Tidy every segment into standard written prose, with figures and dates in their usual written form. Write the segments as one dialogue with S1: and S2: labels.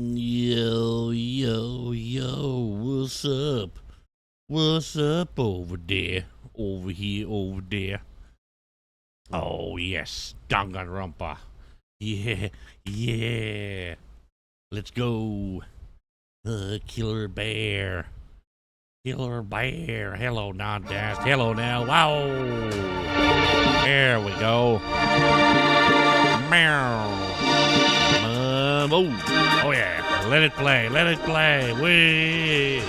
S1: Yo, yo, yo, what's up? What's up over there? Over here, over there. Oh, yes, Danganronpa. Yeah, yeah. Let's go. Killer Bear. Killer Bear. Hello, Nondast. Hello now. Wow. There we go. Meow. Oh yeah. Let it play. Let it play. Wee.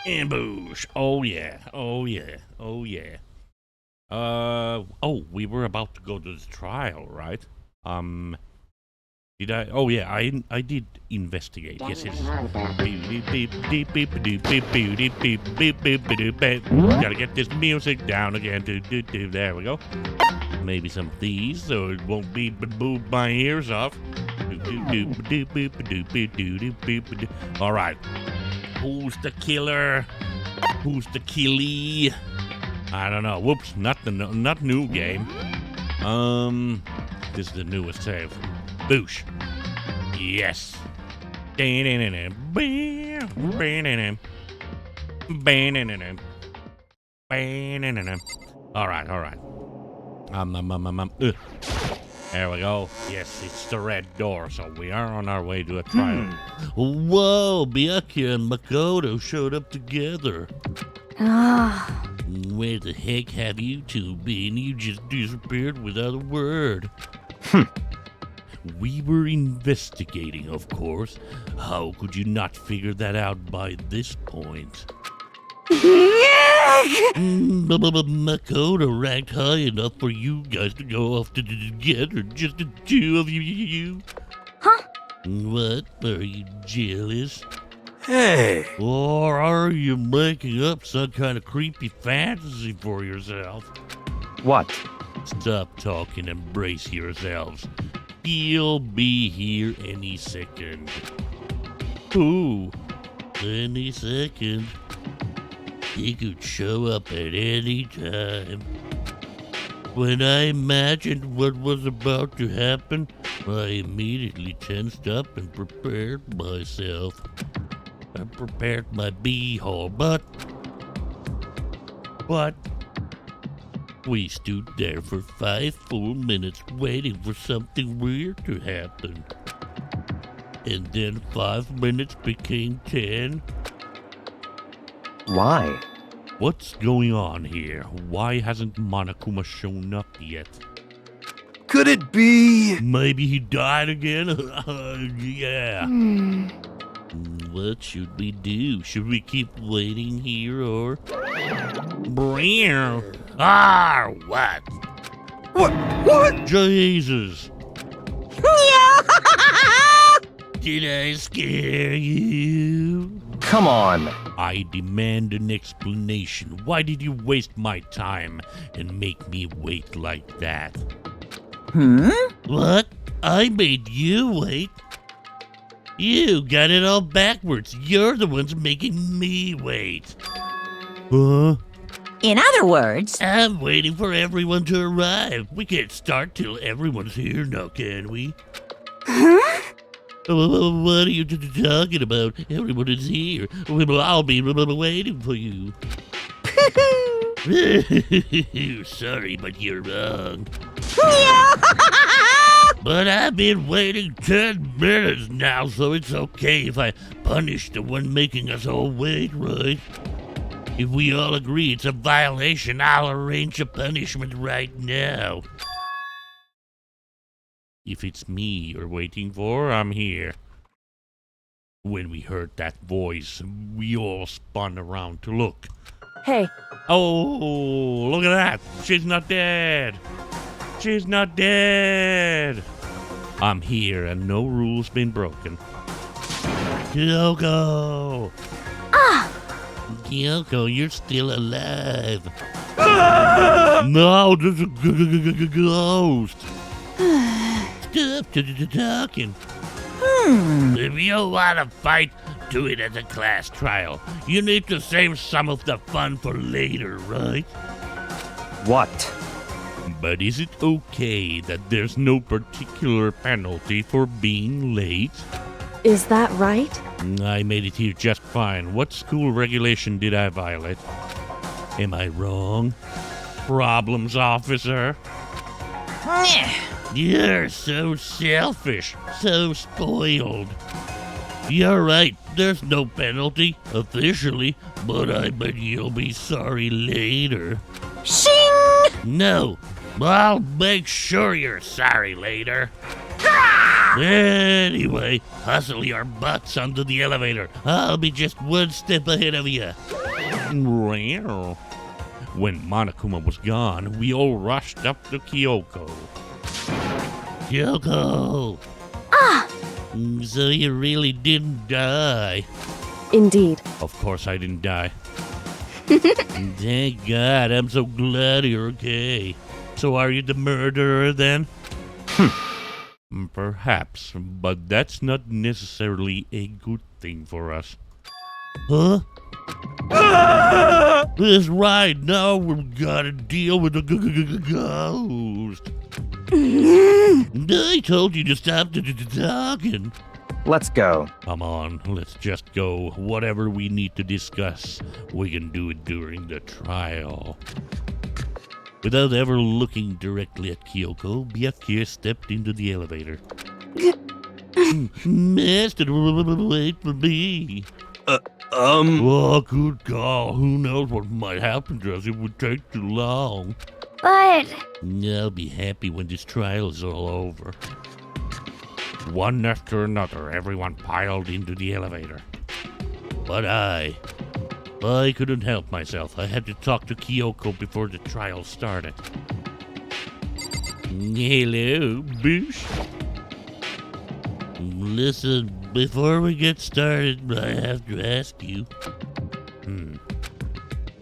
S1: Ambush. Oh yeah. Oh yeah. Oh yeah. Oh, we were about to go to the trial, right? Did I? Oh yeah, I did investigate. Yes, yes. Gotta get this music down again. There we go. Maybe some of these, so it won't be moved my ears off. All right. Who's the killer? Who's the killie? I don't know. Whoops, not new game. This is the newest save. Boosh. Yes. All right. There we go. Yes, it's the red door, so we are on our way to a trial. Whoa, Byakuya and Makoto showed up together. Where the heck have you two been? You just disappeared without a word. We were investigating, of course. How could you not figure that out by this point? Makoto ranked high enough for you guys to go off together, just the two of you.
S2: Huh?
S1: What? Are you jealous?
S3: Hey!
S1: Or are you making up some kind of creepy fantasy for yourself?
S3: What?
S1: Stop talking and brace yourselves. He'll be here any second. Who? Any second. He could show up at any time. When I imagined what was about to happen, I immediately tensed up and prepared myself. I prepared my beehole, but we stood there for 5 full minutes waiting for something weird to happen. And then 5 minutes became 10.
S3: Why?
S1: What's going on here? Why hasn't Monokuma shown up yet?
S3: Could it be?
S1: Maybe he died again? Yeah. What should we do? Should we keep waiting here or... What?
S3: What?
S1: Jesus! Did I scare you?
S3: Come on.
S1: I demand an explanation. Why did you waste my time and make me wait like that? What? I made you wait? You got it all backwards. You're the ones making me wait. Huh?
S2: In other words,
S1: I'm waiting for everyone to arrive. We can't start till everyone's here now, can we?
S2: huh?
S1: What are you talking about? Everyone is here. Well, I'll be waiting for you. Sorry, but you're wrong. But I've been waiting 10 minutes now, so it's okay if I punish the one making us all wait, right? If we all agree it's a violation, I'll arrange a punishment right now. If it's me you're waiting for, I'm here. When we heard that voice, we all spun around to look.
S4: Hey,
S1: Oh, look at that. She's not dead. She's not dead. I'm here and no rule's been broken. Kyoko! Kyoko, you're still alive. No, there's a ghost. Stop talking. If you want to fight, do it at the class trial. You need to save some of the fun for later, right?
S3: What?
S1: But is it okay that there's no particular penalty for being late?
S4: is that right?
S1: I made it here just fine. What school regulation did I violate? Am I wrong? Problems, officer? You're so selfish, so spoiled. You're right, there's no penalty, officially, but I bet you'll be sorry later.
S2: Shing!
S1: No, I'll make sure you're sorry later. Anyway, hustle your butts onto the elevator. I'll be just one step ahead of you. When Monokuma was gone, we all rushed up to Kyoko. Kyoko! So you really didn't die?
S4: Indeed.
S1: Of course I didn't die. Thank God, I'm so glad you're okay. So are you the murderer then? Perhaps, but that's not necessarily a good thing for us. Huh? That's right, now we've got to deal with the ghost. I told you to stop talking.
S3: Let's go.
S1: Come on, let's just go. Whatever we need to discuss, we can do it during the trial. Without ever looking directly at Kyoko, Byakuya stepped into the elevator. Master, wait for me. Oh, good call. Who knows what might happen to us if we take too long.
S2: But
S1: I'll be happy when this trial is all over. One after another, everyone piled into the elevator. But I couldn't help myself. I had to talk to Kyoko before the trial started. Hello, Boosh. Listen, before we get started, I have to ask you.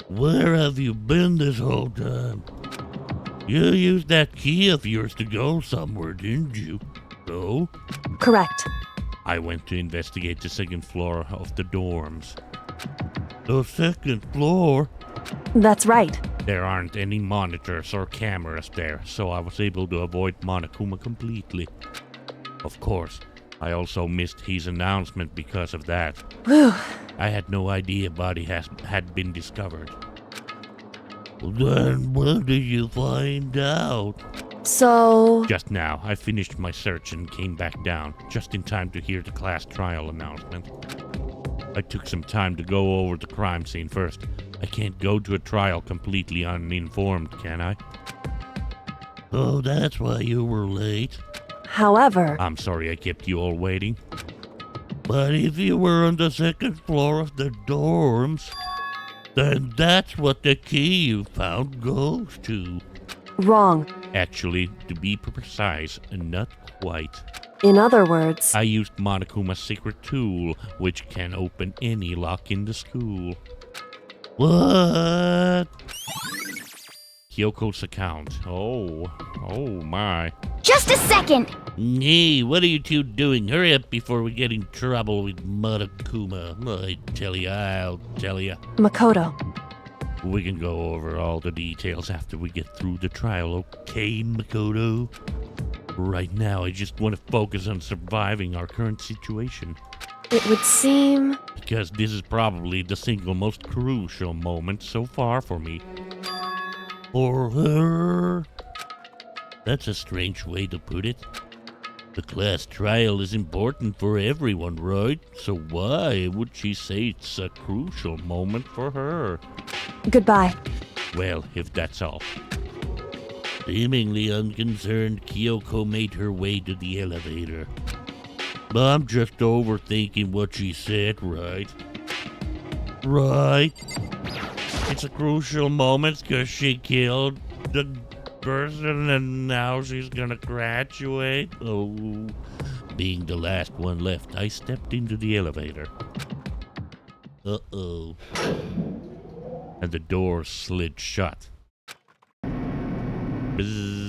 S1: Where have you been this whole time? You used that key of yours to go somewhere, didn't you? No?
S4: Correct.
S1: I went to investigate the second floor of the dorms. The second floor?
S4: That's right.
S1: There aren't any monitors or cameras there, so I was able to avoid Monokuma completely. Of course, I also missed his announcement because of that.
S4: Whew.
S1: I had no idea a body had been discovered. Then when did you find out?
S4: So,
S1: Just now, I finished my search and came back down, just in time to hear the class trial announcement. I took some time to go over the crime scene first. I can't go to a trial completely uninformed, can I? Oh, that's why you were late.
S4: however,
S1: I'm sorry I kept you all waiting. But if you were on the second floor of the dorms, then that's what the key you found goes to.
S4: wrong.
S1: Actually, to be precise, not quite.
S4: In other words,
S1: I used Monokuma's secret tool, which can open any lock in the school. What? Kyoko's account. Oh my.
S2: just a second.
S1: Hey, what are you two doing? Hurry up before we get in trouble with Monokuma. I'll tell ya.
S4: Makoto,
S1: We can go over all the details after we get through the trial, okay, Makoto? Right now, I just want to focus on surviving our current situation.
S4: It would seem...
S1: Because this is probably the single most crucial moment so far for me. For her? That's a strange way to put it. The class trial is important for everyone, right? So why would she say it's a crucial moment for her?
S4: Goodbye.
S1: Well, if that's all. Seemingly unconcerned, Kyoko made her way to the elevator. I'm just overthinking what she said, right? Right? It's a crucial moment because she killed the person and now she's gonna graduate. Oh, being the last one left, I stepped into the elevator. Uh-oh. And the door slid shut. Bzzz.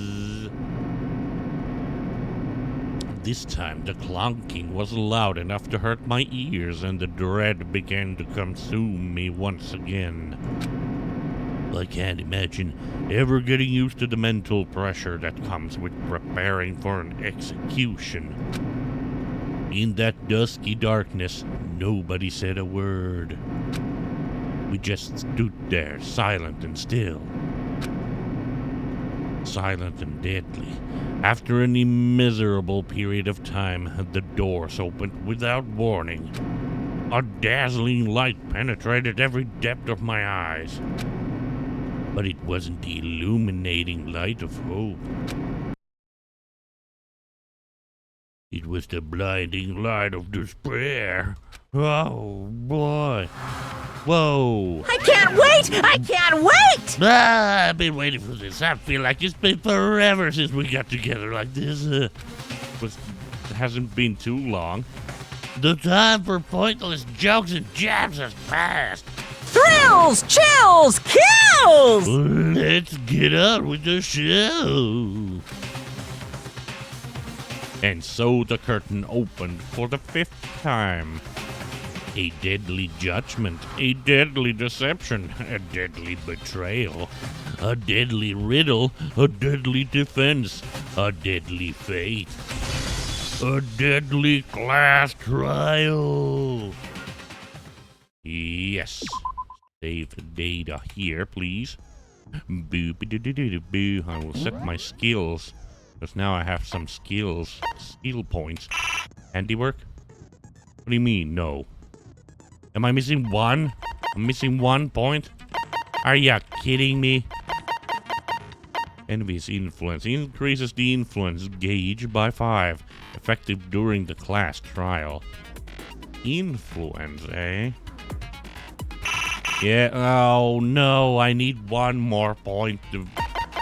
S1: This time the clunking was loud enough to hurt my ears and the dread began to consume me once again. I can't imagine ever getting used to the mental pressure that comes with preparing for an execution. In that dusky darkness, nobody said a word. We just stood there, silent and still. Silent and deadly. After an immeasurable period of time, the doors opened without warning. A dazzling light penetrated every depth of my eyes. But it wasn't the illuminating light of hope. It was the blinding light of despair. Oh, boy. Whoa.
S5: I can't wait! I can't wait!
S1: I've been waiting for this. I feel like it's been forever since we got together like this. It hasn't been too long. The time for pointless jokes and jabs has passed.
S5: Thrills, chills, kills!
S1: Let's get on with the show. And so the curtain opened for the 5th time. A deadly judgment, a deadly deception, a deadly betrayal, a deadly riddle, a deadly defense, a deadly fate, a deadly class trial. Yes. Save data here, please. Boo. I will set my skills. Because now I have some skill points. Handiwork? What do you mean, no? Am I missing one? I'm missing 1 point? Are ya kidding me? Envious influence. Increases the influence gauge by 5. Effective during the class trial. Influence, eh? Yeah, oh no, I need 1 more point to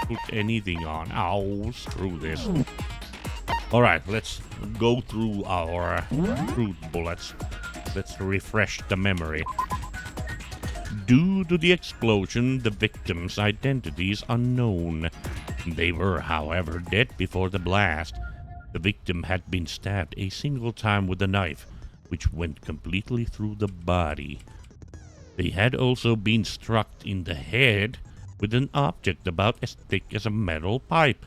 S1: put anything on. Oh, screw this. Alright, let's go through our truth bullets. Let's refresh the memory. Due to the explosion, the victims' identities unknown. They were, however, dead before the blast. The victim had been stabbed a single time with a knife, which went completely through the body. They had also been struck in the head with an object about as thick as a metal pipe.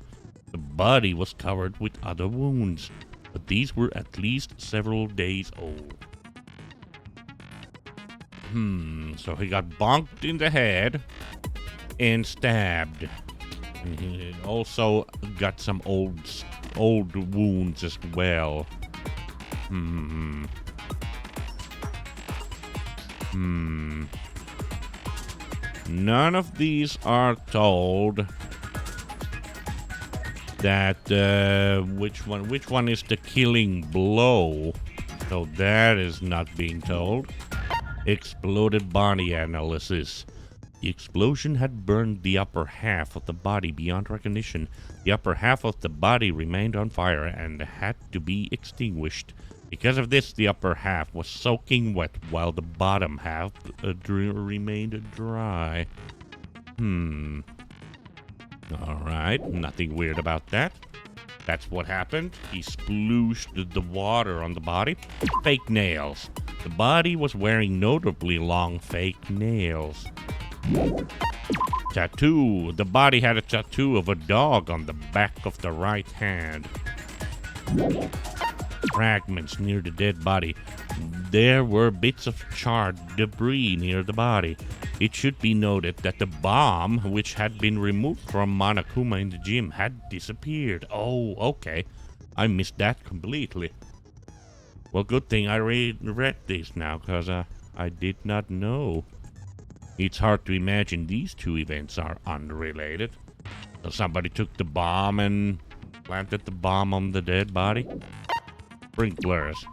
S1: The body was covered with other wounds, but these were at least several days old. So he got bonked in the head and stabbed. He also got some old wounds as well. None of these are told that which one is the killing blow. So that is not being told. Exploded body analysis. The explosion had burned the upper half of the body beyond recognition. The upper half of the body remained on fire and had to be extinguished. Because of this, the upper half was soaking wet while the bottom half remained dry. Alright, nothing weird about that. That's what happened. He splooshed the water on the body. Fake nails. The body was wearing notably long fake nails. Tattoo. The body had a tattoo of a dog on the back of the right hand. Fragments near the dead body. There were bits of charred debris near the body. It should be noted that the bomb, which had been removed from Monokuma in the gym, had disappeared. Oh, okay. I missed that completely. Well, good thing I read this now, because I did not know. It's hard to imagine these two events are unrelated. So somebody took the bomb and planted the bomb on the dead body. Sprinklers.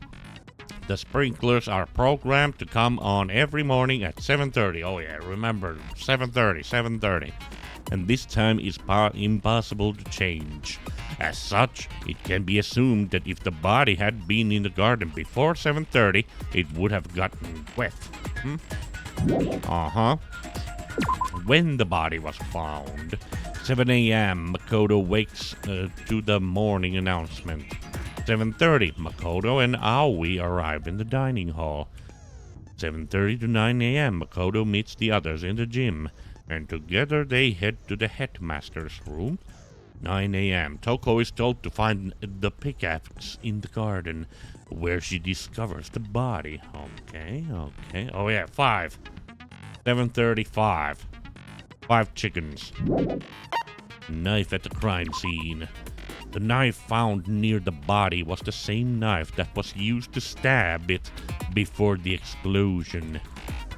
S1: The sprinklers are programmed to come on every morning at 7:30. Oh yeah, remember, 7:30. And this time is impossible to change. As such, it can be assumed that if the body had been in the garden before 7:30, it would have gotten wet. When the body was found, 7 a.m., Makoto wakes to the morning announcement. 7:30, Makoto and Aoi arrive in the dining hall. 7:30 to 9 a.m., Makoto meets the others in the gym, and together they head to the headmaster's room. 9 a.m., Toko is told to find the pickaxe in the garden, where she discovers the body. Okay. Oh yeah, 5. 7:35. 5 chickens. Knife at the crime scene. The knife found near the body was the same knife that was used to stab it before the explosion.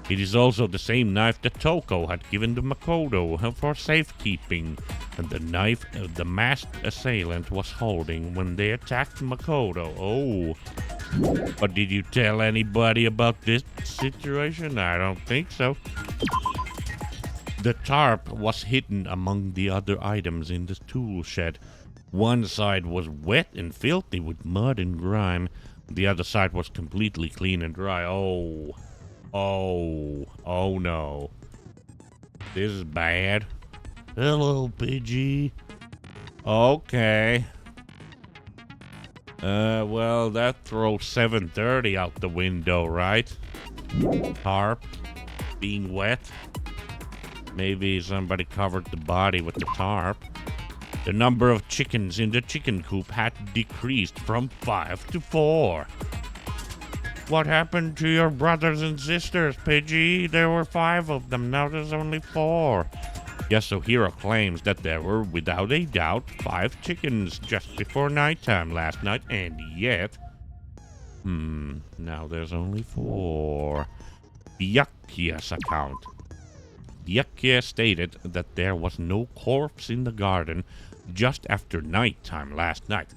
S1: It is also the same knife that Toko had given to Makoto for safekeeping, and the knife the masked assailant was holding when they attacked Makoto. Oh. But did you tell anybody about this situation? I don't think so. The tarp was hidden among the other items in the tool shed. One side was wet and filthy with mud and grime. The other side was completely clean and dry. Oh no. This is bad. Hello, Pidgey. Okay. Well, that throws 7:30 out the window, right? Tarp being wet. Maybe somebody covered the body with the tarp. The number of chickens in the chicken coop had decreased from 5 to 4. What happened to your brothers and sisters, Pidgey? There were 5 of them, now there's only 4. Yasuhiro claims that there were, without a doubt, 5 chickens just before nighttime last night, and yet... now there's only 4. Byakuya's account. Byakuya stated that there was no corpse in the garden just after nighttime last night,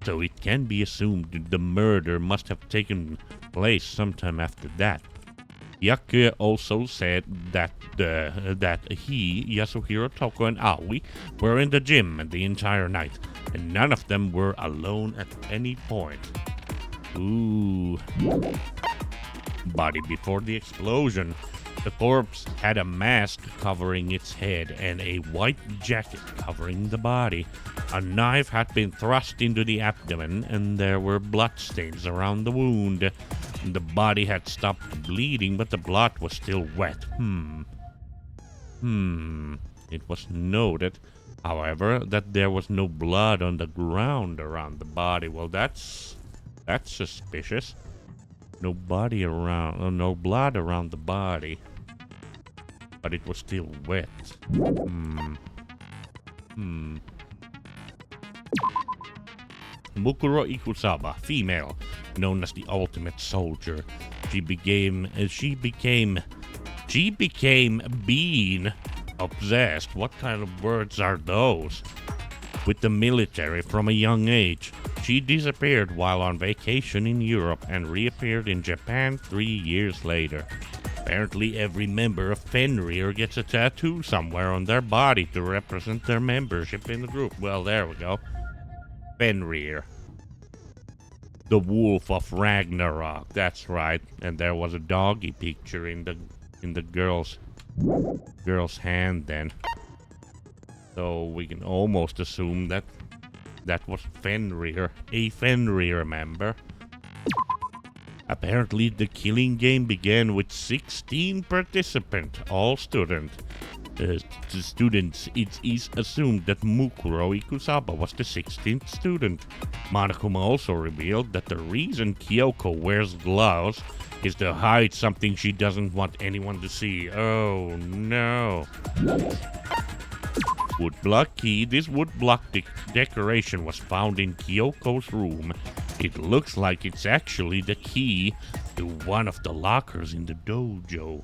S1: so it can be assumed the murder must have taken place sometime after that. Byakuya also said that he, Yasuhiro, Toko, and Aoi were in the gym the entire night, and none of them were alone at any point. Ooh. Body before the explosion. The corpse had a mask covering its head and a white jacket covering the body. A knife had been thrust into the abdomen, and there were bloodstains around the wound. The body had stopped bleeding, but the blood was still wet. It was noted, however, that there was no blood on the ground around the body. Well, that's suspicious. No blood around the body. But it was still wet. Mukuro Ikusaba, female, known as the ultimate soldier. She became being obsessed. What kind of words are those? With the military from a young age. She disappeared while on vacation in Europe and reappeared in Japan 3 years later. Apparently every member of Fenrir gets a tattoo somewhere on their body to represent their membership in the group. Well, there we go. Fenrir. The Wolf of Ragnarok, that's right. And there was a doggy picture in the girl's hand then. So we can almost assume that was Fenrir, a Fenrir member. Apparently, the killing game began with 16 participants, all students. The students, it is assumed that Mukuro Ikusaba was the 16th student. Monokuma also revealed that the reason Kyoko wears gloves is to hide something she doesn't want anyone to see. Oh no. Woodblock key. This woodblock decoration was found in Kyoko's room. It looks like it's actually the key to one of the lockers in the dojo.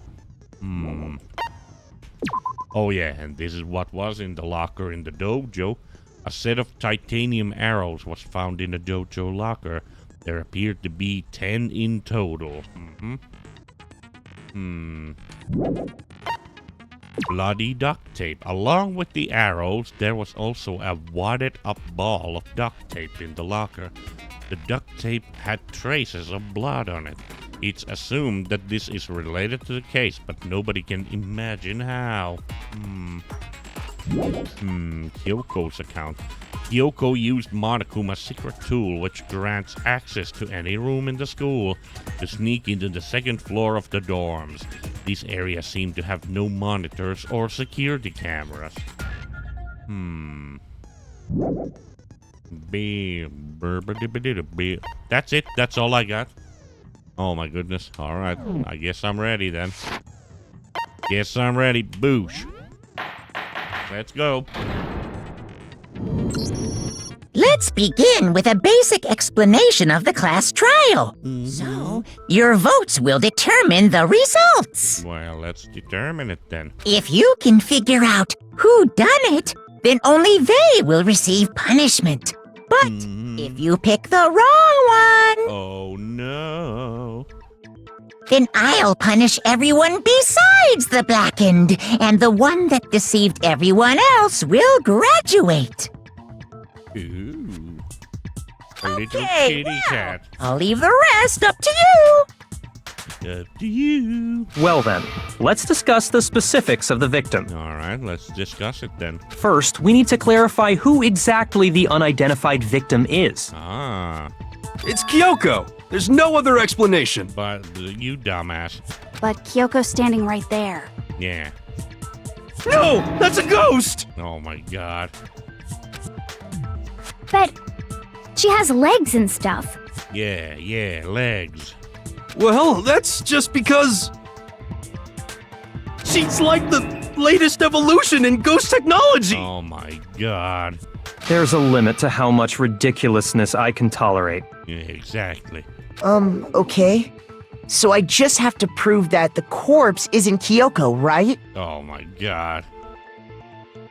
S1: Oh yeah, and this is what was in the locker in the dojo. A set of titanium arrows was found in the dojo locker. There appeared to be 10 in total. Bloody duct tape. Along with the arrows, there was also a wadded up ball of duct tape in the locker. The duct tape had traces of blood on it. It's assumed that this is related to the case, but nobody can imagine how. Kyoko's account. Kyoko used Monokuma's secret tool, which grants access to any room in the school, to sneak into the second floor of the dorms. These areas seem to have no monitors or security cameras. That's it. That's all I got. Oh my goodness. All right. I guess I'm ready then. Guess I'm ready. Boosh. Let's go.
S5: Let's begin with a basic explanation of the class trial. So, your votes will determine the results.
S1: Well, let's determine it then.
S5: If you can figure out who done it, then only they will receive punishment. But if you pick the wrong one,
S1: Oh no.
S5: then I'll punish everyone besides the blackened, and the one that deceived everyone else will graduate.
S1: Ooh. A little
S5: Okay,
S1: kitty
S5: well.
S1: cat.
S5: I'll leave the rest up to you.
S1: Up to you.
S3: Well then, let's discuss the specifics of the victim.
S1: All right, let's discuss it then.
S3: First, we need to clarify who exactly the unidentified victim is.
S1: Ah,
S6: It's Kyoko. There's no other explanation.
S1: but you dumbass.
S2: But Kyoko's standing right there.
S1: Yeah.
S6: No, that's a ghost.
S1: Oh my god.
S2: But she has legs and stuff.
S1: Yeah, legs.
S6: Well, that's just because she's like the latest evolution in ghost technology.
S1: Oh my god.
S3: There's a limit to how much ridiculousness I can tolerate.
S1: Yeah, exactly.
S7: Okay. So I just have to prove that the corpse isn't Kyoko, right?
S1: Oh my god.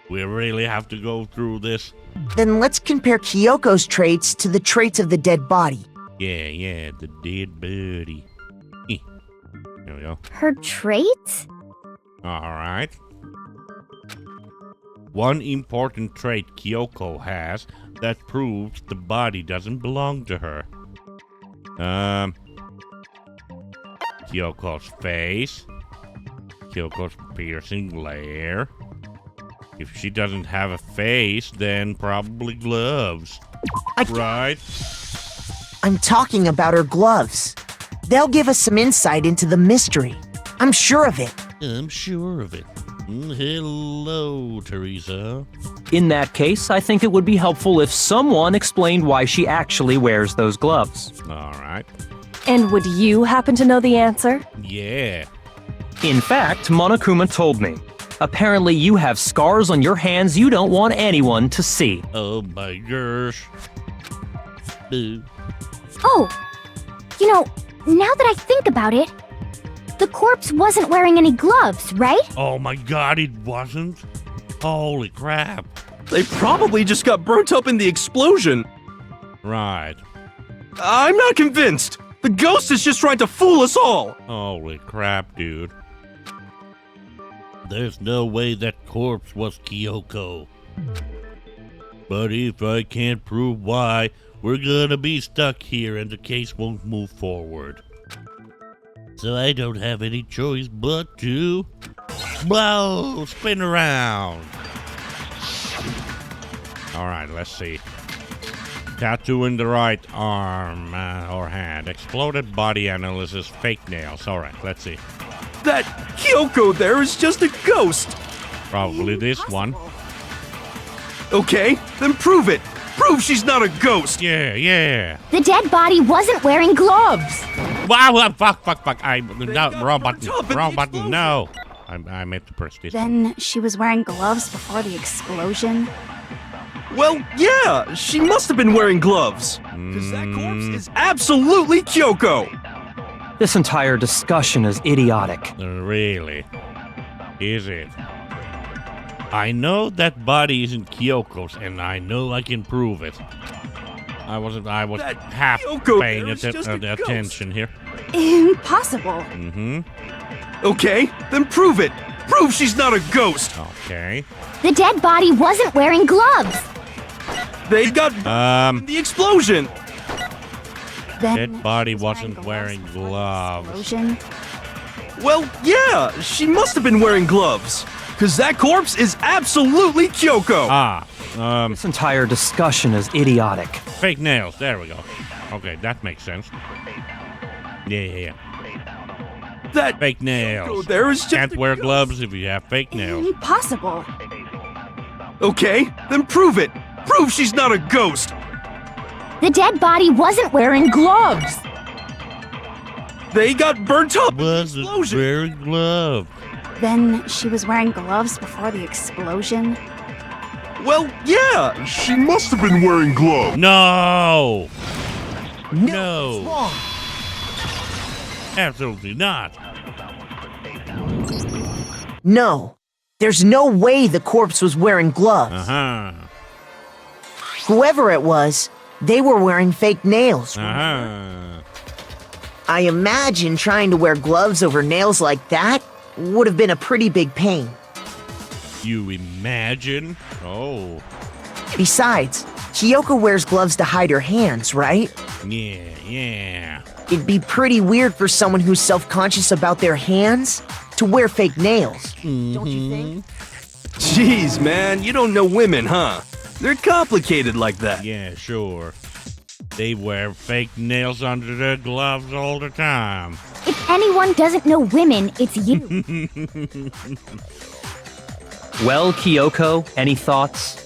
S1: We really have to go through this?
S7: Then let's compare Kyoko's traits to the traits of the dead body.
S1: Yeah, the dead body. There we go.
S2: Her traits?
S1: All right. One important trait Kyoko has that proves the body doesn't belong to her. Kyoko's face. Kyoko's piercing glare. If she doesn't have a face, then probably gloves. Right?
S7: I'm talking about her gloves. They'll give us some insight into the mystery. I'm sure of it.
S1: I'm sure of it. Hello, Teresa.
S3: In that case, I think it would be helpful if someone explained why she actually wears those gloves.
S1: All right.
S4: And would you happen to know the answer?
S1: Yeah.
S3: In fact, Monokuma told me. Apparently, you have scars on your hands you don't want anyone to see.
S1: Oh my gosh. Boo.
S2: Oh, you know, now that I think about it, the corpse wasn't wearing any gloves, right?
S1: Oh my god, it wasn't? Holy crap.
S6: They probably just got burnt up in the explosion.
S1: Right.
S6: I'm not convinced. The ghost is just trying to fool us all.
S1: Holy crap, dude. There's no way that corpse was Kyoko. But if I can't prove why, we're gonna be stuck here and the case won't move forward. So I don't have any choice but to... blow! Spin around! Alright, let's see. Tattoo in the right arm or hand. Exploded body analysis. Fake nails. All right, let's see.
S6: That Kyoko there is just a ghost.
S1: Probably this one.
S6: Okay, then prove it. Prove she's not a ghost.
S1: Yeah.
S2: The dead body wasn't wearing gloves.
S1: Wow, fuck. No,
S6: got
S1: wrong
S6: burnt up
S1: button.
S6: in
S1: Wrong
S6: the
S1: button.
S6: explosion.
S1: No. I meant to press this.
S8: Then she was wearing gloves before the explosion.
S6: Well, yeah, she must have been wearing gloves. Because that corpse is absolutely Kyoko.
S3: This entire discussion is idiotic.
S1: Really? Is it? I know that body isn't Kyoko's, and I know I can prove it. I was
S6: That
S1: half
S6: Kyoko
S1: paying
S6: there is just a ghost.
S1: attention here.
S8: Impossible.
S6: Okay, then prove it. Prove she's not a ghost.
S1: Okay.
S2: The dead body wasn't wearing gloves.
S6: They got in the explosion.
S8: Then
S1: Dead body
S8: she was
S1: wasn't wearing
S8: before the
S1: gloves.
S8: explosion.
S6: Well, yeah, she must have been wearing gloves. Because that corpse is absolutely Kyoko.
S3: This entire discussion is idiotic.
S1: Fake nails. There we go. Okay, that makes sense. Yeah.
S6: That
S1: Fake
S6: Kyoko
S1: nails.
S6: there is just
S1: Can't
S6: a
S1: wear
S6: ghost.
S1: gloves if you have fake nails.
S8: Impossible.
S6: Okay, then prove it. Prove she's not a ghost.
S2: The dead body wasn't wearing gloves.
S6: They got burnt up in the
S1: Wasn't
S6: explosion.
S1: wearing gloves.
S8: Then she was wearing gloves before the explosion.
S6: Well, yeah, she must have been wearing gloves.
S1: No.
S7: That's
S1: No.
S7: wrong.
S1: Absolutely not.
S7: No. There's no way the corpse was wearing gloves.
S1: Uh-huh.
S7: Whoever it was, they were wearing fake nails.
S1: Uh-huh.
S7: I imagine trying to wear gloves over nails like that would have been a pretty big pain.
S1: You imagine? Oh.
S7: Besides, Kyoko wears gloves to hide her hands, right?
S1: Yeah.
S7: It'd be pretty weird for someone who's self-conscious about their hands to wear fake nails. Don't you think?
S6: Jeez, man, you don't know women, huh? They're complicated like that.
S1: Yeah, sure. They wear fake nails under their gloves all the time.
S2: If anyone doesn't know women, it's you.
S3: Well, Kyoko, any thoughts?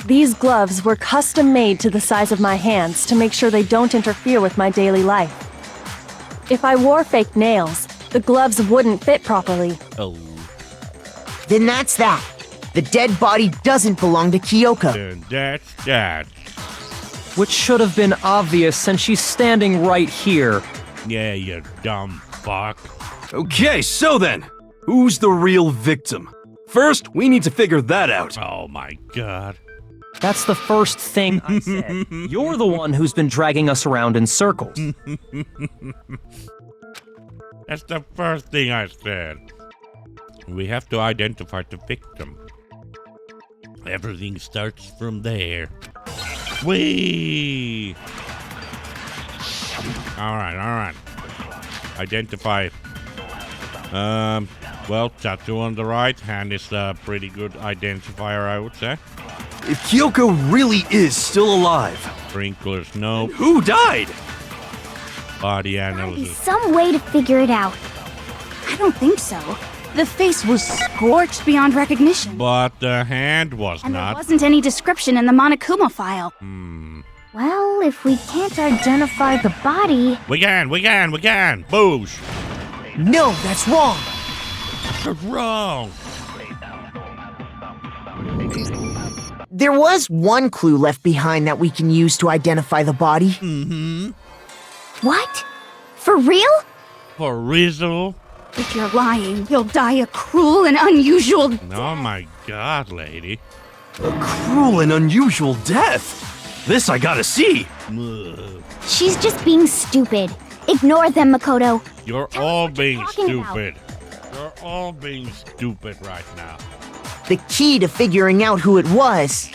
S4: These gloves were custom made to the size of my hands to make sure they don't interfere with my daily life. If I wore fake nails, the gloves wouldn't fit properly.
S1: Oh,
S7: Then that's that. The dead body doesn't belong to Kyoko.
S1: then that's that.
S3: Which should have been obvious since she's standing right here.
S1: Yeah, you dumb fuck.
S6: Okay, so then, who's the real victim? First, we need to figure that out.
S1: Oh my god.
S3: That's the first thing I said. You're the one who's been dragging us around in circles.
S1: That's the first thing I said. We have to identify the victim. Everything starts from there. Whee! Alright. Identify. Well, tattoo on the right hand is a pretty good identifier, I would say.
S6: If Kyoko really is still alive,
S1: Sprinklers, no.
S6: who died?
S1: Body
S2: Gotta be
S1: analysis.
S2: some way to figure it out.
S8: I don't think so. The face was scorched beyond recognition.
S1: But the hand was
S8: And there
S1: not.
S8: wasn't any description in the Monokuma file.
S2: Well, if we can't identify the body,
S1: We can! Boosh!
S7: No, that's wrong.
S1: You're wrong!
S7: There was one clue left behind that we can use to identify the body.
S2: what? For real?
S1: For Rizzo?
S8: If you're lying, you'll die a cruel and unusual death.
S1: Oh my god, lady.
S6: Cruel and unusual death. This I gotta see.
S1: Ugh.
S2: She's just being stupid. Ignore them, Makoto.
S1: You're
S2: Tell us
S1: all
S2: what you're
S1: being
S2: talking about.
S1: stupid. You're all being stupid right now.
S7: The key to figuring out who it was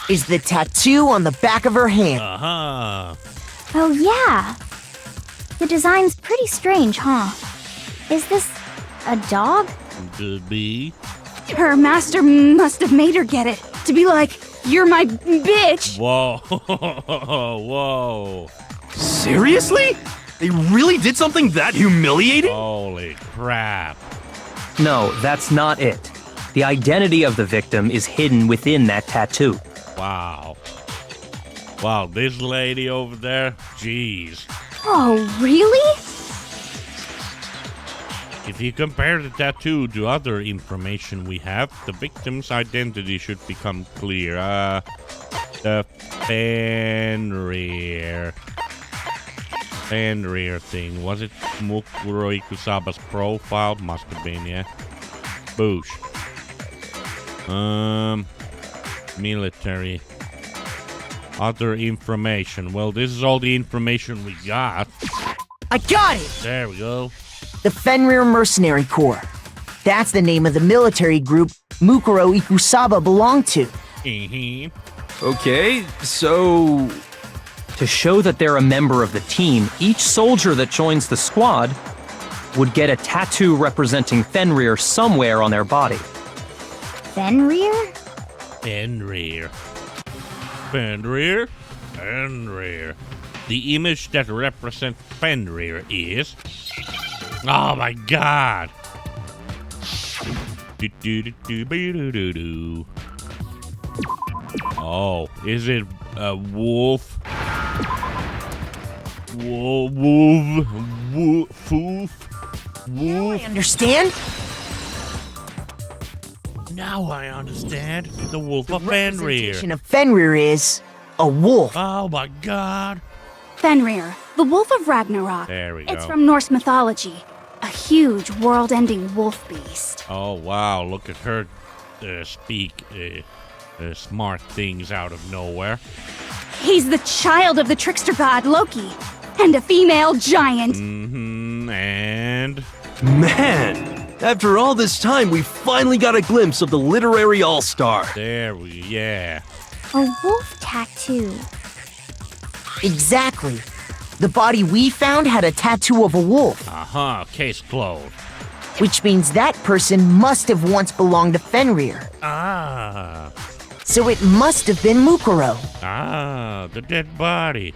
S7: is the tattoo on the back of her hand.
S1: Uh-huh.
S2: Oh, yeah. The design's pretty strange, huh? Is this a dog?
S1: Could be.
S8: Her master must have made her get it to be like You're my bitch.
S1: Whoa. Whoa.
S6: Seriously? They really did something that humiliating?
S1: Holy crap.
S3: No, that's not it. The identity of the victim is hidden within that tattoo.
S1: Wow. Wow, this lady over there? Jeez.
S2: Oh, really?
S1: If you compare the tattoo to other information we have, the victim's identity should become clear. The Fenrir thing. Was it Mukuro Ikusaba's profile? Must have been, yeah. Boosh. Military. Other information. Well, this is all the information we got.
S7: I got it!
S1: There we go.
S7: The Fenrir Mercenary Corps. That's the name of the military group Mukuro Ikusaba belonged to.
S6: Okay, so...
S3: To show that they're a member of the team, each soldier that joins the squad would get a tattoo representing Fenrir somewhere on their body.
S2: Fenrir?
S1: Fenrir. Fenrir? Fenrir. The image that represents Fenrir is... Oh my god! Oh, is it a wolf? Wolf?
S7: I understand.
S1: Now I understand. The wolf of Fenrir.
S7: Representation of Fenrir is a wolf.
S1: Oh my god.
S8: Fenrir, the Wolf of Ragnarok.
S1: There we go.
S8: It's from Norse mythology. A huge, world-ending wolf beast.
S1: Oh wow, look at her speak smart things out of nowhere.
S8: He's the child of the trickster god Loki, and a female giant.
S1: And...
S6: Man! After all this time, we finally got a glimpse of the literary all-star.
S1: There we... yeah.
S2: A wolf tattoo.
S7: Exactly. The body we found had a tattoo of a wolf,
S1: Uh-huh, case closed.
S7: which means that person must have once belonged to Fenrir.
S1: Ah.
S7: So it must have been Mukuro.
S1: Ah, the dead body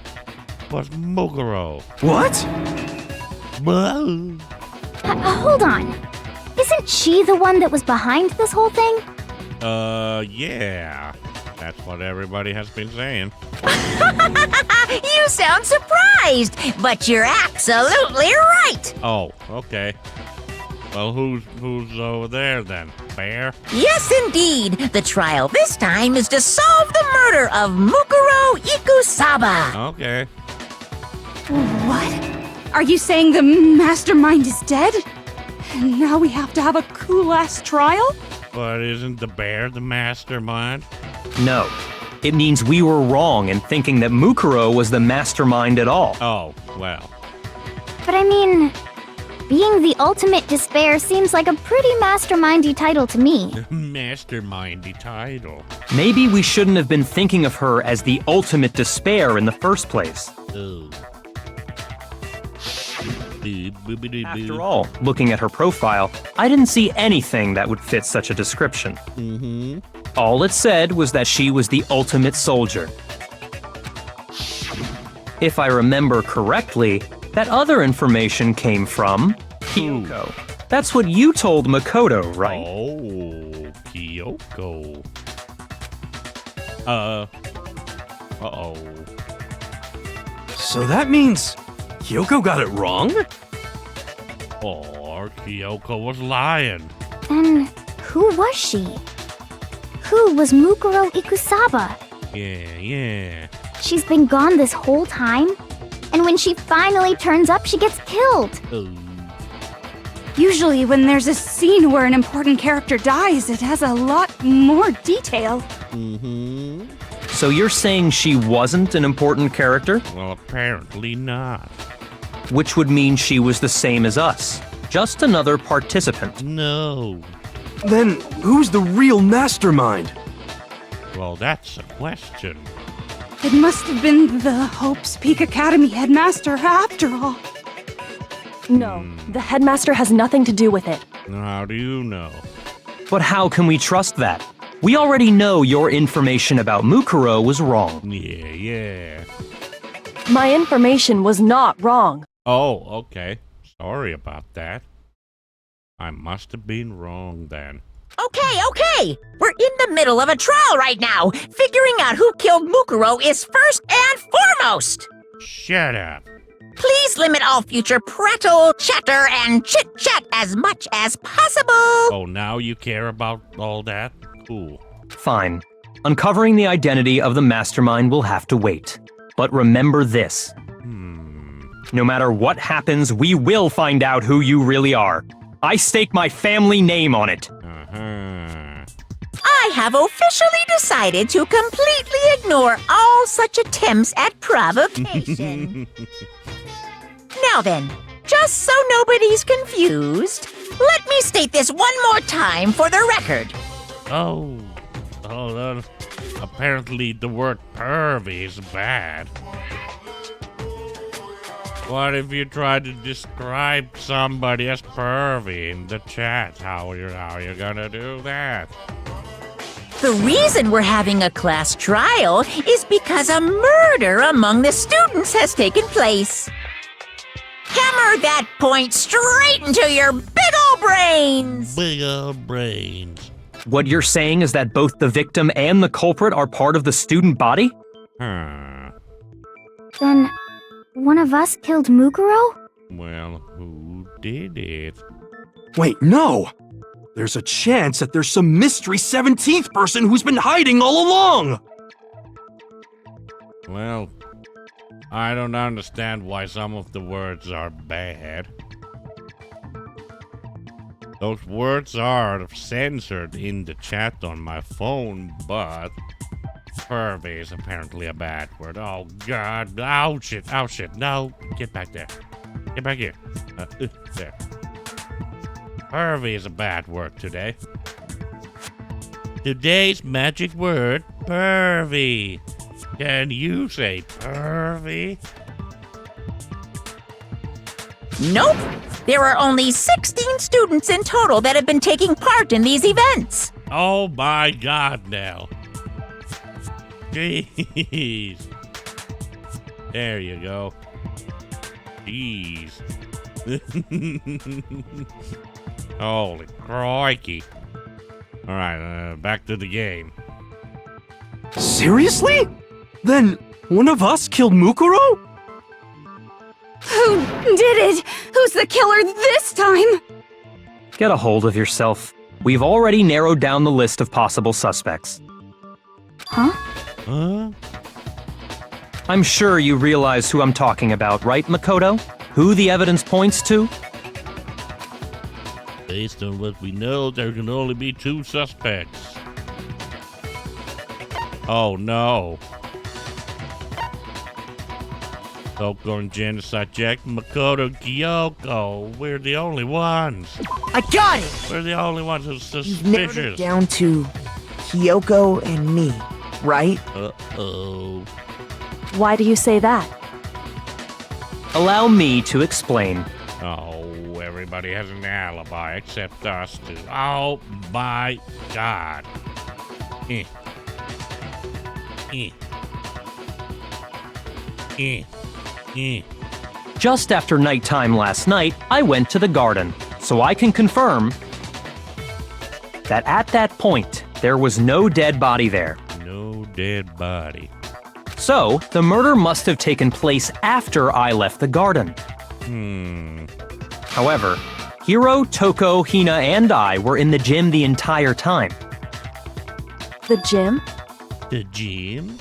S1: was Mukuro.
S6: What?
S1: Whoa.
S2: Hold on. Isn't she the one that was behind this whole thing?
S1: Yeah. That's what everybody has been saying.
S5: You sound surprised, but you're absolutely right.
S1: Oh, okay. Well, who's over there then? Bear?
S5: Yes, indeed. The trial this time is to solve the murder of Mukuro Ikusaba.
S1: Okay.
S8: What? Are you saying the mastermind is dead? And now we have to have a cool-ass trial?
S1: But isn't the bear the mastermind?
S3: No. It means we were wrong in thinking that Mukuro was the mastermind at all.
S1: Oh, well.
S2: But I mean, being the ultimate despair seems like a pretty mastermindy title to me.
S1: Mastermindy title.
S3: Maybe we shouldn't have been thinking of her as the ultimate despair in the first place.
S1: Oh.
S3: After all, looking at her profile, I didn't see anything that would fit such a description. All it said was that she was the ultimate soldier. If I remember correctly, that other information came from Kyoko. That's what you told Makoto, right?
S1: Oh, Kyoko. Uh-oh.
S6: So that means Kyoko got it wrong?
S1: Or Kyoko was lying.
S2: And who was she? Who was Mukuro Ikusaba?
S1: Yeah.
S2: She's been gone this whole time? And when she finally turns up, she gets killed.
S1: Oh.
S8: Usually when there's a scene where an important character dies, it has a lot more detail.
S3: So you're saying she wasn't an important character?
S1: Well, apparently not.
S3: Which would mean she was the same as us. Just another participant.
S1: No.
S6: Then who's the real mastermind?
S1: Well, that's a question.
S8: It must have been the Hope's Peak Academy headmaster after all.
S4: No, the headmaster has nothing to do with it.
S1: How do you know?
S3: But how can we trust that? We already know your information about Mukuro was wrong.
S1: Yeah.
S4: My information was not wrong.
S1: Oh, okay. Sorry about that. I must have been wrong then.
S5: Okay. We're in the middle of a trial right now. Figuring out who killed Mukuro is first and foremost.
S1: Shut up.
S5: Please limit all future prattle, chatter, and chit-chat as much as possible.
S1: Oh, now you care about all that? Cool.
S3: Fine. Uncovering the identity of the mastermind will have to wait. But remember this. No matter what happens, we will find out who you really are. I stake my family name on it.
S5: I have officially decided to completely ignore all such attempts at provocation. Now then, just so nobody's confused, let me state this one more time for the record.
S1: Oh, hold on. Apparently the word pervy is bad. What if you tried to describe somebody as pervy in the chat? How are you gonna do that?
S5: The reason we're having a class trial is because a murder among the students has taken place. Hammer that point straight into your big ol' brains!
S1: Big old brains.
S3: What you're saying is that both the victim and the culprit are part of the student body?
S2: Then, one of us killed Mukuro?
S1: Well, who did it?
S6: Wait, no! There's a chance that there's some mystery 17th person who's been hiding all along!
S1: Well, I don't understand why some of the words are bad. Those words are censored in the chat on my phone, but pervy is apparently a bad word. Oh god, ow shit, no, get back there. Get back here. There. Pervy is a bad word today. Today's magic word, pervy. Can you say pervy?
S5: Nope. There are only 16 students in total that have been taking part in these events.
S1: Oh my god now. Jeez. There you go. Jeez. Holy crikey. Alright, back to the game.
S6: Seriously? Then one of us killed Mukuro?
S8: Who did it? Who's the killer this time?
S3: Get a hold of yourself. We've already narrowed down the list of possible suspects.
S2: Huh?
S1: Huh?
S3: I'm sure you realize who I'm talking about, right, Makoto? Who the evidence points to?
S1: Based on what we know, there can only be 2 suspects. Oh no. Toko and Genocide Jack, Makoto, Kyoko. We're the only ones.
S7: I got it!
S1: We're the only ones who's
S7: You've narrowed it
S1: suspicious.
S7: down to Kyoko and me, right?
S1: Uh-oh.
S4: Why do you say that?
S3: Allow me to explain.
S1: Oh, everybody has an alibi except us two. Oh my god. Eh. Eh. Eh. Eh.
S3: Just after nighttime last night, I went to the garden, so I can confirm that at that point, there was no dead body there.
S1: No dead body.
S3: So, the murder must have taken place after I left the garden. However, Hiro, Toko, Hina, and I were in the gym the entire time.
S4: The gym?
S1: The gym?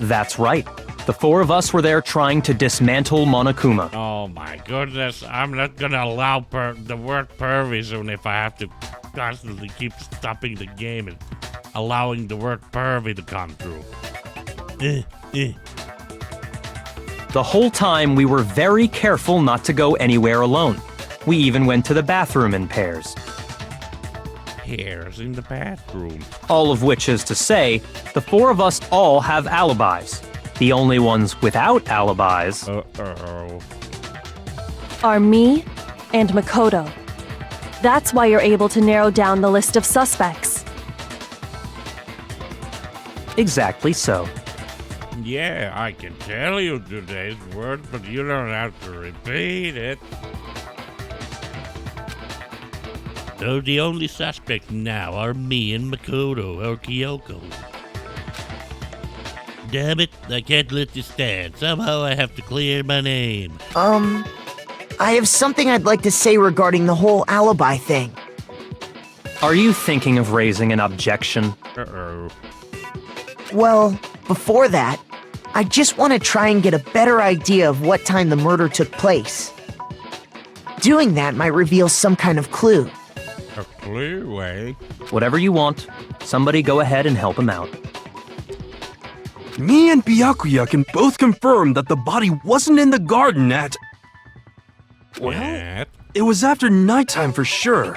S3: That's right. The 4 of us were there trying to dismantle Monokuma.
S1: Oh my goodness, I'm not gonna allow the word pervy soon if I have to constantly keep stopping the game and allowing the word pervy to come through.
S3: The whole time we were very careful not to go anywhere alone. We even went to the bathroom in pairs.
S1: Hairs in the bathroom.
S3: All of which is to say, the 4 of us all have alibis. The only ones without alibis
S1: Uh-oh.
S4: Are me and Makoto. That's why you're able to narrow down the list of suspects.
S3: Exactly so.
S1: Yeah, I can tell you today's word, but you don't have to repeat it. So the only suspects now are me and Makoto, or Kyoko. Damn it, I can't let this stand. Somehow I have to clear my name.
S7: I have something I'd like to say regarding the whole alibi thing.
S3: Are you thinking of raising an objection?
S1: Uh-oh.
S7: Well, before that, I just want to try and get a better idea of what time the murder took place. Doing that might reveal some kind of clue.
S1: A clue, eh?
S3: Whatever you want. Somebody go ahead and help him out.
S6: Me and Byakuya can both confirm that the body wasn't in the garden at... Well,
S1: What?
S6: it was after nighttime for sure.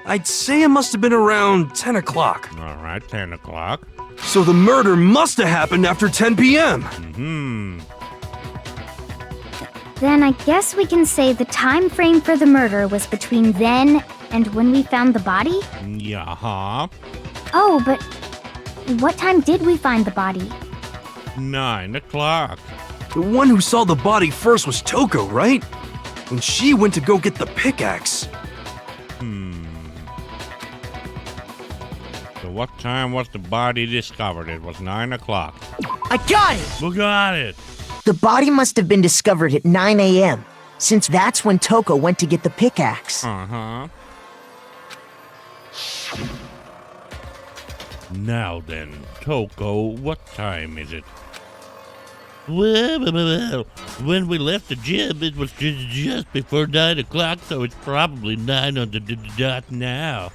S6: I'd say it must have been around 10 o'clock.
S1: All right, 10 o'clock.
S6: So the murder must have happened after 10 p.m.
S2: Then I guess we can say the time frame for the murder was between then and when we found the body?
S1: Yeah,
S2: Oh, but what time did we find the body?
S1: 9 o'clock.
S6: The one who saw the body first was Toko, right? When she went to go get the pickaxe.
S1: So what time was the body discovered? It was 9 o'clock.
S7: I got it!
S1: We got it.
S7: The body must have been discovered at 9 a.m., since that's when Toko went to get the pickaxe.
S1: Uh-huh. Now then, Toko, what time is it? Well, when we left the gym, it was just before 9 o'clock, so it's probably 9 on the dot now.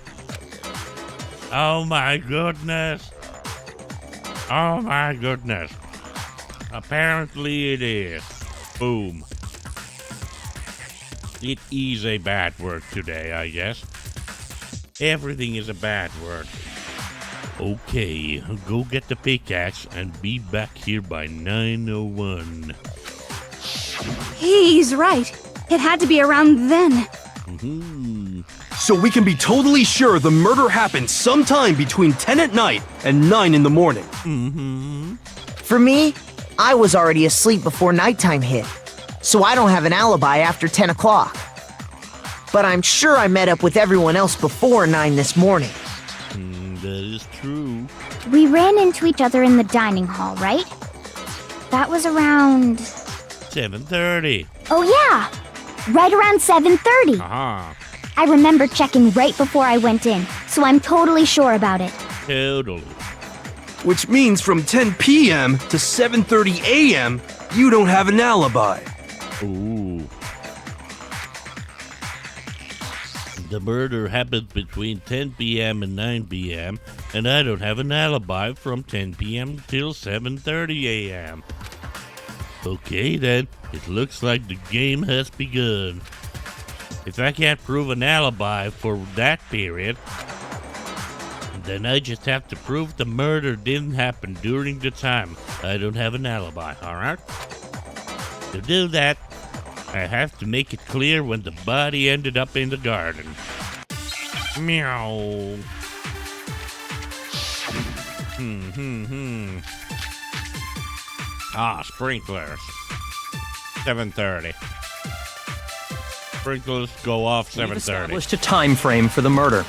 S1: Oh my goodness. Oh my goodness. Apparently it is. Boom. It is a bad word today, I guess. Everything is a bad word. Okay, go get the pickaxe and be back here by 9:01.
S8: He's right. It had to be around then.
S6: So we can be totally sure the murder happened sometime between 10 at night and 9 in the morning.
S7: For me, I was already asleep before nighttime hit, so I don't have an alibi after 10 o'clock. But I'm sure I met up with everyone else before 9 this morning.
S1: That is true.
S2: We ran into each other in the dining hall, right? That was around...
S1: 7:30.
S2: Oh yeah! Right around 7:30.
S1: Aha.
S2: I remember checking right before I went in, so I'm totally sure about it.
S1: Totally.
S6: Which means from 10 p.m. to 7:30 a.m., you don't have an alibi.
S1: Ooh. The murder happened between 10 p.m. and 9 p.m., and I don't have an alibi from 10 p.m. till 7:30 a.m. Okay then, it looks like the game has begun. If I can't prove an alibi for that period, then I just have to prove the murder didn't happen during the time I don't have an alibi, alright? To do that, I have to make it clear when the body ended up in the garden. Meow. Ah, sprinklers. 7:30. Sprinklers go off
S3: We've
S1: 7:30.
S3: established a time frame for the murder.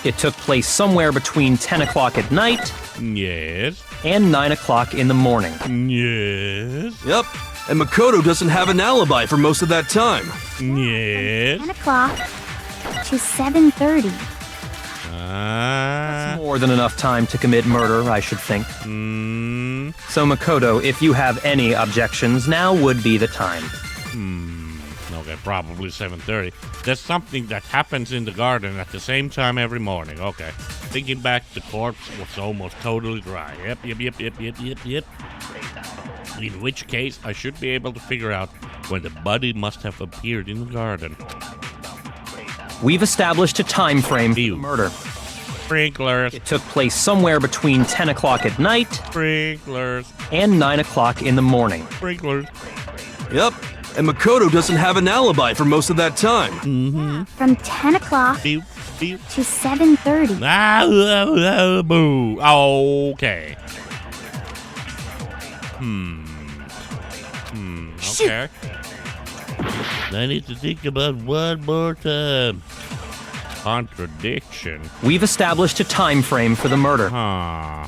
S3: It took place somewhere between 10 o'clock at night
S1: Yes.
S3: and 9 o'clock in the morning.
S1: Yes.
S6: Yep, and Makoto doesn't have an alibi for most of that time.
S1: Yes.
S2: 10 o'clock to 7:30.
S3: More than enough time to commit murder, I should think. So Makoto, if you have any objections, now would be the time.
S1: Okay, probably 7:30. There's something that happens in the garden at the same time every morning. Okay. Thinking back, the corpse was almost totally dry. Yep. In which case, I should be able to figure out when the body must have appeared in the garden.
S3: We've established a time frame for the murder.
S1: Sprinklers.
S3: It took place somewhere between 10 o'clock at night
S1: Sprinklers.
S3: and 9 o'clock in the morning.
S1: Sprinklers.
S6: Yep, And Makoto doesn't have an alibi for most of that time.
S2: From 10 o'clock
S1: Beep, beep.
S2: to 7:30.
S1: Boo. Okay. Okay. I need to think about one more time. Contradiction.
S3: We've established a time frame for the murder.
S1: Huh.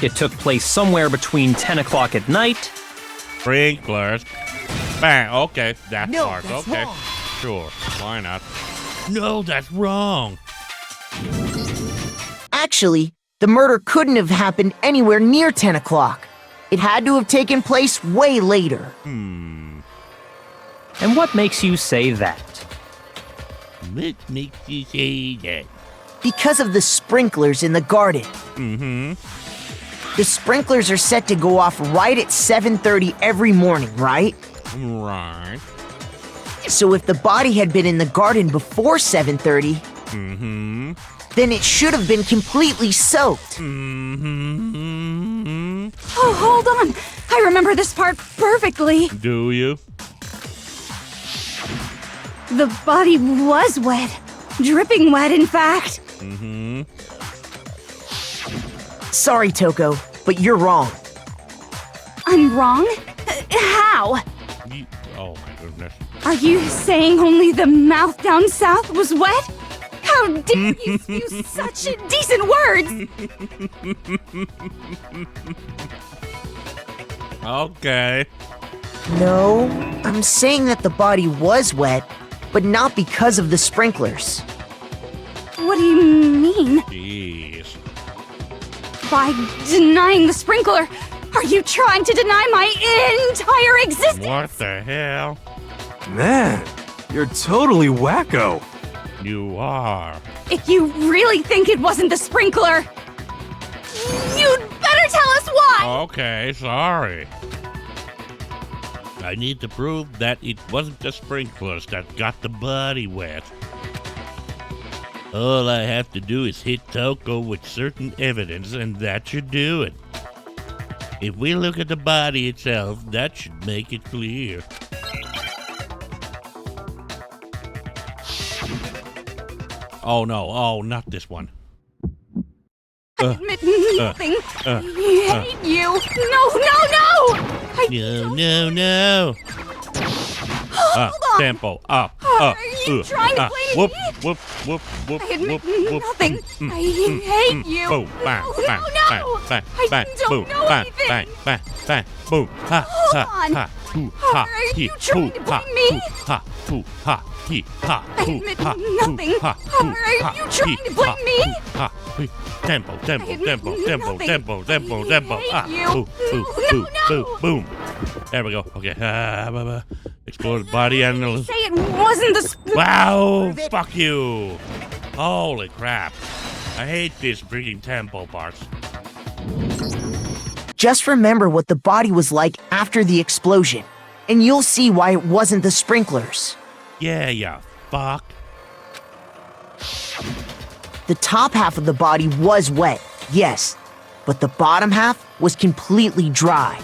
S3: It took place somewhere between 10 o'clock at night.
S1: Sprinklers. Bang. Okay, that
S7: No,
S1: part.
S7: that's
S1: Okay.
S7: wrong.
S1: Sure. Why not? No, that's wrong.
S7: Actually, the murder couldn't have happened anywhere near 10 o'clock. It had to have taken place way later.
S3: And what makes you say that?
S1: What makes you say that?
S7: Because of the sprinklers in the garden. The sprinklers are set to go off right at 7:30 every morning, right?
S1: Right.
S7: So if the body had been in the garden before 7:30, then it should have been completely soaked.
S8: Oh, hold on. I remember this part perfectly.
S1: Do you?
S8: The body was wet. Dripping wet, in fact.
S7: Sorry, Toko, but you're wrong.
S8: I'm wrong? How?
S1: Oh my goodness.
S8: Are you saying only the mouth down south was wet? How dare you use such decent words?
S1: Okay.
S7: No, I'm saying that the body was wet, but not because of the sprinklers.
S8: What do you mean?
S1: Jeez.
S8: By denying the sprinkler, are you trying to deny my entire existence?
S1: What the hell?
S6: Man, you're totally wacko.
S1: You are.
S8: If you really think it wasn't the sprinkler, you'd better tell us why!
S1: Okay, sorry. I need to prove that it wasn't the sprinklers that got the body wet. All I have to do is hit Toko with certain evidence, and that should do it. If we look at the body itself, that should make it clear. Oh no, oh, not this one.
S8: I admit nothing. I hate you. No, no, no!
S1: No, no.
S8: Hold on.
S1: Tempo, up,
S8: Are you trying to blame
S1: whoop,
S8: me?
S1: whoop, whoop, whoop,
S8: I admit
S1: whoop,
S8: nothing. I hate you.
S1: Boom, bang,
S8: no,
S1: bang,
S8: no,
S1: bang,
S8: no.
S1: bang,
S8: I
S1: bang,
S8: don't
S1: boom,
S8: know
S1: bang,
S8: anything.
S1: bang, bang, bang, boom, ha,
S8: Hold
S1: ha,
S8: on.
S1: ha, hoo,
S8: Are
S1: ha,
S8: you
S1: he,
S8: trying
S1: hoo,
S8: to
S1: ha,
S8: blame me?
S1: hoo, ha, hoo, ha, he, ha,
S8: I
S1: hoo,
S8: admit
S1: ha,
S8: nothing.
S1: hoo, ha,
S8: Are
S1: hoo, ha,
S8: you trying
S1: he,
S8: to blame
S1: ha,
S8: me?
S1: hoo, ha, he. Tempo, tempo,
S8: I admit
S1: tempo, tempo,
S8: nothing.
S1: tempo, tempo,
S8: I
S1: tempo,
S8: hate
S1: ah,
S8: you.
S1: boo, boo,
S8: No,
S1: boo,
S8: no,
S1: boo,
S8: no.
S1: boom. There we go. Okay. Explore the body and
S8: Say it wasn't the sprinkler.
S1: wow, fuck you. Holy crap. I hate these freaking tempo parts.
S7: Just remember what the body was like after the explosion, and you'll see why it wasn't the sprinklers.
S1: Yeah, fuck.
S7: The top half of the body was wet, yes, but the bottom half was completely dry.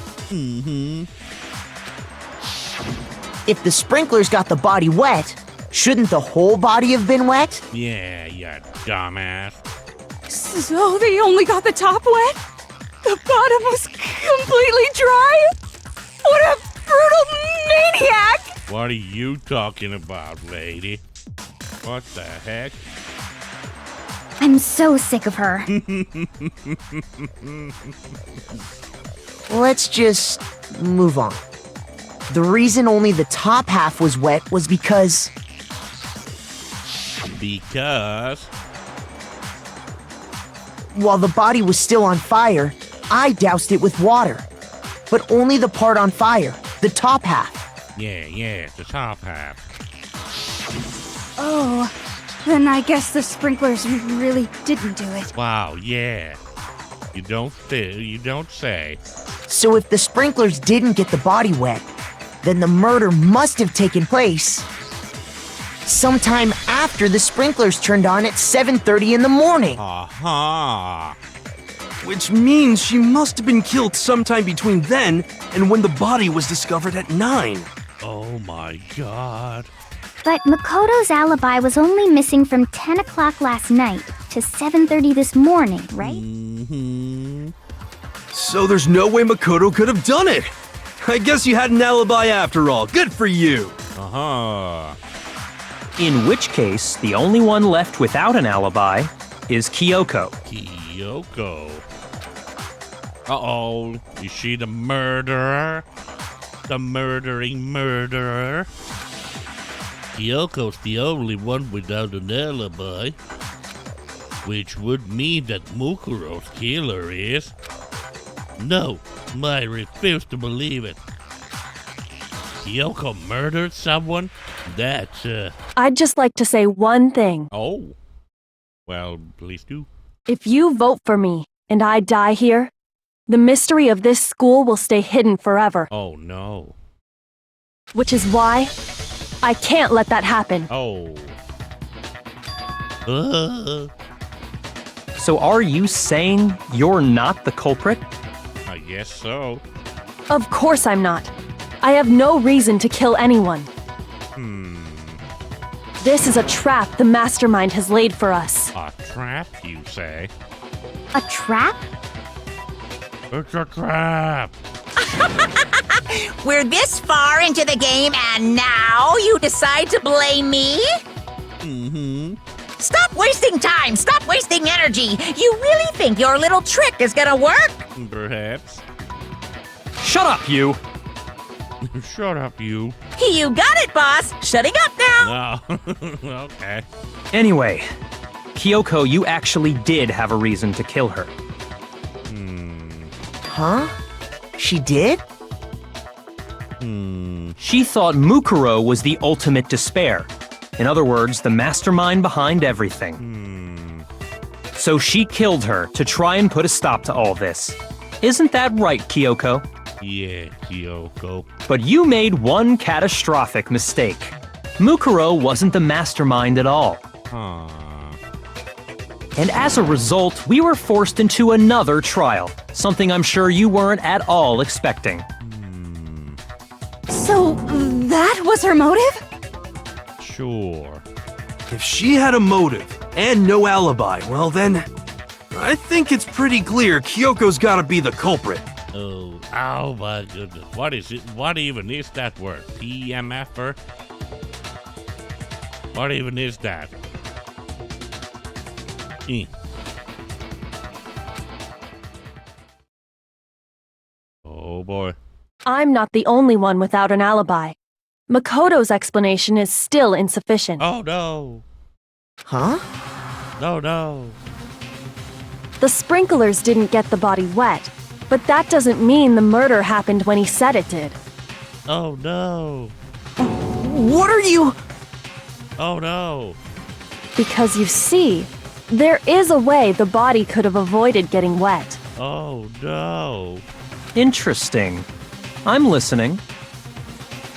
S7: If the sprinklers got the body wet, shouldn't the whole body have been wet?
S1: Yeah, you dumbass.
S8: So they only got the top wet? The bottom was completely dry? What a brutal maniac!
S1: What are you talking about, lady? What the heck?
S2: I'm so sick of her.
S7: Let's just move on. The reason only the top half was wet was because while the body was still on fire, I doused it with water. But only the part on fire, the top half.
S1: yeah, the top half.
S8: Oh, then I guess the sprinklers really didn't do it.
S1: Wow, yeah. You don't say.
S7: So if the sprinklers didn't get the body wet, then the murder must have taken place sometime after the sprinklers turned on at 7:30 in the morning.
S1: Aha.
S6: Which means she must have been killed sometime between then and when the body was discovered at 9.
S1: Oh my god.
S2: But Makoto's alibi was only missing from 10 o'clock last night to 7:30 this morning, right?
S1: Mm-hmm.
S6: So there's no way Makoto could have done it. I guess you had an alibi after all. Good for you.
S1: Uh-huh.
S3: In which case, the only one left without an alibi is Kyoko.
S1: Kyoko. Uh-oh. Is she the murderer? The murdering murderer? Kyoko's the only one without an alibi. Which would mean that Mukuro's killer is... No, I refuse to believe it. Kyoko murdered someone? That's,
S4: I'd just like to say one thing.
S1: Oh. Well, please do.
S4: If you vote for me and I die here, the mystery of this school will stay hidden forever.
S1: Oh, no.
S4: Which is why I can't let that happen.
S1: Oh.
S3: So are you saying you're not the culprit?
S1: I guess so.
S4: Of course I'm not. I have no reason to kill anyone. This is a trap the mastermind has laid for us.
S1: A trap, you say?
S2: A trap?
S1: It's a trap.
S5: We're this far into the game and now you decide to blame me?
S1: Mm-hmm.
S5: Stop wasting time! Stop wasting energy! You really think your little trick is gonna work?
S1: Perhaps.
S3: Shut up, you!
S1: Shut up, you.
S5: You got it, boss! Shutting up now!
S1: Oh, okay.
S3: Anyway, Kyoko, you actually did have a reason to kill her.
S7: Huh? She did?
S3: She thought Mukuro was the ultimate despair. In other words, the mastermind behind everything. So she killed her to try and put a stop to all this. Isn't that right, Kyoko?
S1: Yeah, Kyoko.
S3: But you made one catastrophic mistake. Mukuro wasn't the mastermind at all.
S1: Huh.
S3: And as a result, we were forced into another trial, something I'm sure you weren't at all expecting.
S8: So, that was her motive?
S1: Sure.
S6: If she had a motive and no alibi, well then, I think it's pretty clear Kyoko's gotta be the culprit.
S1: Oh my goodness. What is it? What even is that word? PMFer? What even is that? Oh boy.
S4: I'm not the only one without an alibi. Makoto's explanation is still insufficient.
S1: Oh no.
S7: Huh?
S1: No.
S4: The sprinklers didn't get the body wet, but that doesn't mean the murder happened when he said it did.
S1: Oh no.
S7: What are you?
S1: Oh no.
S4: Because you see, there is a way the body could have avoided getting wet.
S1: Oh no.
S3: Interesting. I'm listening.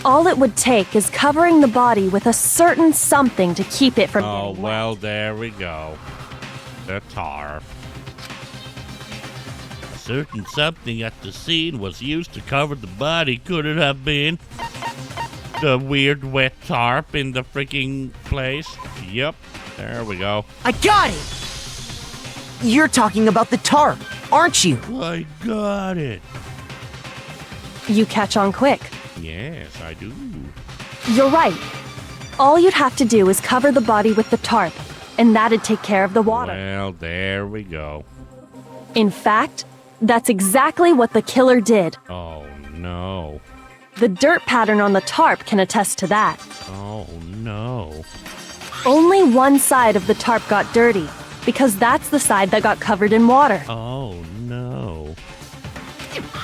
S4: All it would take is covering the body with a certain something to keep it from
S1: Oh
S4: getting
S1: well,
S4: wet.
S1: there we go. The tarp. A certain something at the scene was used to cover the body. Could it have been the weird wet tarp in the freaking place? Yep. There we go.
S7: I got it! You're talking about the tarp, aren't you?
S1: I got it.
S4: You catch on quick.
S1: Yes, I do.
S4: You're right. All you'd have to do is cover the body with the tarp, and that'd take care of the water.
S1: Well, there we go.
S4: In fact, that's exactly what the killer did.
S1: Oh no.
S4: The dirt pattern on the tarp can attest to that.
S1: Oh no.
S4: Only one side of the tarp got dirty, because that's the side that got covered in water.
S1: Oh no.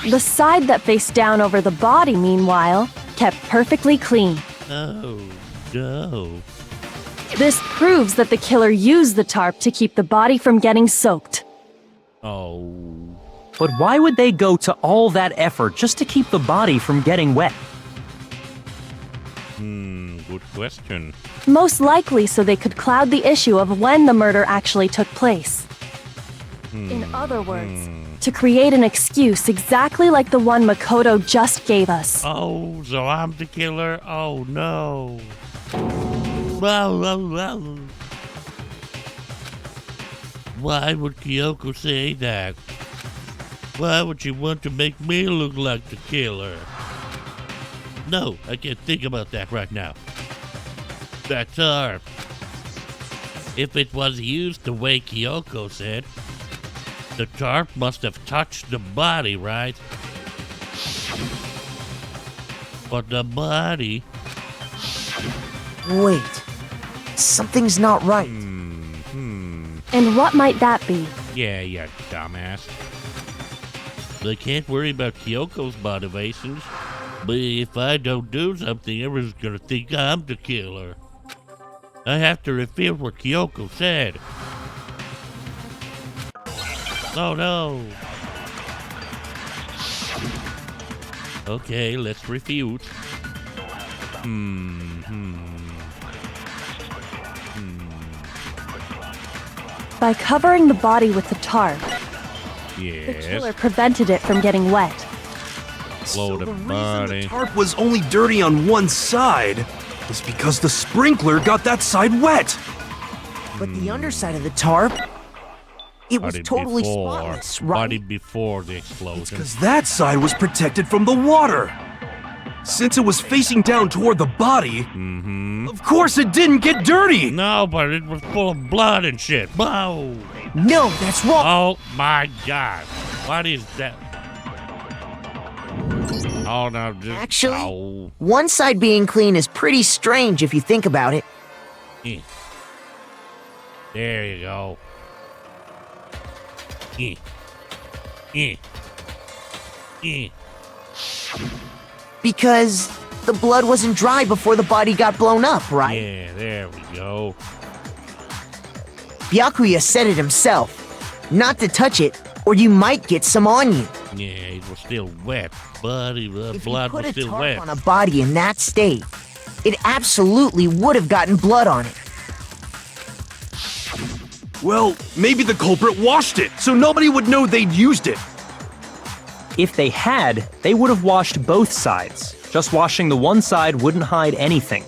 S4: The side that faced down over the body, meanwhile, kept perfectly clean.
S1: Oh no.
S4: This proves that the killer used the tarp to keep the body from getting soaked.
S1: Oh.
S3: But why would they go to all that effort just to keep the body from getting wet?
S1: Good question.
S4: Most likely so they could cloud the issue of when the murder actually took place. In other words, to create an excuse exactly like the one Makoto just gave us.
S1: Oh, so I'm the killer? Oh no. Why would Kyoko say that? Why would she want to make me look like the killer? No, I can't think about that right now. That tarp. If it was used the way Kyoko said, the tarp must have touched the body, right? But the body...
S7: Wait. Something's not right.
S4: And what might that be?
S1: Yeah, you dumbass. I can't worry about Kyoko's motivations, but if I don't do something, everyone's gonna think I'm the killer. I have to refute what Kyoko said. Oh no. Okay, let's refute.
S4: By covering the body with the tarp, the
S1: Yes.
S4: killer prevented it from getting wet.
S1: Blow the
S6: the reason
S1: body.
S6: the tarp was only dirty on one side is because the sprinkler got that side wet.
S7: But the underside of the tarp, it was
S1: Body
S7: totally
S1: before.
S7: spotless,
S1: Body
S7: right?
S1: before the explosion.
S6: Because that side was protected from the water. Since it was facing down toward the body, of course it didn't get dirty.
S1: No, but it was full of blood and shit. Whoa.
S7: No, that's wrong.
S1: Oh my god. What is that? Oh no, just...
S7: Actually-
S1: Oh.
S7: One side being clean is pretty strange if you think about it.
S1: Eh. There you go. Eh. Eh. Eh.
S7: Because the blood wasn't dry before the body got blown up, right?
S1: Yeah, there we go.
S7: Byakuya said it himself. Not to touch it, or you might get some on you.
S1: Yeah, it was still wet. Body,
S7: If you
S1: blood
S7: put
S1: was
S7: a
S1: still
S7: tarp
S1: wet.
S7: on a body in that state, it absolutely would have gotten blood on it.
S6: Well, maybe the culprit washed it, so nobody would know they'd used it.
S3: If they had, they would have washed both sides. Just washing the one side wouldn't hide anything.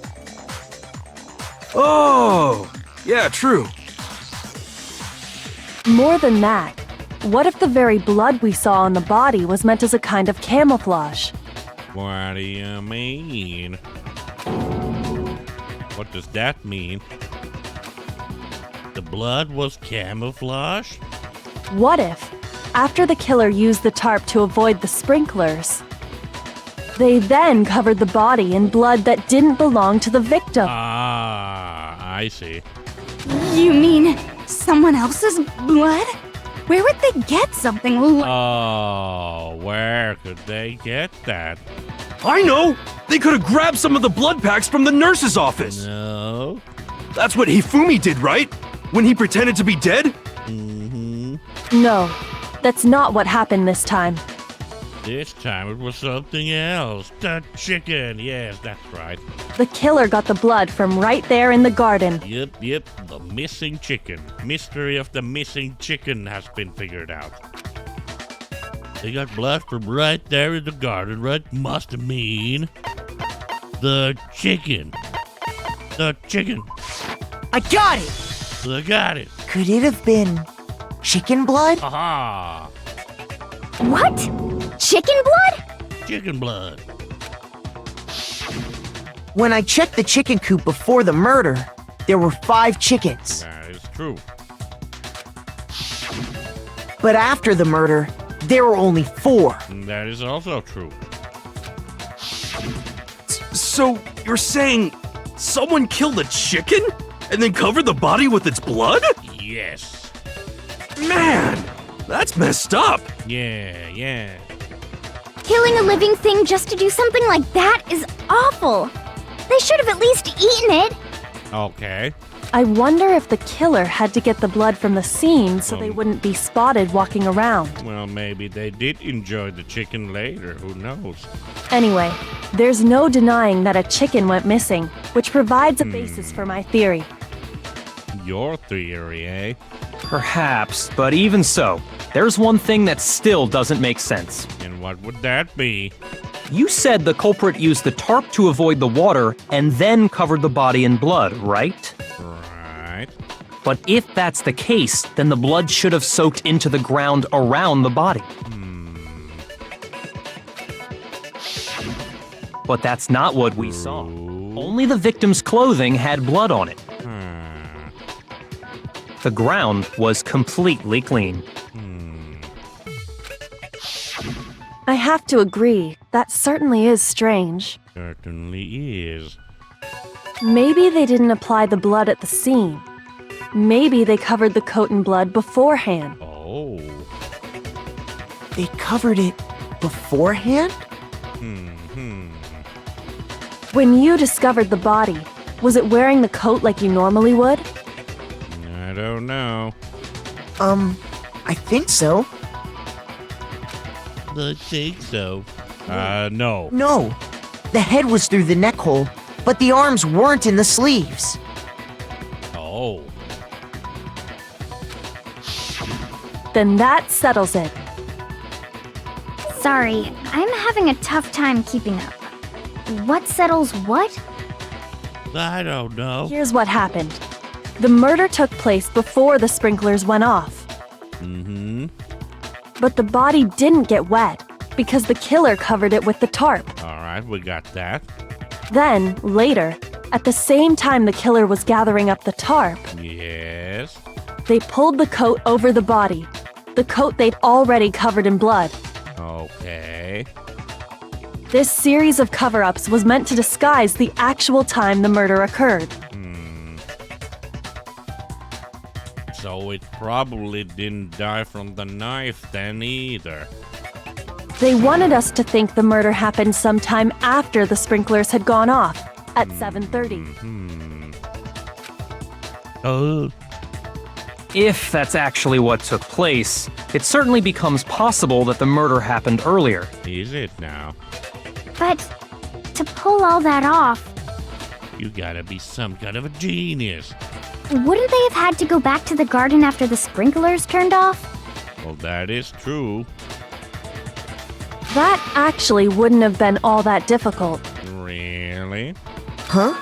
S6: Oh, yeah, true.
S4: More than that, what if the very blood we saw on the body was meant as a kind of camouflage?
S1: What do you mean? What does that mean? The blood was camouflage?
S4: What if, after the killer used the tarp to avoid the sprinklers, they then covered the body in blood that didn't belong to the victim?
S1: Ah, I see.
S8: You mean someone else's blood? Where would they get something like...
S1: Oh, where could they get that?
S6: I know! They could have grabbed some of the blood packs from the nurse's office.
S1: No.
S6: That's what Hifumi did, right? When he pretended to be dead?
S4: No, that's not what happened this time.
S1: This time it was something else. The chicken. Yes, that's right.
S4: The killer got the blood from right there in the garden.
S1: Yep. The missing chicken. Mystery of the missing chicken has been figured out. They got blood from right there in the garden, right? Must mean the chicken. The chicken.
S7: I got it!
S1: I got it.
S7: Could it have been chicken blood?
S1: Aha.
S2: What? Chicken blood?
S1: Chicken blood.
S7: When I checked the chicken coop before the murder, there were 5 chickens.
S1: That is true.
S7: But after the murder, there were only 4.
S1: That is also true.
S6: So, you're saying someone killed a chicken? And then covered the body with its blood?
S1: Yes.
S6: Man, that's messed up.
S1: Yeah.
S2: Killing a living thing just to do something like that is awful. They should have at least eaten it.
S1: Okay.
S4: I wonder if the killer had to get the blood from the scene so they wouldn't be spotted walking around.
S1: Well, maybe they did enjoy the chicken later. Who knows?
S4: Anyway, there's no denying that a chicken went missing, which provides a basis for my theory.
S1: Your theory, eh?
S3: Perhaps, but even so, there's one thing that still doesn't make sense.
S1: And what would that be?
S3: You said the culprit used the tarp to avoid the water and then covered the body in blood, right?
S1: Right.
S3: But if that's the case, then the blood should have soaked into the ground around the body. But that's not what we saw. Only the victim's clothing had blood on it. The ground was completely clean.
S4: I have to agree, that certainly is strange.
S1: Certainly is.
S4: Maybe they didn't apply the blood at the scene. Maybe they covered the coat in blood beforehand.
S1: Oh.
S7: They covered it beforehand?
S4: When you discovered the body, was it wearing the coat like you normally would?
S1: I don't know.
S7: I think so.
S1: I think so. No.
S7: No. The head was through the neck hole, but the arms weren't in the sleeves.
S1: Oh.
S4: Then that settles it.
S2: Sorry, I'm having a tough time keeping up. What settles what?
S1: I don't know.
S4: Here's what happened. The murder took place before the sprinklers went off. But the body didn't get wet because the killer covered it with the tarp.
S1: All right, we got that.
S4: Then, later, at the same time the killer was gathering up the tarp,
S1: Yes.
S4: they pulled the coat over the body, the coat they'd already covered in blood.
S1: Okay.
S4: This series of cover-ups was meant to disguise the actual time the murder occurred.
S1: So it probably didn't die from the knife then either.
S4: They wanted us to think the murder happened sometime after the sprinklers had gone off, at 7:30.
S1: Oh.
S3: If that's actually what took place, it certainly becomes possible that the murder happened earlier.
S1: Is it now?
S2: But to pull all that off,
S1: You gotta be some kind of a genius.
S2: wouldn't they have had to go back to the garden after the sprinklers turned off?
S1: Well, that is true.
S4: That actually wouldn't have been all that difficult.
S1: Really?
S7: Huh?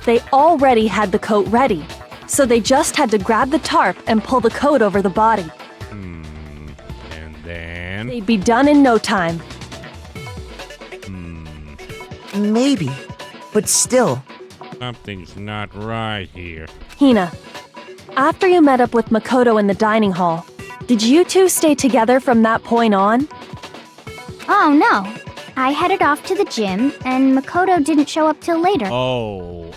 S4: They already had the coat ready, so they just had to grab the tarp and pull the coat over the body.
S1: And then?
S4: They'd be done in no time.
S7: Maybe. But still.
S1: Something's not right here.
S4: Hina, after you met up with Makoto in the dining hall, did you two stay together from that point on?
S2: Oh no. I headed off to the gym, and Makoto didn't show up till later.
S1: Oh.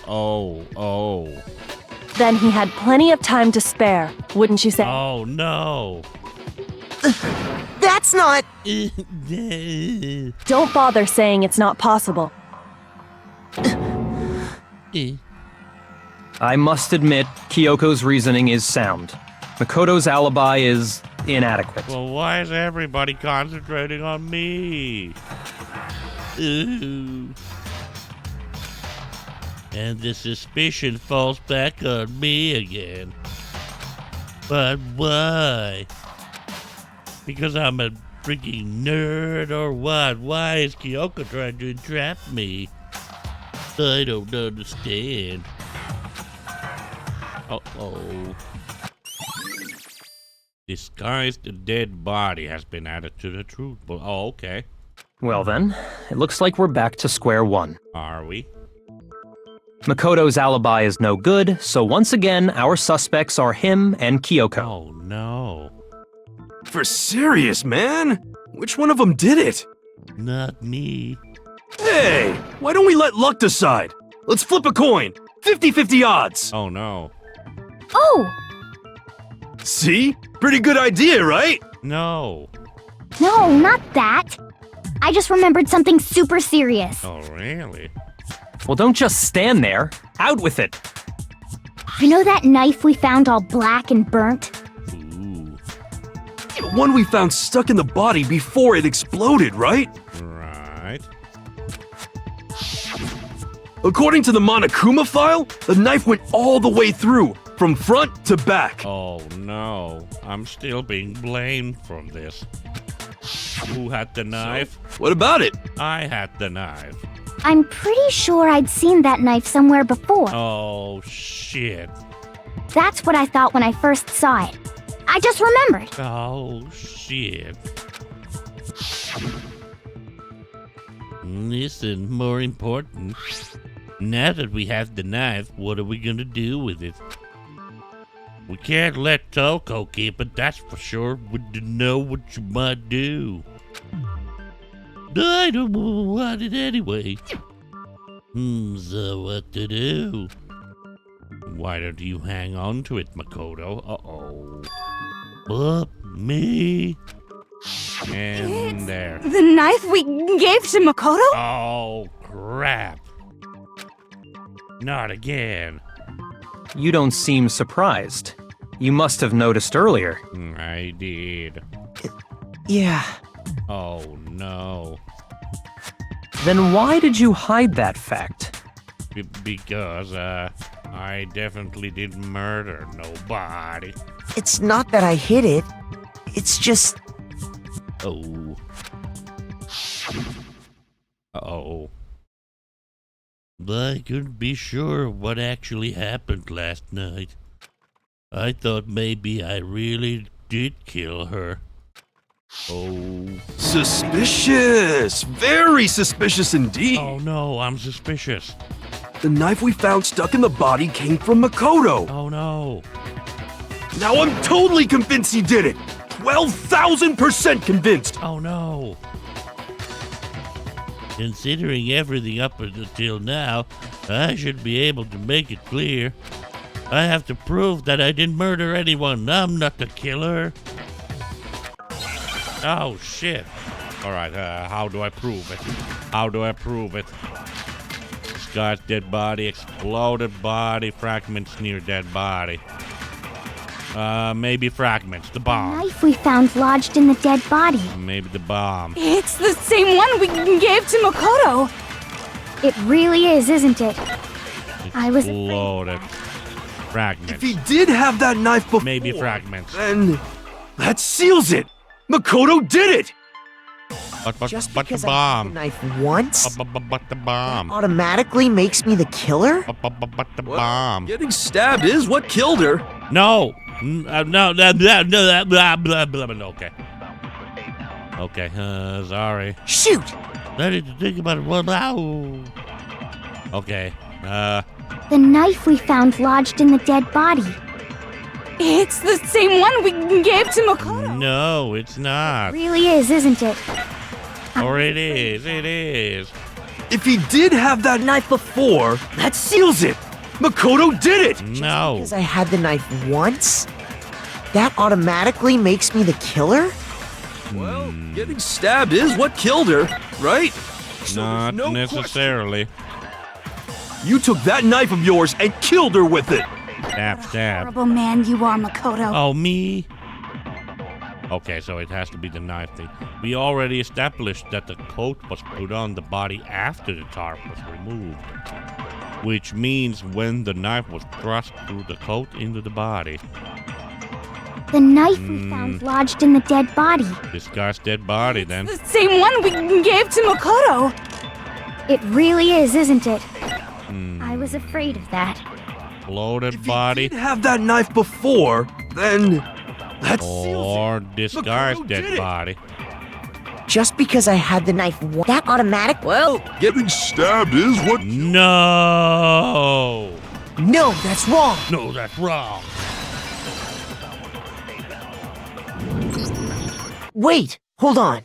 S4: Then he had plenty of time to spare, wouldn't you say?
S1: Oh, no.
S7: That's not.
S4: Don't bother saying it's not possible.
S3: I must admit, Kyoko's reasoning is sound. Makoto's alibi is inadequate.
S1: Well, why is everybody concentrating on me? Ooh. And the suspicion falls back on me again. But why? Because I'm a freaking nerd or what? Why is Kyoko trying to entrap me? I don't understand. Uh-oh. Disguised dead body has been added to the truth book. Oh, okay.
S3: Well then, it looks like we're back to square one.
S1: Are we?
S3: Makoto's alibi is no good, so once again, our suspects are him and Kyoko.
S1: Oh, no.
S6: For serious, man? Which one of them did it?
S1: Not me.
S6: Hey, why don't we let luck decide? Let's flip a coin. 50-50 odds.
S1: Oh, no.
S2: Oh!
S6: See? Pretty good idea, right?
S1: No.
S2: No, not that. I just remembered something super serious.
S1: Oh, really?
S3: Well, don't just stand there. Out with it.
S2: You know that knife we found all black and burnt?
S1: Ooh.
S6: The one we found stuck in the body before it exploded, right?
S1: Right.
S6: According to the Monokuma file, the knife went all the way through, from front to back.
S1: Oh no, I'm still being blamed from this. Who had the knife?
S6: What about it?
S1: I had the knife.
S2: I'm pretty sure I'd seen that knife somewhere before.
S1: Oh shit.
S2: That's what I thought when I first saw it. I just remembered.
S1: Oh shit. Listen, more important. Now that we have the knife, what are we gonna do with it? We can't let Toko keep it, that's for sure. We don't know what you might do. I don't want it anyway. So what to do? Why don't you hang on to it, Makoto? Uh-oh. Up, me. And there.
S8: The knife we gave to Makoto?
S1: Oh, crap. Not again.
S3: You don't seem surprised. You must have noticed earlier.
S1: I did.
S7: Yeah.
S1: Oh, no.
S3: Then why did you hide that fact?
S1: Because, I definitely didn't murder nobody.
S7: It's not that I hid it. It's just.
S1: Oh. Uh-oh. I couldn't be sure what actually happened last night. I thought maybe I really did kill her. Oh.
S6: Suspicious! Very suspicious indeed.
S1: Oh no, I'm suspicious.
S6: The knife we found stuck in the body came from Makoto.
S1: Oh no.
S6: Now I'm totally convinced he did it. 12,000% convinced.
S1: Oh no. Considering everything up until now, I should be able to make it clear. I have to prove that I didn't murder anyone. I'm not the killer. Oh shit. Alright, how do I prove it? How do I prove it? Scott's dead body, exploded body, fragments near dead body. Maybe fragments, the
S2: The
S1: bomb.
S2: knife we found lodged in the dead body.
S1: Maybe the bomb.
S8: It's the same one we gave to Makoto.
S2: It really is, isn't it? I was afraid.
S1: Exploded. Fragments.
S6: If he did have that knife before,
S1: Maybe fragments.
S6: then that seals it. Makoto did it.
S1: But
S7: Just
S1: the
S7: because I had the
S1: bomb.
S7: knife once,
S1: But the bomb.
S7: automatically makes me the killer?
S1: But the
S6: Well,
S1: bomb.
S6: Getting stabbed is what killed her.
S1: No. No. Blah, blah, blah. Okay. Okay. Sorry.
S7: Shoot!
S1: I need to think about it. Well, now. Okay.
S2: The knife we found lodged in the dead body.
S8: It's the same one we gave to Makoto.
S1: No, it's not.
S2: Really is, isn't it?
S1: Or it is. It is.
S6: If he did have that knife before, that seals it. Makoto did it.
S1: No.
S7: Because I had the knife once? That automatically makes me the killer?
S6: Well, getting stabbed is what killed her, right? So
S1: Not
S6: there's no
S1: necessarily.
S6: question. You took that knife of yours and killed her with it.
S1: Stab, stab.
S8: Horrible man you are, Makoto.
S1: Oh, me? Okay, so it has to be the knife thing. We already established that the coat was put on the body after the tarp was removed. Which means when the knife was thrust through the coat into the body.
S2: The knife we found lodged in the dead body.
S1: Discuss dead body then.
S8: The same one we gave to Makoto.
S2: It really is, isn't it? I was afraid of that.
S1: Bloated
S6: If he
S1: body.
S6: did have that knife before, then that seals
S1: Or
S6: it.
S1: disguised
S6: Makoto
S1: dead
S6: did it.
S1: body.
S7: Just because I had the knife once, that automatic? Well,
S6: Getting stabbed is what.
S1: No!
S7: no, that's wrong.
S1: No, that's wrong.
S7: Wait, hold on.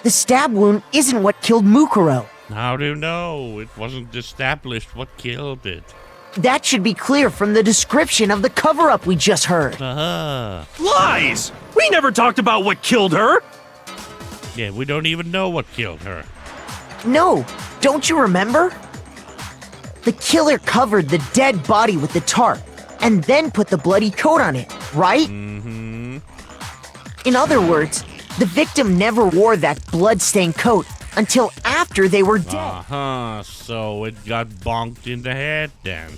S7: The stab wound isn't what killed Mukuro.
S1: How do you know? It wasn't established what killed it.
S7: That should be clear from the description of the cover-up we just heard.
S1: Uh-huh.
S6: Lies! We never talked about what killed her.
S1: Yeah, we don't even know what killed her.
S7: No, don't you remember? The killer covered the dead body with the tarp and then put the bloody coat on it, right?
S1: Mm-hmm.
S7: In other words, the victim never wore that blood-stained coat until after they were dead.
S1: Uh-huh. So it got bonked in the head then.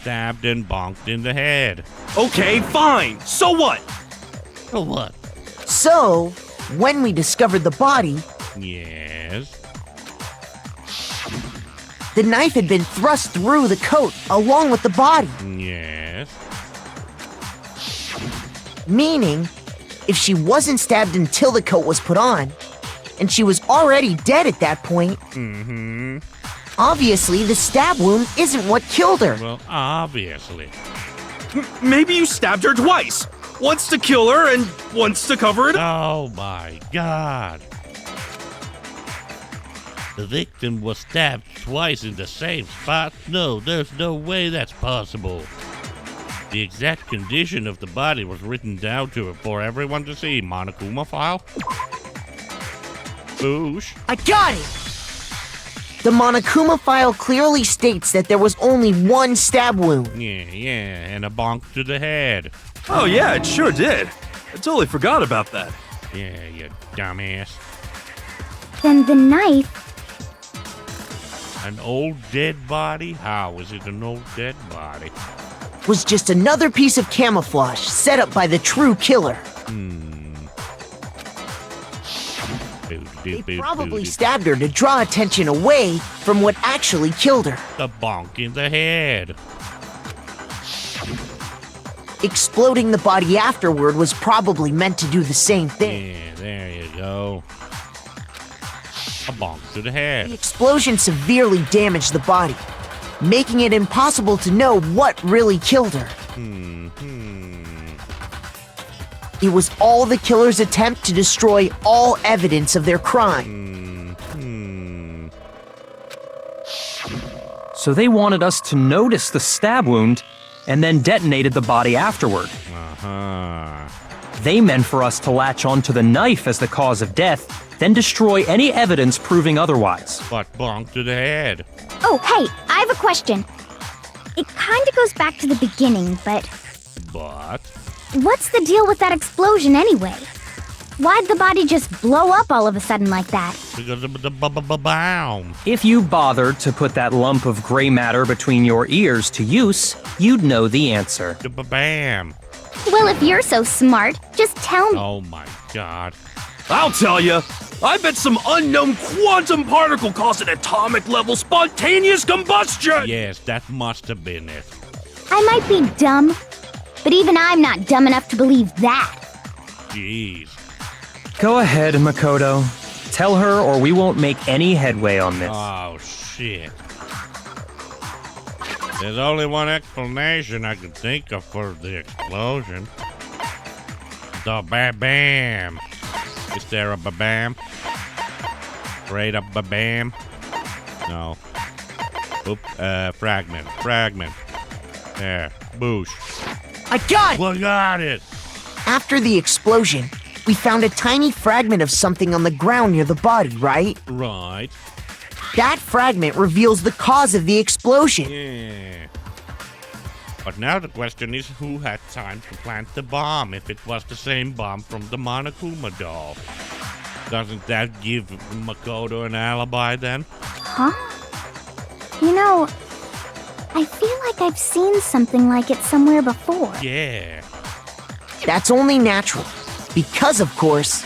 S1: stabbed and bonked in the head.
S6: Okay, fine. So what?
S1: Oh, what?
S7: So, when we discovered the body,
S1: Yes.
S7: the knife had been thrust through the coat along with the body.
S1: Yes.
S7: Meaning, if she wasn't stabbed until the coat was put on, and she was already dead at that point, obviously the stab wound isn't what killed her.
S1: Well, obviously.
S6: Maybe you stabbed her twice. Once to kill her and once to cover it up.
S1: Oh my god. The victim was stabbed twice in the same spot? No, there's no way that's possible. The exact condition of the body was written down to her for everyone to see. Monokuma file? Boosh.
S7: I got it! The Monokuma file clearly states that there was only one stab wound.
S1: Yeah, and a bonk to the head.
S6: Oh yeah, it sure did. I totally forgot about that.
S1: Yeah, you dumbass.
S2: Then the knife.
S1: An old dead body? How is it an old dead body?
S7: Was just another piece of camouflage set up by the true killer. They probably stabbed her to draw attention away from what actually killed her.
S1: The bonk in the head.
S7: Exploding the body afterward was probably meant to do the same thing.
S1: Yeah, there you go. A bonk to the
S7: The
S1: head.
S7: explosion severely damaged the body, making it impossible to know what really killed her. It was all the killer's attempt to destroy all evidence of their crime.
S3: So they wanted us to notice the stab wound and then detonated the body afterward. They meant for us to latch onto the knife as the cause of death, then destroy any evidence proving otherwise.
S1: But bonk to the head.
S2: Oh, hey, I have a question. It kinda goes back to the beginning, but
S1: But
S2: what's the deal with that explosion anyway? Why'd the body just blow up all of a sudden like that?
S1: because of the boom.
S3: If you bothered to put that lump of gray matter between your ears to use, you'd know the answer.
S1: The bam.
S2: Well, if you're so smart, just tell me.
S1: Oh my god.
S6: I'll tell you. I bet some unknown quantum particle caused an atomic level spontaneous combustion.
S1: Yes, that must have been it.
S2: I might be dumb, but even I'm not dumb enough to believe that.
S1: Jeez.
S3: Go ahead, Makoto. Tell her or we won't make any headway on this.
S1: Oh shit. There's only one explanation I can think of for the explosion. The ba-bam. Is there a ba-bam? Straight up ba-bam? No. Oop, fragment. There. Boosh.
S7: I got it!
S1: Well, got it!
S7: After the explosion, we found a tiny fragment of something on the ground near the body, right?
S1: Right.
S7: That fragment reveals the cause of the explosion.
S1: Yeah. But now the question is who had time to plant the bomb if it was the same bomb from the Monokuma doll? Doesn't that give Makoto an alibi then?
S2: Huh? You know, I feel like I've seen something like it somewhere before.
S1: Yeah.
S7: That's only natural. Because, of course,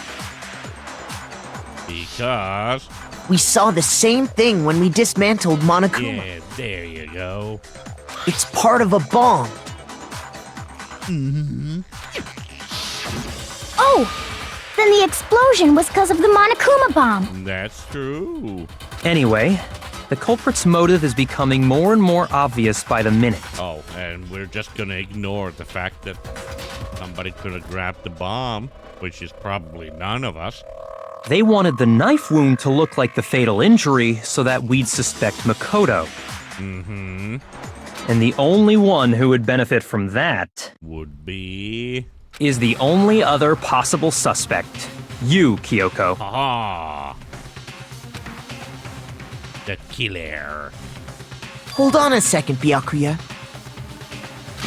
S1: Because...
S7: we saw the same thing when we dismantled Monokuma.
S1: Yeah, there you go.
S7: It's part of a bomb.
S2: Oh! Then the explosion was because of the Monokuma bomb.
S1: That's true.
S3: Anyway, the culprit's motive is becoming more and more obvious by the minute.
S1: Oh, and we're just gonna ignore the fact that somebody could have grabbed the bomb, which is probably none of us.
S3: They wanted the knife wound to look like the fatal injury so that we'd suspect Makoto. And the only one who would benefit from that
S1: Would be...
S3: is the only other possible suspect. You, Kyoko.
S1: Aha! The killer.
S7: Hold on a second, Byakuya.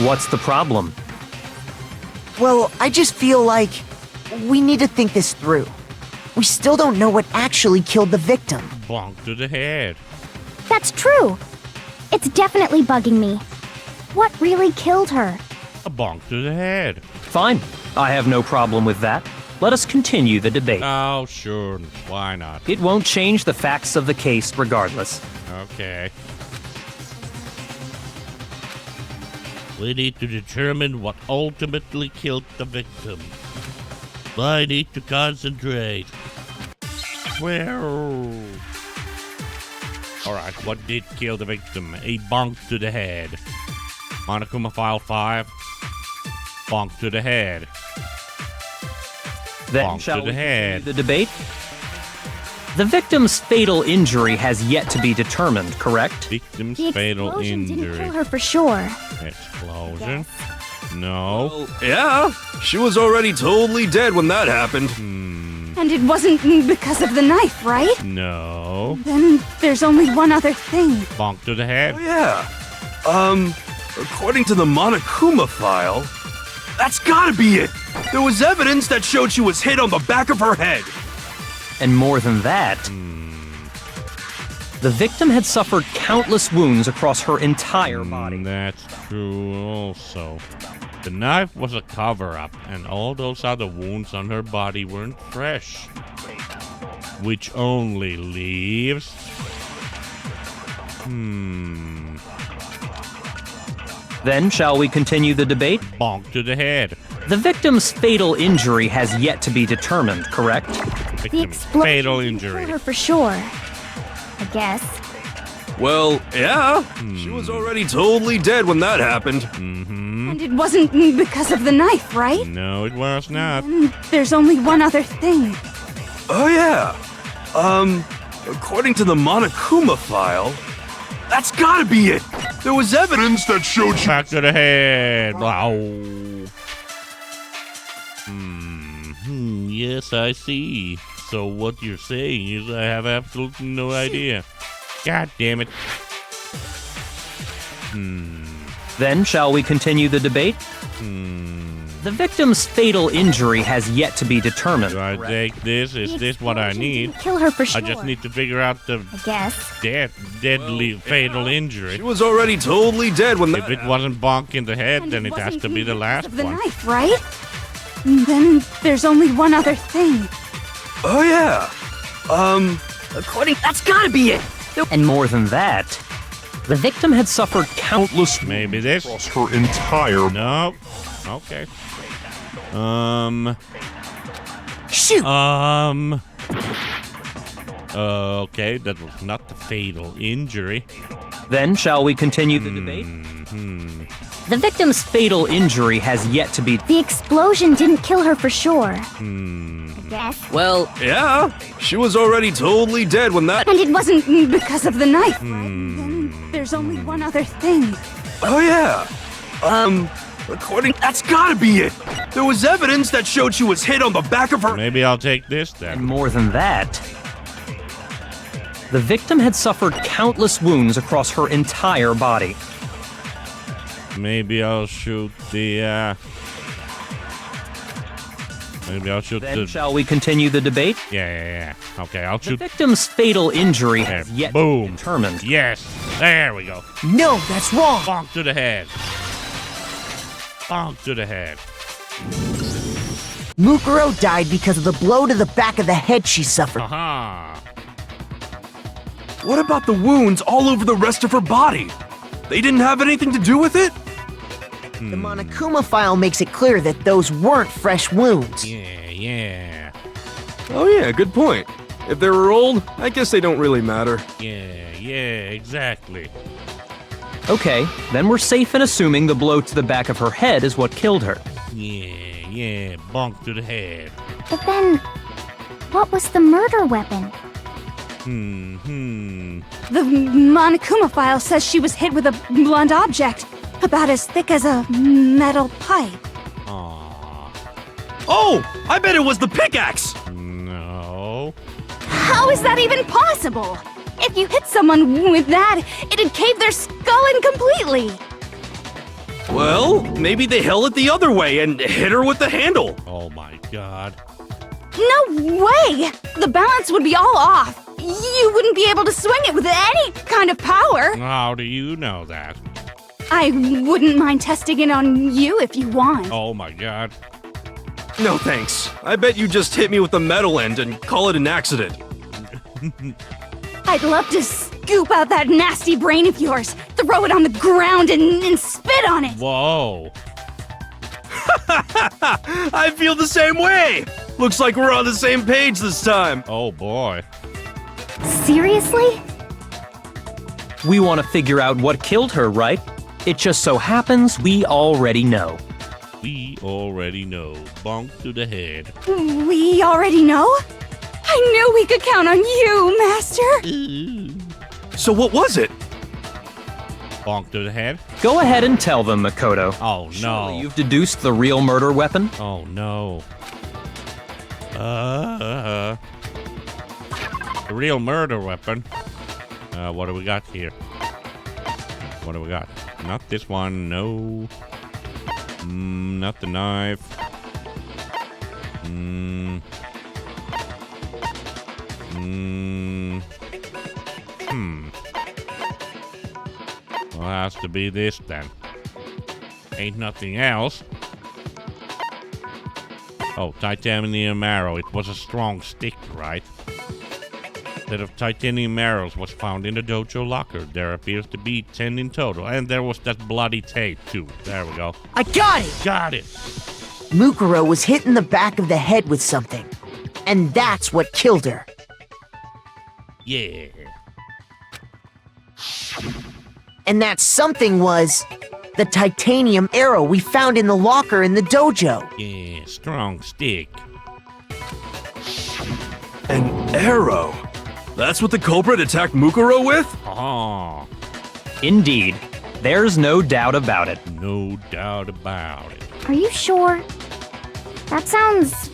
S3: What's the problem?
S7: Well, I just feel like we need to think this through. We still don't know what actually killed the victim.
S1: Bonk to the head.
S2: That's true. It's definitely bugging me. What really killed her?
S1: A bonk to the head.
S3: Fine. I have no problem with that. Let us continue the debate.
S1: Oh, sure. Why not?
S3: It won't change the facts of the case regardless.
S1: Okay. We need to determine what ultimately killed the victim. I need to concentrate. Well... Alright, what did kill the victim? A bonk to the head. Monokuma File 5. Bonk to the head.
S3: Then
S1: Bonk
S3: shall
S1: to the
S3: we
S1: head.
S3: continue the debate? The victim's fatal injury has yet to be determined, correct?
S1: Victim's
S2: The
S1: fatal
S2: explosion didn't
S1: injury.
S2: kill her for sure.
S1: Explosion? No.
S6: Well, yeah, she was already totally dead when that happened.
S8: And it wasn't because of the knife, right?
S1: No.
S8: Then there's only one other thing.
S1: Bonk to the head.
S6: Oh, yeah. According to the Monokuma file, that's gotta be it. There was evidence that showed she was hit on the back of her head.
S3: And more than that, the victim had suffered countless wounds across her entire body.
S1: That's true also. The knife was a cover-up, and all those other wounds on her body weren't fresh. Which only leaves...
S3: Then shall we continue the debate?
S1: Bonk to the head.
S3: The victim's fatal injury has yet to be determined, correct?
S2: The
S1: Victim
S2: explosion
S1: fatal
S2: didn't kill
S1: injury.
S2: her for sure. I guess.
S6: Well, yeah, she was already totally dead when that happened.
S8: And it wasn't because of the knife, right?
S1: No, it was not.
S8: And there's only one other thing.
S6: Oh, yeah. According to the Monokuma file, that's gotta be it. There was evidence that showed she...
S1: Back to the head. Wow. Yes, I see. So what you're saying is I have absolutely no idea. God damn it.
S3: Then shall we continue the debate? The victim's fatal injury has yet to be determined.
S1: Do I take this? Is
S2: The
S1: this what I
S2: explosion
S1: need?
S2: didn't kill her for
S1: I
S2: sure.
S1: just need to figure out the
S2: I guess.
S1: deadly fatal injury.
S6: She was already totally dead when
S1: If
S6: that...
S1: it wasn't bonk in the head,
S8: And
S1: then it has
S8: wasn't
S1: to be the
S8: because
S1: last
S8: of the
S1: one.
S8: knife, right? Then there's only one other thing.
S6: Oh, yeah. According... That's gotta be it.
S3: And more than that, the victim had suffered countless
S1: Maybe this?
S9: across her entire
S1: No. Okay.
S7: Shoot!
S1: Okay, that was not the fatal injury.
S3: Then shall we continue the debate? The victim's fatal injury has yet to be...
S2: The explosion didn't kill her for sure. I guess.
S6: Well, yeah, she was already totally dead when that...
S8: And it wasn't because of the knife, right? Then there's only one other thing.
S6: Oh, yeah. According... That's gotta be it. There was evidence that showed she was hit on the back of her...
S1: Maybe I'll take this
S3: And
S1: then.
S3: more than that, the victim had suffered countless wounds across her entire body.
S1: Maybe I'll shoot the, Maybe I'll shoot
S3: Then
S1: the...
S3: shall we continue the debate?
S1: Yeah. Okay, I'll
S3: The
S1: shoot...
S3: victim's fatal injury has
S1: There,
S3: yet to
S1: boom.
S3: be determined.
S1: Yes! There we go.
S7: No, that's wrong.
S1: Bonk to the head. Bonk to the head.
S7: Mukuro died because of the blow to the back of the head she suffered.
S1: Aha!
S6: What about the wounds all over the rest of her body? They didn't have anything to do with it?
S7: The Monokuma file makes it clear that those weren't fresh wounds.
S1: Yeah.
S6: Oh yeah, good point. If they were old, I guess they don't really matter.
S1: Yeah, exactly.
S3: Okay, then we're safe in assuming the blow to the back of her head is what killed her.
S1: Yeah, bonk to the head.
S2: But then, what was the murder weapon?
S8: The Monokuma file says she was hit with a blunt object, about as thick as a metal pipe.
S1: Aw.
S6: Oh, I bet it was the pickaxe!
S1: No.
S8: How is that even possible? If you hit someone with that, it'd cave their skull in completely.
S6: Well, maybe they held it the other way and hit her with the handle.
S1: Oh my god.
S8: No way! The balance would be all off. You wouldn't be able to swing it with any kind of power.
S1: How do you know that?
S8: I wouldn't mind testing it on you if you want.
S1: Oh my god.
S6: No thanks. I bet you just hit me with the metal end and call it an accident.
S8: I'd love to scoop out that nasty brain of yours, throw it on the ground, and spit on it.
S1: Whoa.
S6: I feel the same way! Looks like we're on the same page this time.
S1: Oh boy.
S2: Seriously?
S3: We want to figure out what killed her, right? It just so happens we already know.
S1: We already know. Bonk to the head.
S8: We already know? I knew we could count on you, Master.
S1: Ooh.
S6: So what was it?
S1: Bonk to the head.
S3: Go ahead and tell them, Makoto.
S1: Oh
S3: Surely
S1: no.
S3: you've deduced the real murder weapon?
S1: Oh no. The real murder weapon. What do we got here? What do we got? Not this one, no. Not the knife. Well, it has to be this then. Ain't nothing else. Oh, titanium arrow. It was a strong stick, right? Set of titanium arrows was found in the dojo locker. There appears to be 10 in total. And there was that bloody tape, too. There we go.
S7: I got it!
S1: Got it!
S7: Mukuro was hit in the back of the head with something. And that's what killed her.
S1: Yeah.
S7: And that something was the titanium arrow we found in the locker in the dojo.
S1: Yeah, strong stick.
S6: An arrow? That's what the culprit attacked Mukuro with?
S1: Oh,
S3: Indeed. There's no doubt about it.
S1: no doubt about it.
S2: Are you sure? That sounds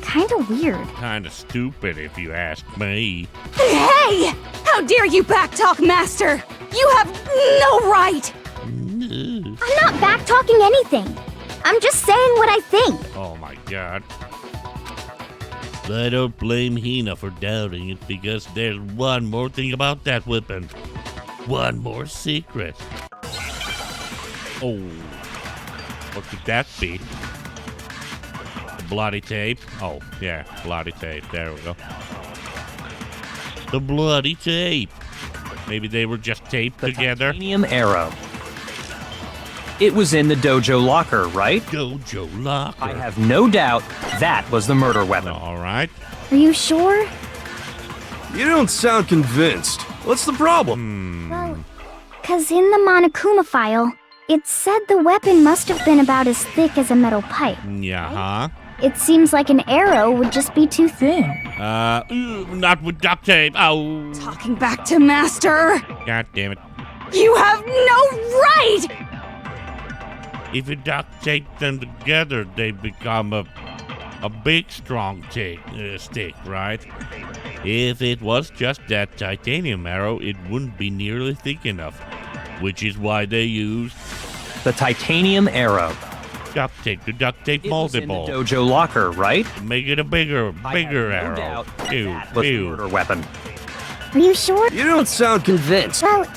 S2: kinda weird.
S1: Kinda stupid if you ask me.
S8: Hey! How dare you backtalk, Master? You have no right!
S1: Ugh.
S2: I'm not back-talking anything. I'm just saying what I think.
S1: Oh my god. I don't blame Hina for doubting it because there's one more thing about that weapon. One more secret. Oh. What could that be? The bloody tape? Oh, yeah, bloody tape. There we go. The bloody tape. Maybe they were just taped
S3: The
S1: together.
S3: titanium arrow. It was in the dojo locker, right?
S1: Dojo locker.
S3: I have no doubt that was the murder weapon.
S1: All right.
S2: Are you sure?
S6: You don't sound convinced. What's the problem?
S2: Well, 'cause in the Monokuma file, it said the weapon must have been about as thick as a metal pipe.
S1: Yeah, huh?
S2: It seems like an arrow would just be too thin.
S1: Not with duct tape. Oh.
S8: Talking back to Master!
S1: God damn it.
S8: You have no right!
S1: If you duct tape them together, they become a big, strong stick, right? If it was just that titanium arrow, it wouldn't be nearly thick enough, which is why they used
S3: The titanium arrow.
S1: duct tape to duct tape
S3: It was in the
S1: multiple.
S3: dojo locker, right?
S1: Make it a bigger
S3: I have
S1: arrow.
S3: no doubt
S1: Ew,
S3: that was the
S1: ew.
S3: murder weapon.
S2: Are you sure?
S6: You don't sound convinced.
S2: Well,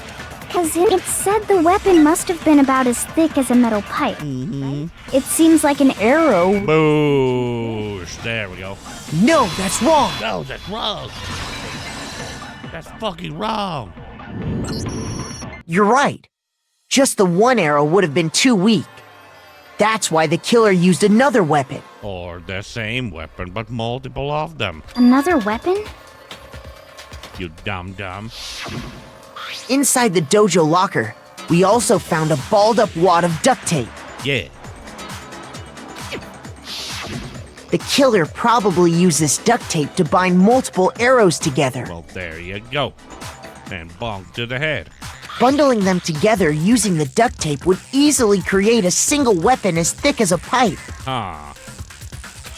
S2: 'cause it said the weapon must have been about as thick as a metal pipe.
S1: Mm-hmm.
S2: It seems like an arrow.
S1: Boosh. There we go.
S7: No, that's wrong.
S1: No, that's wrong. That's fucking wrong.
S7: You're right. Just the one arrow would have been too weak. That's why the killer used another weapon.
S1: Or the same weapon, but multiple of them.
S2: Another weapon?
S1: You dum-dum.
S7: Inside the dojo locker, we also found a balled up wad of duct tape.
S1: Yeah.
S7: The killer probably used this duct tape to bind multiple arrows together.
S1: Well, there you go. And bonk to the head.
S7: Bundling them together using the duct tape would easily create a single weapon as thick as a pipe.
S1: Ah,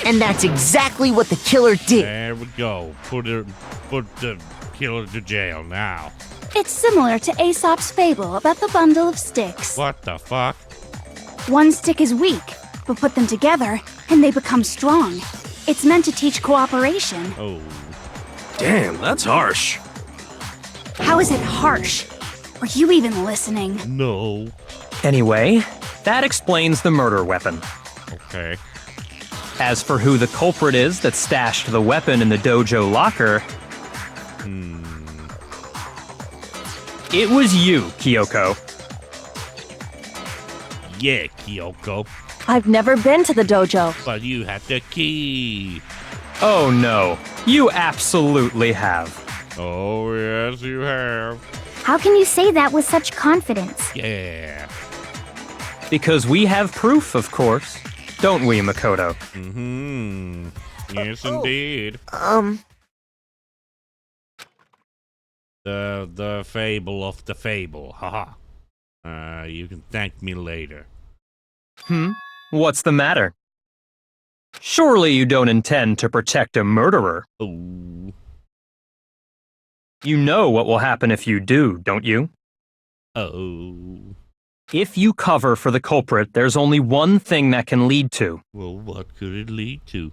S7: And that's exactly what the killer did.
S1: there we go. Put the killer to jail now.
S8: It's similar to Aesop's fable about the bundle of sticks.
S1: What the fuck?
S8: One stick is weak, but put them together and they become strong. It's meant to teach cooperation.
S1: Oh,
S6: Damn, that's harsh.
S8: How is it harsh? Were you even listening?
S1: no.
S3: Anyway, that explains the murder weapon.
S1: Okay.
S3: As for who the culprit is that stashed the weapon in the dojo locker, it was you, Kyoko.
S1: Yeah, Kyoko.
S4: I've never been to the dojo.
S1: But you had the key.
S3: Oh no, you absolutely have.
S1: Oh, yes, you have.
S2: How can you say that with such confidence?
S1: Yeah.
S3: Because we have proof, of course. Don't we, Makoto?
S1: Mm-hmm. Yes, indeed. The fable of the fable. Haha. You can thank me later.
S3: What's the matter? Surely you don't intend to protect a murderer.
S1: Oh.
S3: You know what will happen if you do, don't you?
S1: Oh.
S3: If you cover for the culprit, there's only one thing that can lead to.
S1: Well, what could it lead to?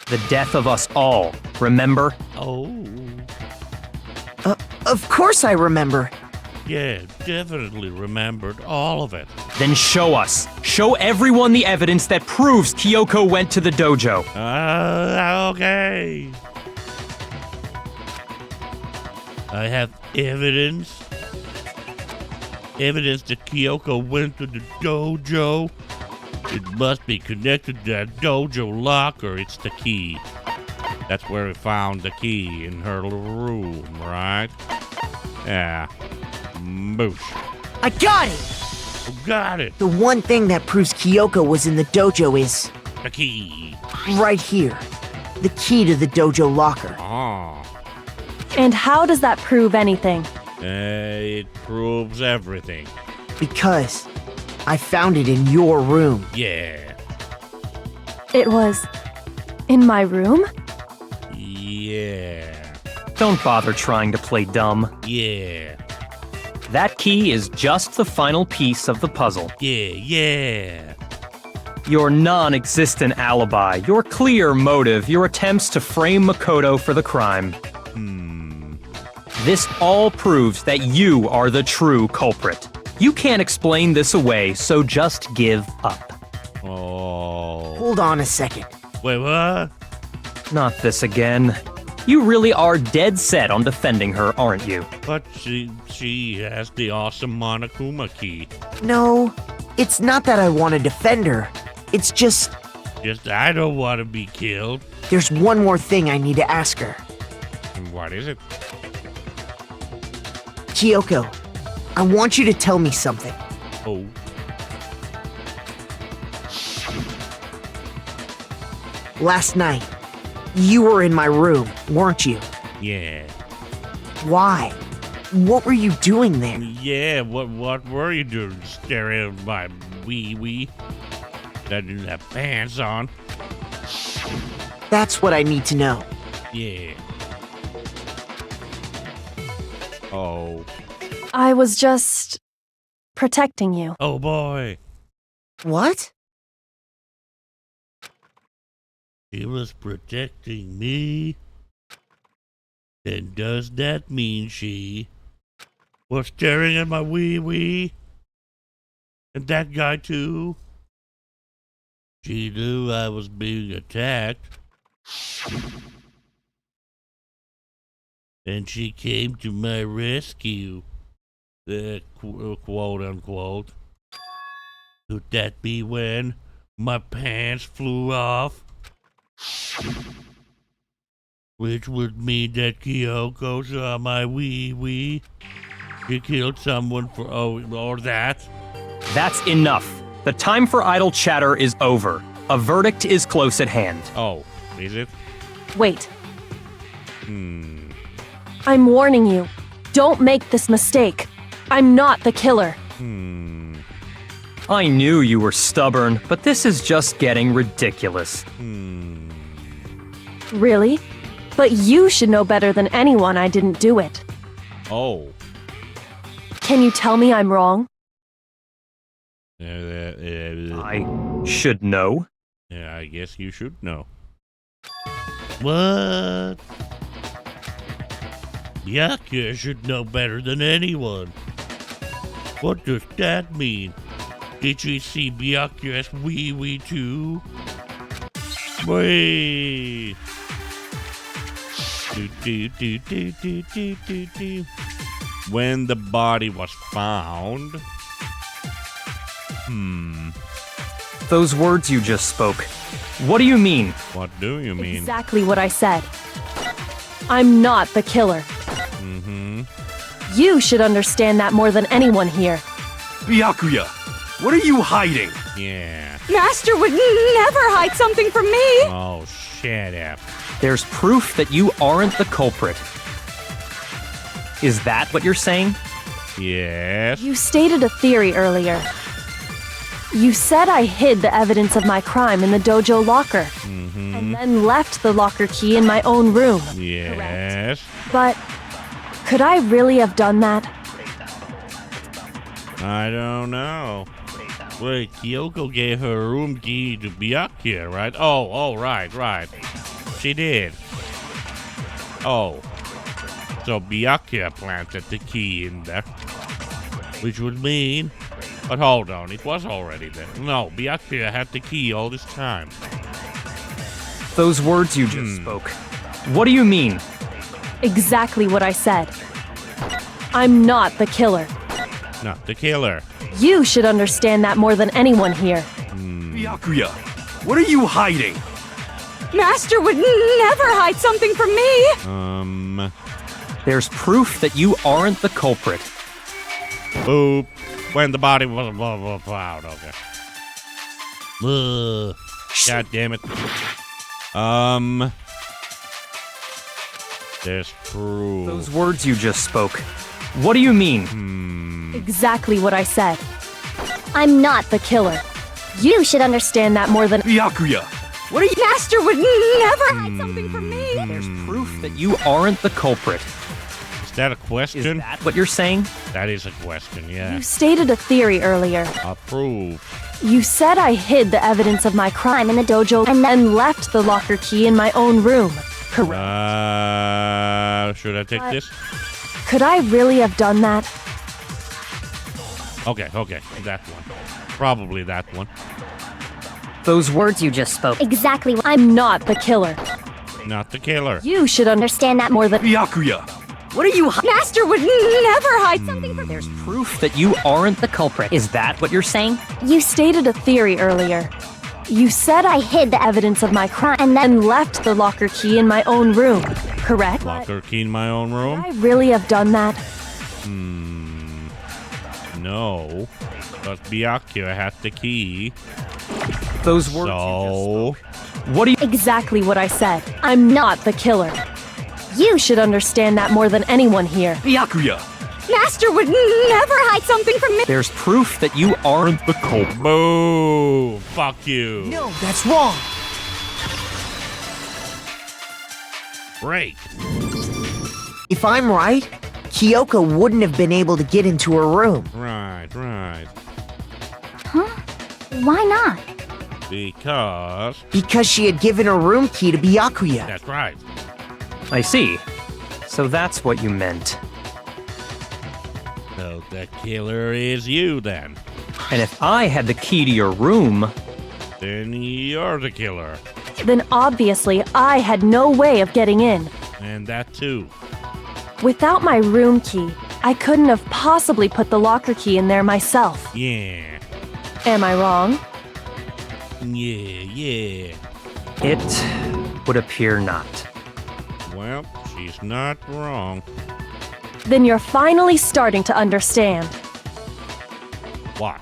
S3: The death of us all, remember?
S1: Oh.
S7: Of course I remember.
S1: Yeah, definitely remembered all of it.
S3: Then show us. Show everyone the evidence that proves Kyoko went to the dojo.
S1: Okay. I have evidence. Evidence that Kyoko went to the dojo. It must be connected to that dojo locker. It's the key. That's where we found the key in her little room, right? Yeah. Boosh.
S7: I got it!
S1: Oh, got it.
S7: The one thing that proves Kyoko was in the dojo is
S1: The key.
S7: right here. The key to the dojo locker.
S1: Oh.
S4: And how does that prove anything?
S1: It proves everything.
S7: Because I found it in your room.
S1: Yeah.
S4: It was in my room?
S1: Yeah.
S3: Don't bother trying to play dumb.
S1: Yeah.
S3: That key is just the final piece of the puzzle.
S1: Yeah.
S3: Your non-existent alibi, your clear motive, your attempts to frame Makoto for the crime. This all proves that you are the true culprit. You can't explain this away, so just give up.
S1: Oh.
S7: Hold on a second.
S1: Wait, what?
S3: Not this again. You really are dead set on defending her, aren't you?
S1: But she has the awesome Monokuma key.
S7: No, it's not that I want to defend her. It's just
S1: Just I don't want to be killed.
S7: there's one more thing I need to ask her.
S1: And what is it?
S7: Kyoko, I want you to tell me something.
S1: Oh.
S7: Last night, you were in my room, weren't you?
S1: Yeah.
S7: Why? What were you doing there?
S1: Yeah, what were you doing? Staring at my wee? That didn't have pants on.
S7: That's what I need to know.
S1: Yeah. Oh.
S4: I was just protecting you.
S1: Oh boy.
S7: What?
S1: He was protecting me. Then does that mean she was staring at my wee? And that guy too? She knew I was being attacked. And she came to my rescue. Quote unquote. Could that be when my pants flew off? Which would mean that Kyoko saw my wee. She killed someone for or that.
S3: That's enough. The time for idle chatter is over. A verdict is close at hand.
S1: Oh, is it?
S4: Wait. I'm warning you. Don't make this mistake. I'm not the killer.
S3: I knew you were stubborn, but this is just getting ridiculous.
S4: Really? But you should know better than anyone I didn't do it.
S1: Oh.
S4: Can you tell me I'm wrong?
S3: I should know.
S1: Yeah, I guess you should know. What? Yakuza should know better than anyone. What does that mean? Did you see Byakuya's wee too? Wait. Do. When the body was found.
S3: Those words you just spoke. What do you mean?
S1: What do you mean?
S4: Exactly what I said. I'm not the killer. You should understand that more than anyone here.
S6: Byakuya, what are you hiding?
S1: Yeah.
S8: Master would never hide something from me.
S1: Oh, shut up.
S3: There's proof that you aren't the culprit. Is that what you're saying?
S1: Yes.
S4: You stated a theory earlier. You said I hid the evidence of my crime in the dojo locker, and then left the locker key in my own room.
S1: Yes.
S4: But could I really have done that?
S1: I don't know. Wait, Kyoko gave her room key to Byakuya, right? Oh, right. She did. Oh. So Byakuya planted the key in there. Which would mean... But hold on, it was already there. No, Byakuya had the key all this time.
S3: Those words you just spoke. What do you mean?
S4: Exactly what I said. I'm not the killer.
S1: Not the killer.
S4: You should understand that more than anyone here.
S6: Byakuya, what are you hiding?
S8: Master would never hide something from me.
S3: There's proof that you aren't the culprit.
S1: Boop. When the body was found. Okay. God damn it. There's proof.
S3: Those words you just spoke. What do you mean?
S4: Exactly what I said. I'm not the killer. You should understand that more than...
S6: Byakuya, what are you...
S8: Master would never hide something from me.
S3: There's proof that you aren't the culprit.
S1: Is that a question?
S3: Is that what you're saying?
S1: That is a question, yeah.
S4: You stated a theory earlier.
S1: Approve.
S4: You said I hid the evidence of my crime in the dojo and then left the locker key in my own room. Correct.
S1: Should I take this?
S4: Could I really have done that?
S1: Okay, that one. Probably that one.
S3: Those words you just spoke.
S2: Exactly.
S4: I'm not the killer.
S1: Not the killer.
S4: You should understand that more than...
S6: Byakuya,
S3: What are you...
S8: Master would never hide something from me.
S3: There's proof that you aren't the culprit. Is that what you're saying?
S4: You stated a theory earlier. You said I hid the evidence of my crime and then left the locker key in my own room. Correct?
S1: Locker key in my own room?
S4: Could I really have done that?
S1: No. But Byakuya had the key.
S3: Those words you
S1: So...
S3: just spoke. What do you...
S4: Exactly what I said. I'm not the killer. You should understand that more than anyone here.
S6: Byakuya,
S8: Master would never hide something from me.
S3: There's proof that you aren't the culprit.
S1: Boo! Fuck you.
S7: No, that's wrong.
S1: Great.
S7: If I'm right, Kyoko wouldn't have been able to get into her room.
S1: Right.
S2: Why not?
S1: Because
S7: She had given her room key to Byakuya.
S1: that's right.
S3: I see. So that's what you meant.
S1: So the killer is you then.
S3: And if I had the key to your room...
S1: Then you're the killer.
S4: Then obviously I had no way of getting in.
S1: And that too.
S4: Without my room key, I couldn't have possibly put the locker key in there myself.
S1: Yeah.
S4: Am I wrong?
S1: Yeah.
S3: It would appear not.
S1: Well, she's not wrong.
S4: Then you're finally starting to understand.
S1: What?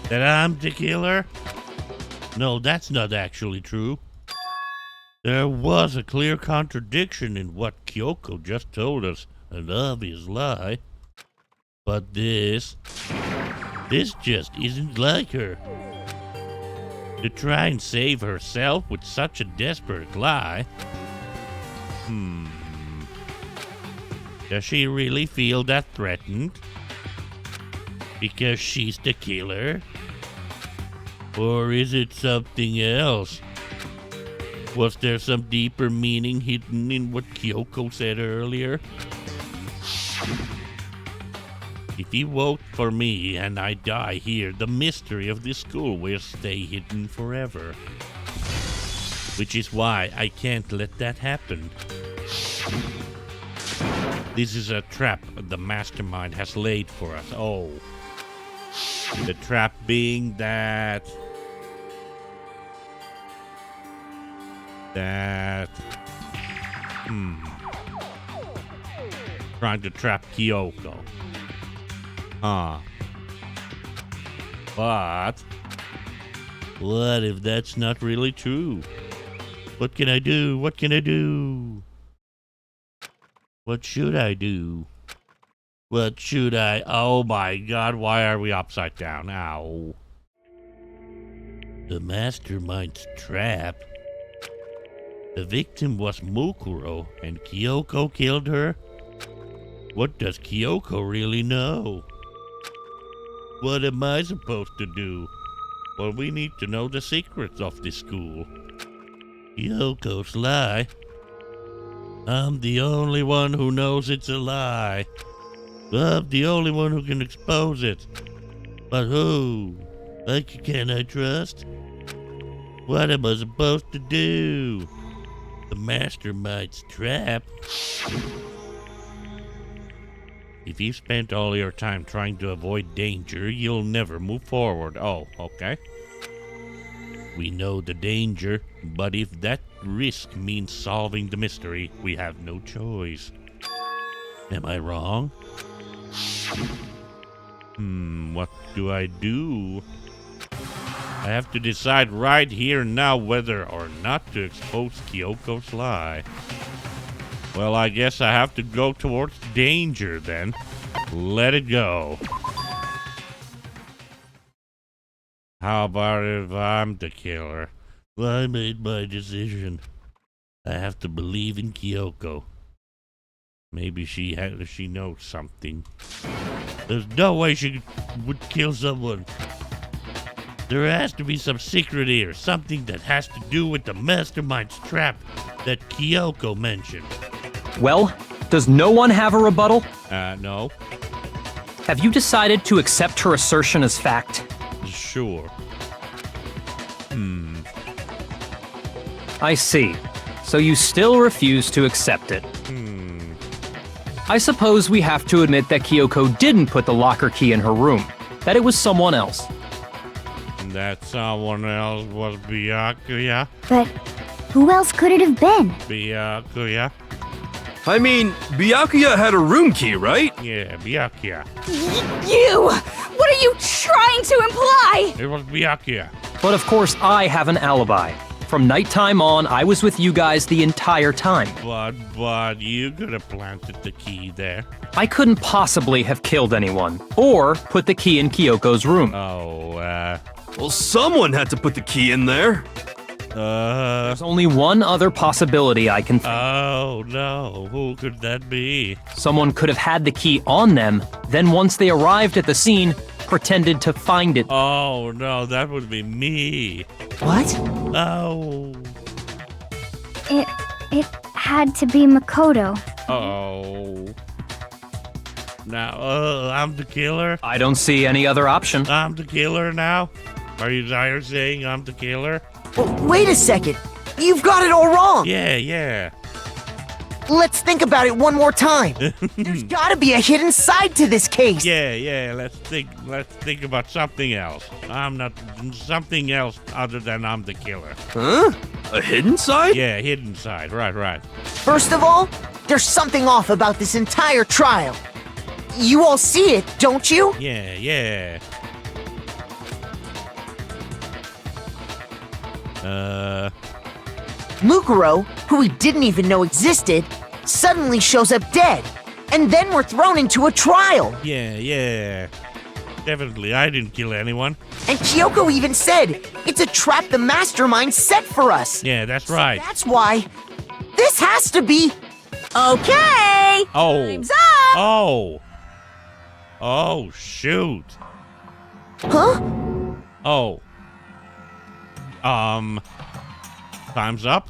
S1: That I'm the killer? No, that's not actually true. There was a clear contradiction in what Kyoko just told us, an obvious lie. But this just isn't like her. To try and save herself with such a desperate lie. Does she really feel that threatened? Because she's the killer? Or is it something else? Was there some deeper meaning hidden in what Kyoko said earlier? If you vote for me and I die here, the mystery of this school will stay hidden forever. Which is why I can't let that happen. This is a trap the mastermind has laid for us. Oh. The trap being that... Trying to trap Kyoko. But... what if that's not really true? What can I do? What can I do? What should I do? What should I... oh my god, why are we upside down? Ow. The mastermind's trap? The victim was Mukuro, and Kyoko killed her? What does Kyoko really know? What am I supposed to do? Well, we need to know the secrets of this school. Kyoko's lie? I'm the only one who knows it's a lie. I'm the only one who can expose it. But who? Can I trust? What am I supposed to do? The mastermind's trap? If you spent all your time trying to avoid danger, you'll never move forward. Oh, okay. We know the danger, but if that risk means solving the mystery, we have no choice. Am I wrong? What do I do? I have to decide right here and now whether or not to expose Kyoko's lie. Well, I guess I have to go towards danger then. Let it go. How about if I'm the killer? Well, I made my decision. I have to believe in Kyoko. Maybe she knows something. There's no way she would kill someone. There has to be some secret here, something that has to do with the mastermind's trap that Kyoko mentioned.
S3: Well, does no one have a rebuttal?
S1: No.
S3: Have you decided to accept her assertion as fact?
S1: Sure.
S3: I see. So you still refuse to accept it. I suppose we have to admit that Kyoko didn't put the locker key in her room, that it was someone else.
S1: That someone else was Byakuya?
S2: But who else could it have been?
S1: Byakuya?
S6: I mean, Byakuya had a room key, right?
S1: Yeah, Byakuya.
S8: You! What are you trying to imply?
S1: It was Byakuya.
S3: But of course, I have an alibi. From nighttime on, I was with you guys the entire time.
S1: But you could have planted the key there.
S3: I couldn't possibly have killed anyone, or put the key in Kyoko's room.
S1: Oh,
S6: Well, someone had to put the key in there.
S3: There's only one other possibility I can think.
S1: Oh no, who could that be?
S3: Someone could have had the key on them, then once they arrived at the scene, pretended to find it.
S1: Oh no, that would be me.
S7: What?
S1: Oh.
S2: It had to be Makoto.
S1: Oh. Now, I'm the killer?
S3: I don't see any other option.
S1: I'm the killer now? Are you saying I'm the killer?
S7: Well, wait a second. You've got it all wrong.
S1: Yeah.
S7: Let's think about it one more time. There's gotta be a hidden side to this case.
S1: Yeah, let's think about something else. I'm not something else other than I'm the killer.
S6: Huh? A hidden side?
S1: Yeah, hidden side. Right.
S7: First of all, there's something off about this entire trial. You all see it, don't you?
S1: Yeah.
S7: Mukuro, who we didn't even know existed, suddenly shows up dead. And then we're thrown into a trial.
S1: Yeah. Definitely, I didn't kill anyone.
S7: And Kyoko even said, it's a trap the mastermind set for us.
S1: Yeah, that's right.
S7: That's why this has to be...
S5: Okay!
S1: Oh.
S5: Time's up!
S1: Oh, shoot.
S7: Huh?
S1: Oh. Time's up?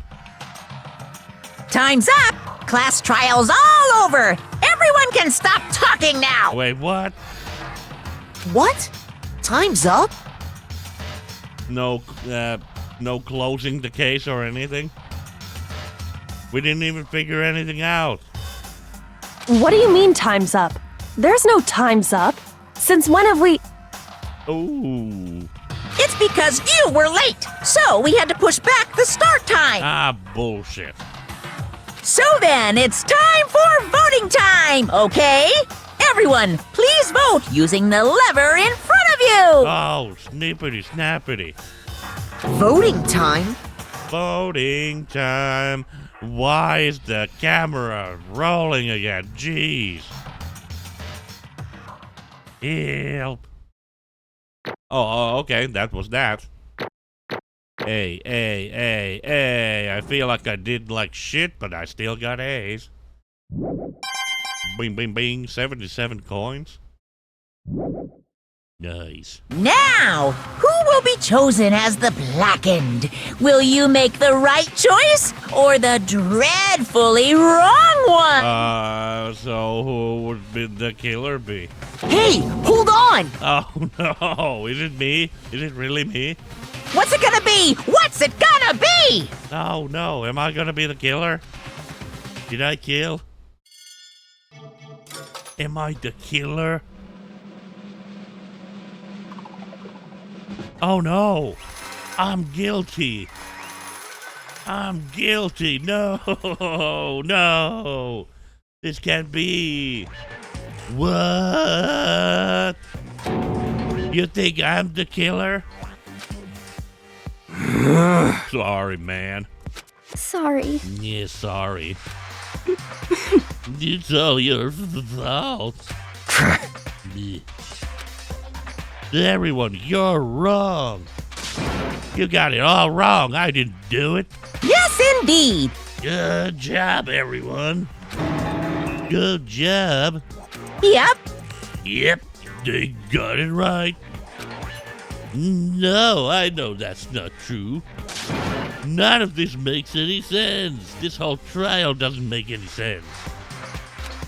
S5: Time's up! Class trial's all over! Everyone can stop talking now!
S1: Wait, what?
S7: What? Time's up?
S1: No closing the case or anything. We didn't even figure anything out.
S4: What do you mean time's up? There's no time's up. Since when have we...
S1: Ooh.
S5: It's because you were late, so we had to push back the start time.
S1: Ah, bullshit.
S5: So then, it's time for voting time, okay? Everyone, please vote using the lever in front of you.
S1: Oh, snippety snappity.
S7: Voting time?
S1: Voting time. Why is the camera rolling again? Jeez. Help. Oh, okay, that was that. Hey, I feel like I did like shit, but I still got A's. Bing, bing, bing, 77 coins. Nice.
S5: Now, who will be chosen as the Blackened? Will you make the right choice or the dreadfully wrong one?
S1: So who would the killer be?
S7: Hey, hold on!
S1: Oh no, is it me? Is it really me?
S5: What's it gonna be? What's it gonna be?
S1: Oh no, am I gonna be the killer? Did I kill? Am I the killer? Oh no, I'm guilty. I'm guilty. No, no, this can't be. What? You think I'm the killer? Sorry, man.
S2: Sorry.
S1: Yeah, sorry. It's all your fault. Everyone, you're wrong. You got it all wrong. I didn't do it.
S5: Yes, indeed.
S1: Good job, everyone. Good job.
S5: Yep.
S1: Yep, they got it right. No, I know that's not true. None of this makes any sense. This whole trial doesn't make any sense.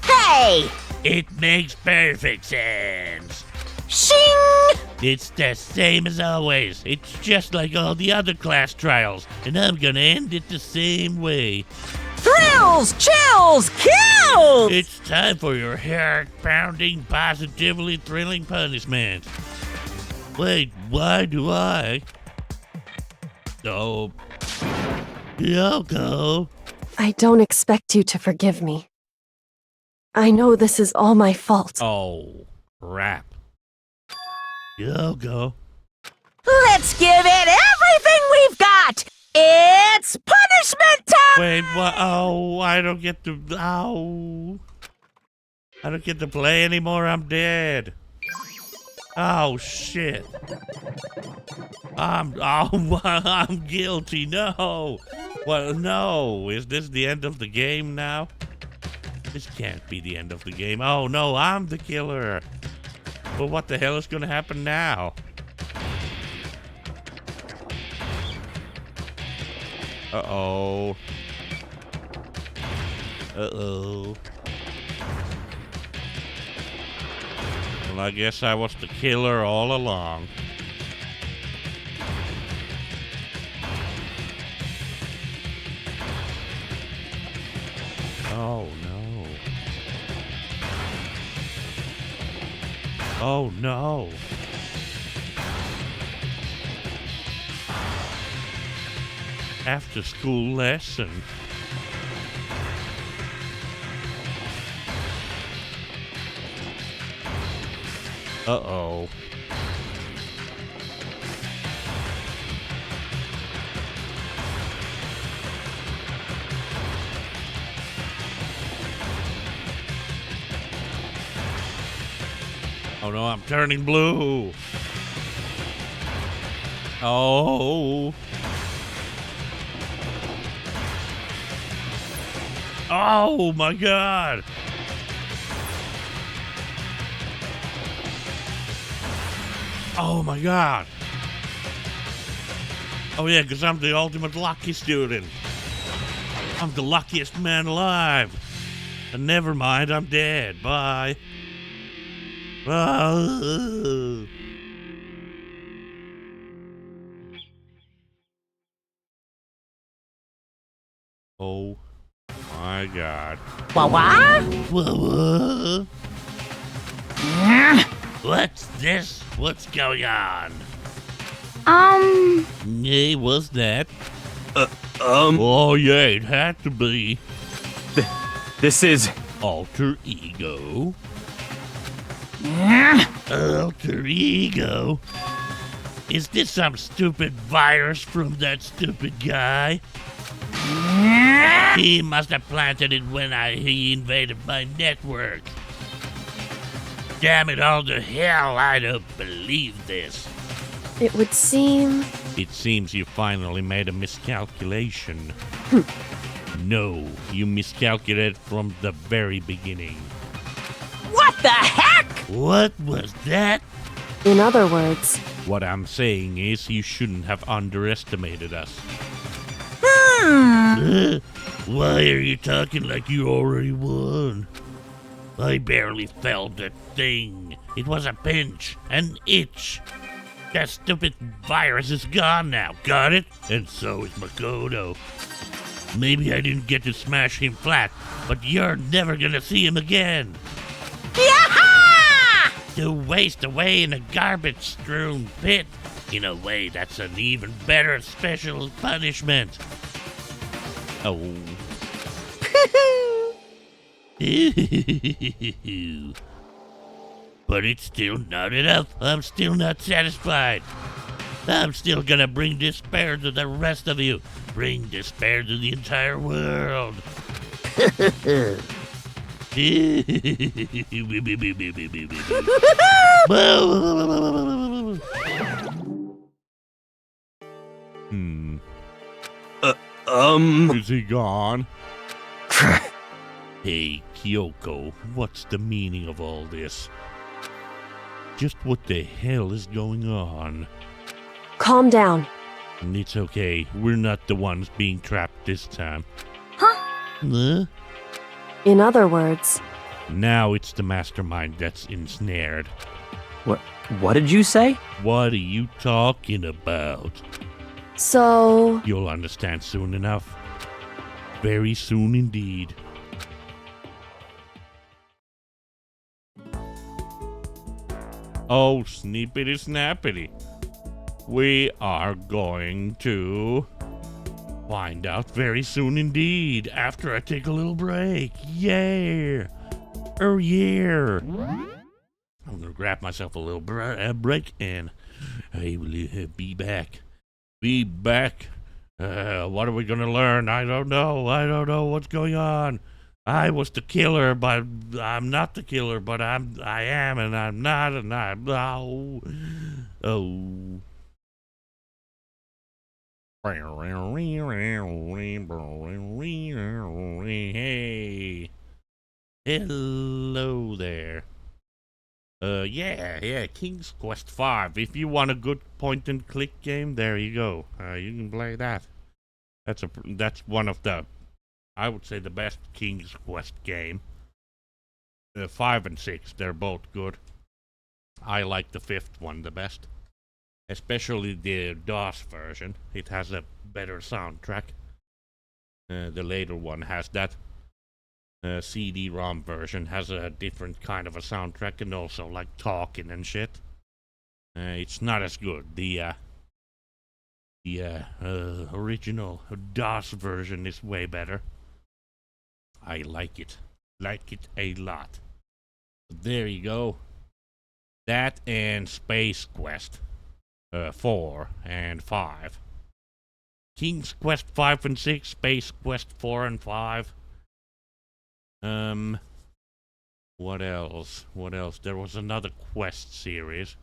S5: Hey!
S1: It makes perfect sense.
S5: Shing!
S1: It's the same as always. It's just like all the other class trials, and I'm gonna end it the same way.
S5: Thrills, chills, kills!
S1: It's time for your heart-pounding, positively thrilling punishment. Wait, why do I? Oh, Yoko.
S4: I don't expect you to forgive me. I know this is all my fault.
S1: Oh, crap. Yoko.
S5: Let's give it everything we've got! It's punishment time!
S1: Wait, what? Oh, I don't get to. Oh. I don't get to play anymore. I'm dead. Oh, shit. I'm guilty. No. Well, no. Is this the end of the game now? This can't be the end of the game. Oh, no, I'm the killer. Well, what the hell is going to happen now? Uh-oh. Uh-oh. Well, I guess I was the killer all along. Oh, no. Oh, no. After school lesson. Uh-oh. Oh no, I'm turning blue. Oh. Oh my God. Oh my God. Oh yeah, because I'm the ultimate lucky student. I'm the luckiest man alive. And never mind, I'm dead. Bye. Ah. Oh my god.
S5: Wah-wah?
S1: Whoa. What's this? What's going on? Hey, what's that? Oh yeah, it had to be.
S3: This is...
S1: Alter ego. Alter ego? Is this some stupid virus from that stupid guy? He must have planted it when he invaded my network. Damn it all to hell, I don't believe this.
S4: It would seem.
S1: It seems you finally made a miscalculation. No, you miscalculated from the very beginning.
S5: What the heck?
S1: What was that?
S4: In other words,
S1: What I'm saying is you shouldn't have underestimated us. Why are you talking like you already won? I barely felt a thing. It was a pinch, an itch. That stupid virus is gone now, got it? And so is Makoto. Maybe I didn't get to smash him flat, but you're never gonna see him again.
S5: Yaha!
S1: To waste away in a garbage-strewn pit. In a way, that's an even better special punishment. Oh. But it's still not enough. I'm still not satisfied. I'm still gonna bring despair to the rest of you. Bring despair to the entire world. Is he gone? Hey, Kyoko, what's the meaning of all this? Just what the hell is going on?
S4: calm down.
S1: It's okay. We're not the ones being trapped this time.
S2: Huh?
S4: In other words,
S1: Now it's the mastermind that's ensnared.
S3: What did you say?
S1: What are you talking about?
S4: so.
S1: You'll understand soon enough. Very soon indeed. Oh, sneepity snappity. We are going to find out very soon indeed after I take a little break. Yeah. Oh, yeah. I'm gonna grab myself a little break and I will be back. Be back. What are we gonna learn? I don't know. I don't know what's going on. I was the killer, but I'm not the killer. But I am, and I'm not, and I'm oh. Hey. Hello there. Yeah, King's Quest V. If you want a good point-and-click game, there you go. You can play that. That's one of the, I would say, the best King's Quest game. 5 and 6, they're both good. I like the 5th one the best. Especially the DOS version. It has a better soundtrack. The later one has that. CD-ROM version has a different kind of a soundtrack and also like talking and shit. It's not as good. The original DOS version is way better. I like it. Like it a lot. There you go. That and Space Quest 4 and 5. King's Quest 5 and 6, Space Quest 4 and 5. What else? What else? There was another Quest series.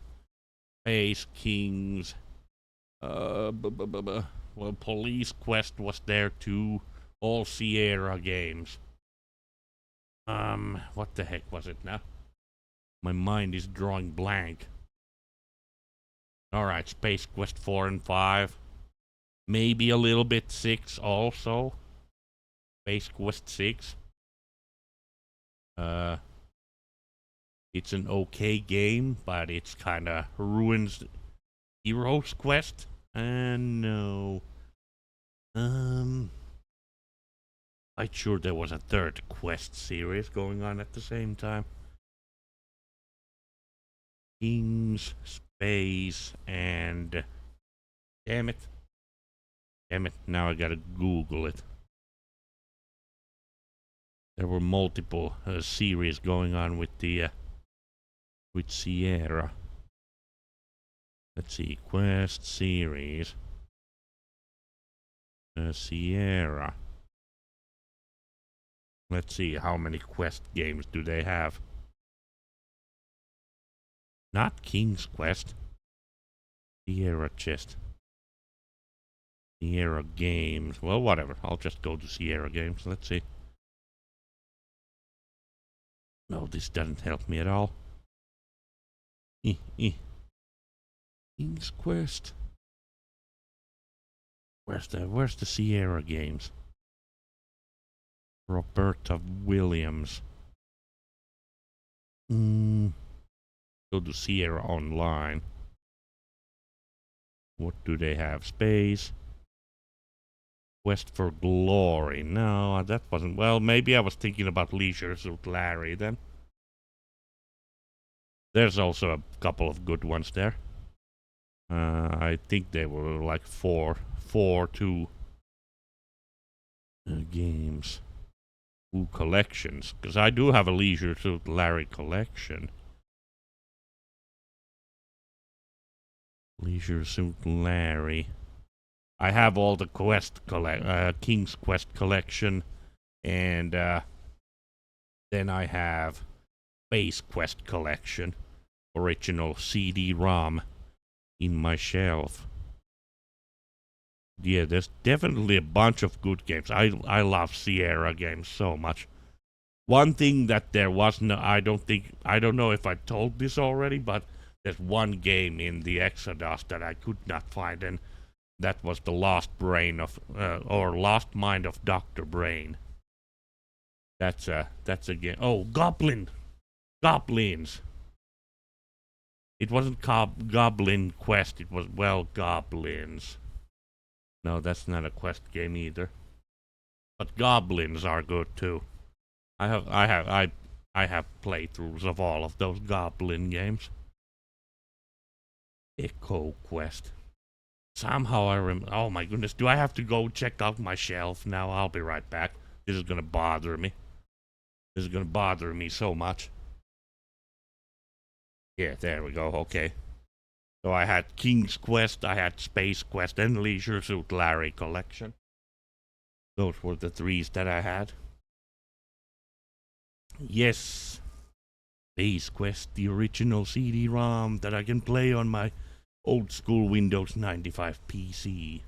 S1: Space Kings. Well, Police Quest was there too. All Sierra games. What the heck was it now? My mind is drawing blank. Alright, Space Quest 4 and 5. Maybe a little bit 6 also. Space Quest 6. It's an okay game, but it's kind of ruins Hero's Quest. And no. I'm sure there was a third quest series going on at the same time. King's Space and... Damn it. Now I gotta Google it. There were multiple series going on with the... with Sierra. Let's see, quest series. Sierra. Let's see, how many quest games do they have? Not King's Quest. Sierra Chest. Sierra Games. Well, whatever. I'll just go to Sierra Games. Let's see. No, this doesn't help me at all. King's Quest. Where's the Sierra Games? Roberta Williams. Go to Sierra Online. What do they have? Space. Quest for Glory. No, that wasn't... Well, maybe I was thinking about Leisure Suit Larry then. There's also a couple of good ones there. I think they were like 4 games. Ooh, collections. Because I do have a Leisure Suit Larry collection. Leisure Suit Larry. I have all the King's Quest collection, and then I have Space Quest collection, original CD-ROM in my shelf. Yeah, there's definitely a bunch of good games. I love Sierra games so much. One thing that there wasn't, I don't know if I told this already, but there's one game in the Exodus that I could not find, and that was the Lost Brain of, or Lost Mind of Dr. Brain. That's a game. Oh, Goblins. It wasn't Goblin Quest. It was, well, Goblins. No, that's not a Quest game either. But Goblins are good too. I have playthroughs of all of those Goblin games. Echo Quest. Somehow I remember. Oh my goodness, do I have to go check out my shelf now? I'll be right back. This is gonna bother me. This is gonna bother me so much. Yeah, there we go, okay. So I had King's Quest, I had Space Quest, and Leisure Suit Larry collection. Those were the 3s that I had. Yes. Space Quest, the original CD-ROM that I can play on my old school Windows 95 PC.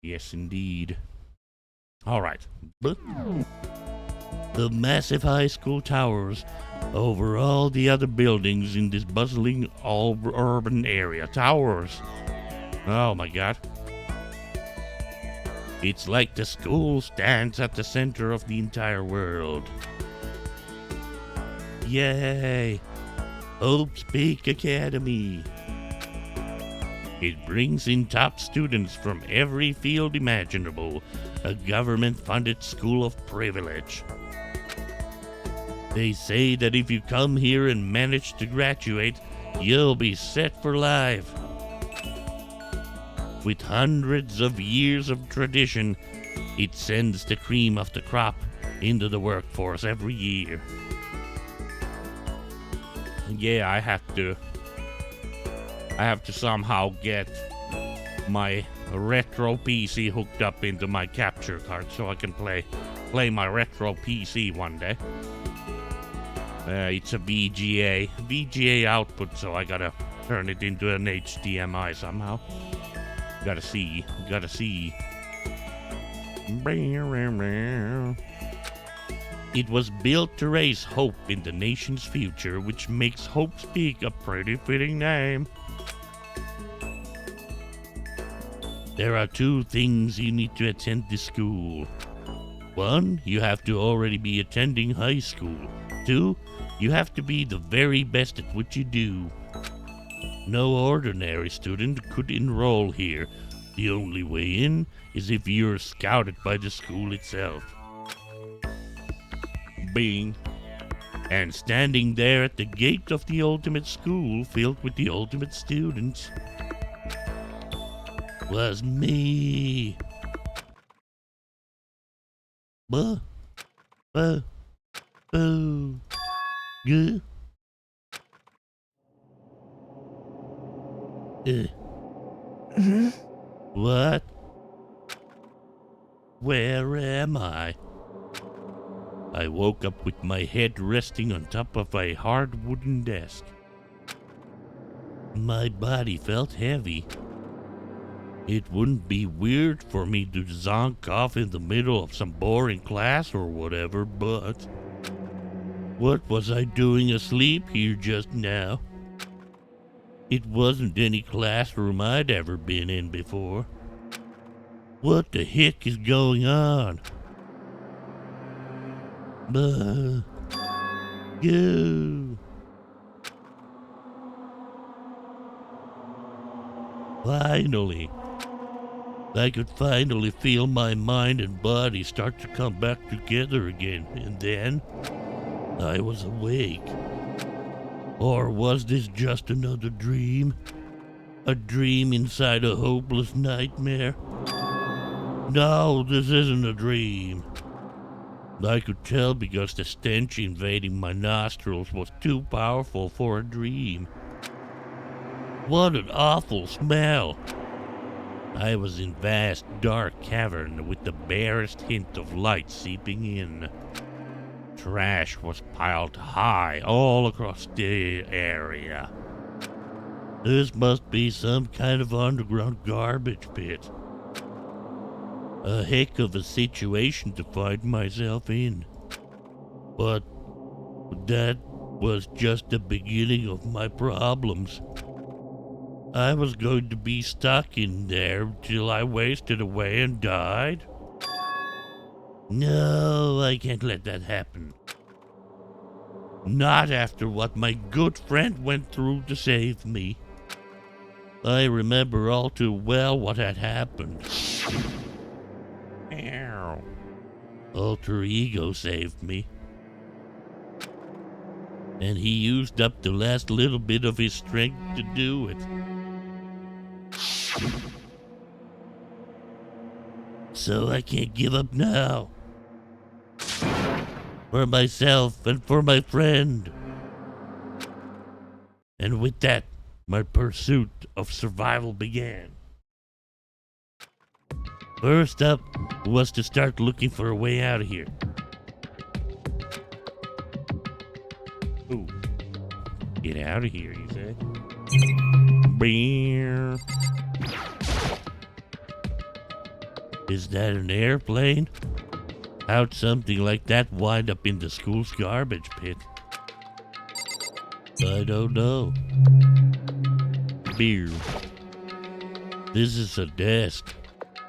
S1: Yes, indeed. Alright. The massive high school towers over all the other buildings in this bustling urban area. Towers. Oh my god. It's like the school stands at the center of the entire world. Yay! Hope's Peak Academy. It brings in top students from every field imaginable, a government-funded school of privilege. They say that if you come here and manage to graduate, you'll be set for life. With hundreds of years of tradition, it sends the cream of the crop into the workforce every year. Yeah, I have to somehow get my retro PC hooked up into my capture card so I can play my retro PC one day. It's a VGA output, so I gotta turn it into an HDMI somehow. Gotta see. It was built to raise hope in the nation's future, which makes Hope's Peak a pretty fitting name. There are 2 things you need to attend this school. 1, you have to already be attending high school. 2, You have to be the very best at what you do. No ordinary student could enroll here. The only way in is if you're scouted by the school itself. Bing. And standing there at the gate of the ultimate school filled with the ultimate students was me. Buh. Buh. Boo. Yeah. What? Where am I? I woke up with my head resting on top of a hard wooden desk. My body felt heavy. It wouldn't be weird for me to zonk off in the middle of some boring class or whatever, but what was I doing asleep here just now? It wasn't any classroom I'd ever been in before. What the heck is going on? Go. Finally. I could finally feel my mind and body start to come back together again, and then I was awake. Or was this just another dream? A dream inside a hopeless nightmare? No, this isn't a dream. I could tell because the stench invading my nostrils was too powerful for a dream. What an awful smell! I was in vast, dark cavern with the barest hint of light seeping in. Trash was piled high all across the area. This must be some kind of underground garbage pit. A heck of a situation to find myself in. But that was just the beginning of my problems. I was going to be stuck in there till I wasted away and died. No, I can't let that happen. Not after what my good friend went through to save me. I remember all too well what had happened. Ow. Alter Ego saved me. And he used up the last little bit of his strength to do it. So I can't give up now. For myself and for my friend. And with that, my pursuit of survival began. First up was to start looking for a way out of here. Ooh. Get out of here, you say? Beer. Is that an airplane? How'd something like that wind up in the school's garbage pit? I don't know. Beer. This is a desk.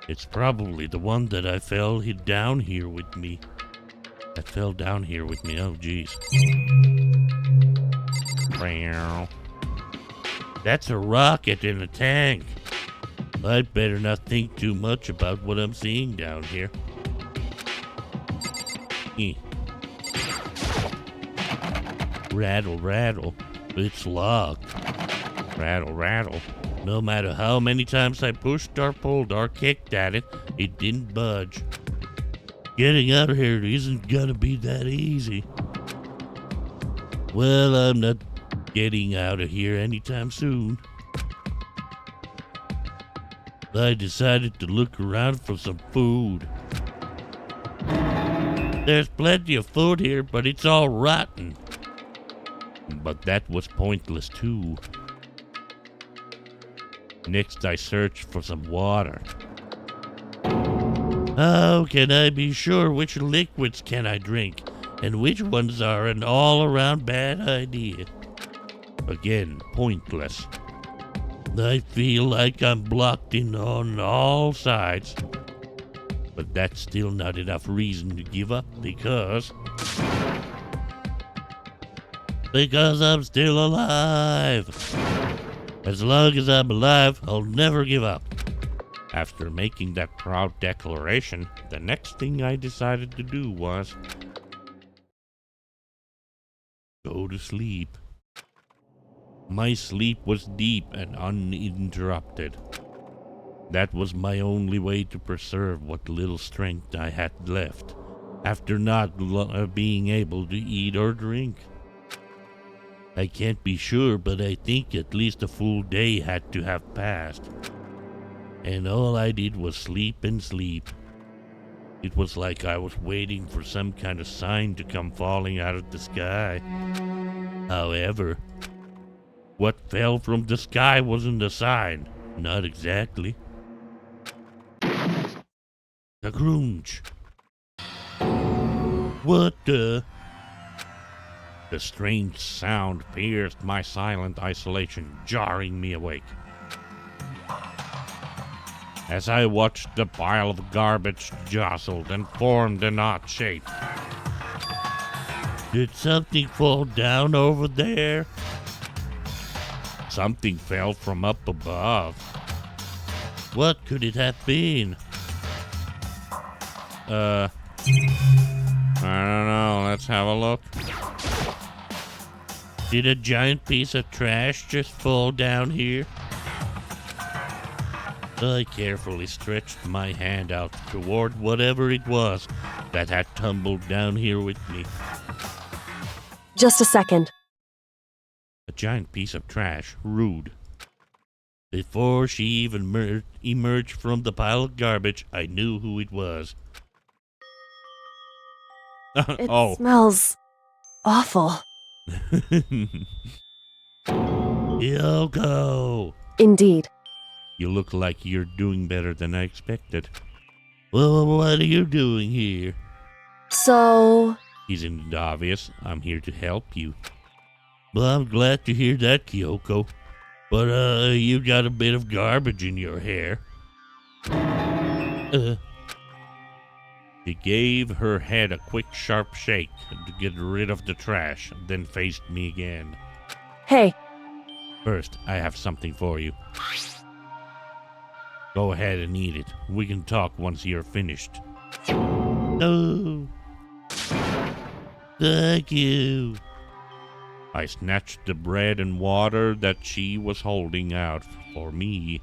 S1: It's probably the one that I fell down here with me. That fell down here with me, oh jeez. That's a rocket in a tank. I'd better not think too much about what I'm seeing down here. Rattle, rattle. It's locked. Rattle, rattle. No matter how many times I pushed or pulled or kicked at it, it didn't budge. Getting out of here isn't gonna be that easy. Well, I'm not getting out of here anytime soon. I decided to look around for some food. There's plenty of food here, but it's all rotten. But that was pointless too. Next, I searched for some water. How can I be sure which liquids can I drink and which ones are an all-around bad idea? Again, pointless. I feel like I'm blocked in on all sides. But that's still not enough reason to give up because Because I'm still alive. As long as I'm alive, I'll never give up. After making that proud declaration, the next thing I decided to do was go to sleep. My sleep was deep and uninterrupted. That was my only way to preserve what little strength I had left, after not being able to eat or drink. I can't be sure, but I think at least a full day had to have passed. And all I did was sleep and sleep. It was like I was waiting for some kind of sign to come falling out of the sky. However, what fell from the sky wasn't a sign. Not exactly. A grunge. What the? The strange sound pierced my silent isolation, jarring me awake. As I watched the pile of garbage jostled and formed an odd shape. Did something fall down over there? Something fell from up above. What could it have been? I don't know. Let's have a look. Did a giant piece of trash just fall down here? I carefully stretched my hand out toward whatever it was that had tumbled down here with me.
S4: Just a second.
S1: A giant piece of trash, rude. Before she even emerged from the pile of garbage, I knew who it was.
S4: It smells awful.
S1: Yoko!
S4: Indeed.
S1: You look like you're doing better than I expected. Well, what are you doing here?
S4: So...
S1: Isn't it obvious? I'm here to help you. Well, I'm glad to hear that, Kyoko. But, you got a bit of garbage in your hair. She gave her head a quick, sharp shake to get rid of the trash, then faced me again.
S4: Hey.
S1: First, I have something for you. Go ahead and eat it. We can talk once you're finished. No. Thank you. I snatched the bread and water that she was holding out for me.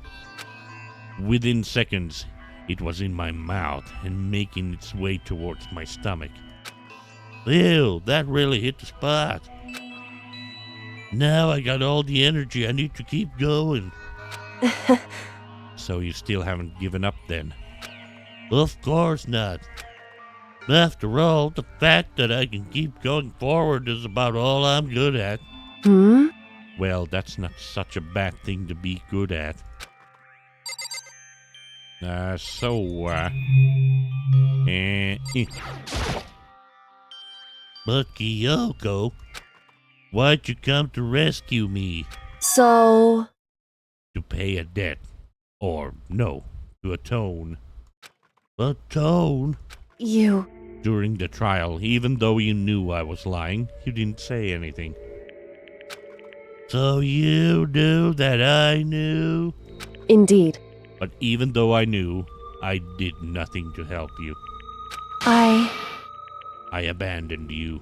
S1: Within seconds, it was in my mouth and making its way towards my stomach. Ew, that really hit the spot. Now I got all the energy I need to keep going. So you still haven't given up then? Of course not. After all, the fact that I can keep going forward is about all I'm good at.
S4: Hmm?
S1: Well, that's not such a bad thing to be good at. But Kyoko, why'd you come to rescue me?
S4: So...
S1: To pay a debt. Or, no, to atone. Atone?
S4: You...
S1: During the trial, even though you knew I was lying, you didn't say anything. So you knew that I knew?
S4: Indeed.
S1: But even though I knew, I did nothing to help you. I abandoned you.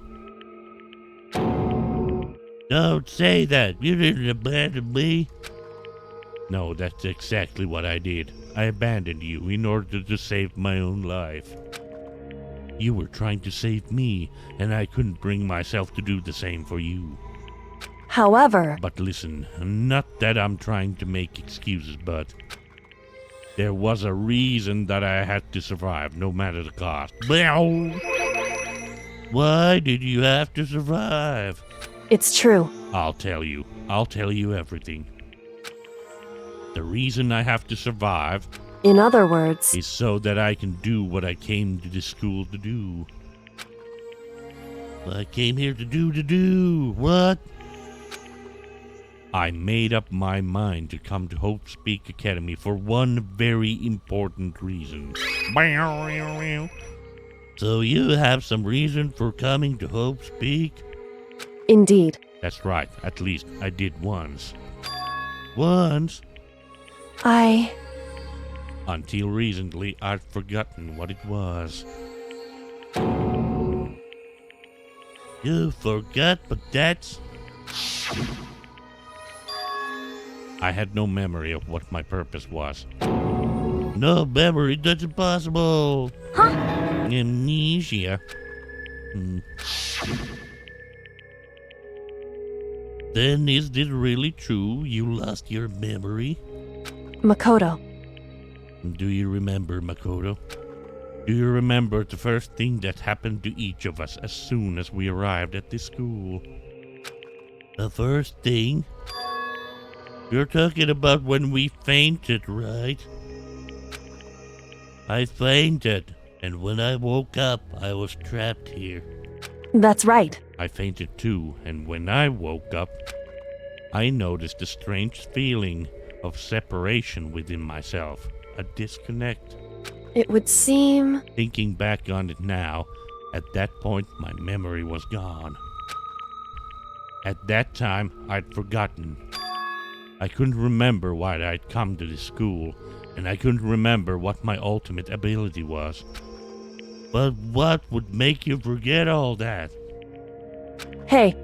S1: Don't say that. You didn't abandon me. No, that's exactly what I did. I abandoned you in order to save my own life. You were trying to save me, and I couldn't bring myself to do the same for you.
S4: However...
S1: But listen, not that I'm trying to make excuses, but... There was a reason that I had to survive, no matter the cost. Why did you have to survive?
S4: It's true.
S1: I'll tell you. I'll tell you everything. The reason I have to survive...
S4: In other words...
S1: is so that I can do what I came to this school to do. I came here to do what? I made up my mind to come to Hope's Peak Academy for one very important reason. So you have some reason for coming to Hope's Peak?
S4: Indeed.
S1: That's right, at least I did once. Once. Until recently, I'd forgotten what it was. You forgot, but that's... I had no memory of what my purpose was. No memory, that's impossible.
S2: Huh?
S1: Amnesia. Then is it really true you lost your memory?
S4: Makoto.
S1: Do you remember, Makoto? Do you remember the first thing that happened to each of us as soon as we arrived at this school? The first thing? You're talking about when we fainted, right? I fainted, and when I woke up, I was trapped here.
S4: That's right.
S1: I fainted too, and when I woke up, I noticed a strange feeling of separation within myself, a disconnect.
S4: It would seem...
S1: Thinking back on it now, at that point my memory was gone. At that time, I'd forgotten. I couldn't remember why I'd come to this school, and I couldn't remember what my ultimate ability was. But what would make you forget all that?
S4: Hey,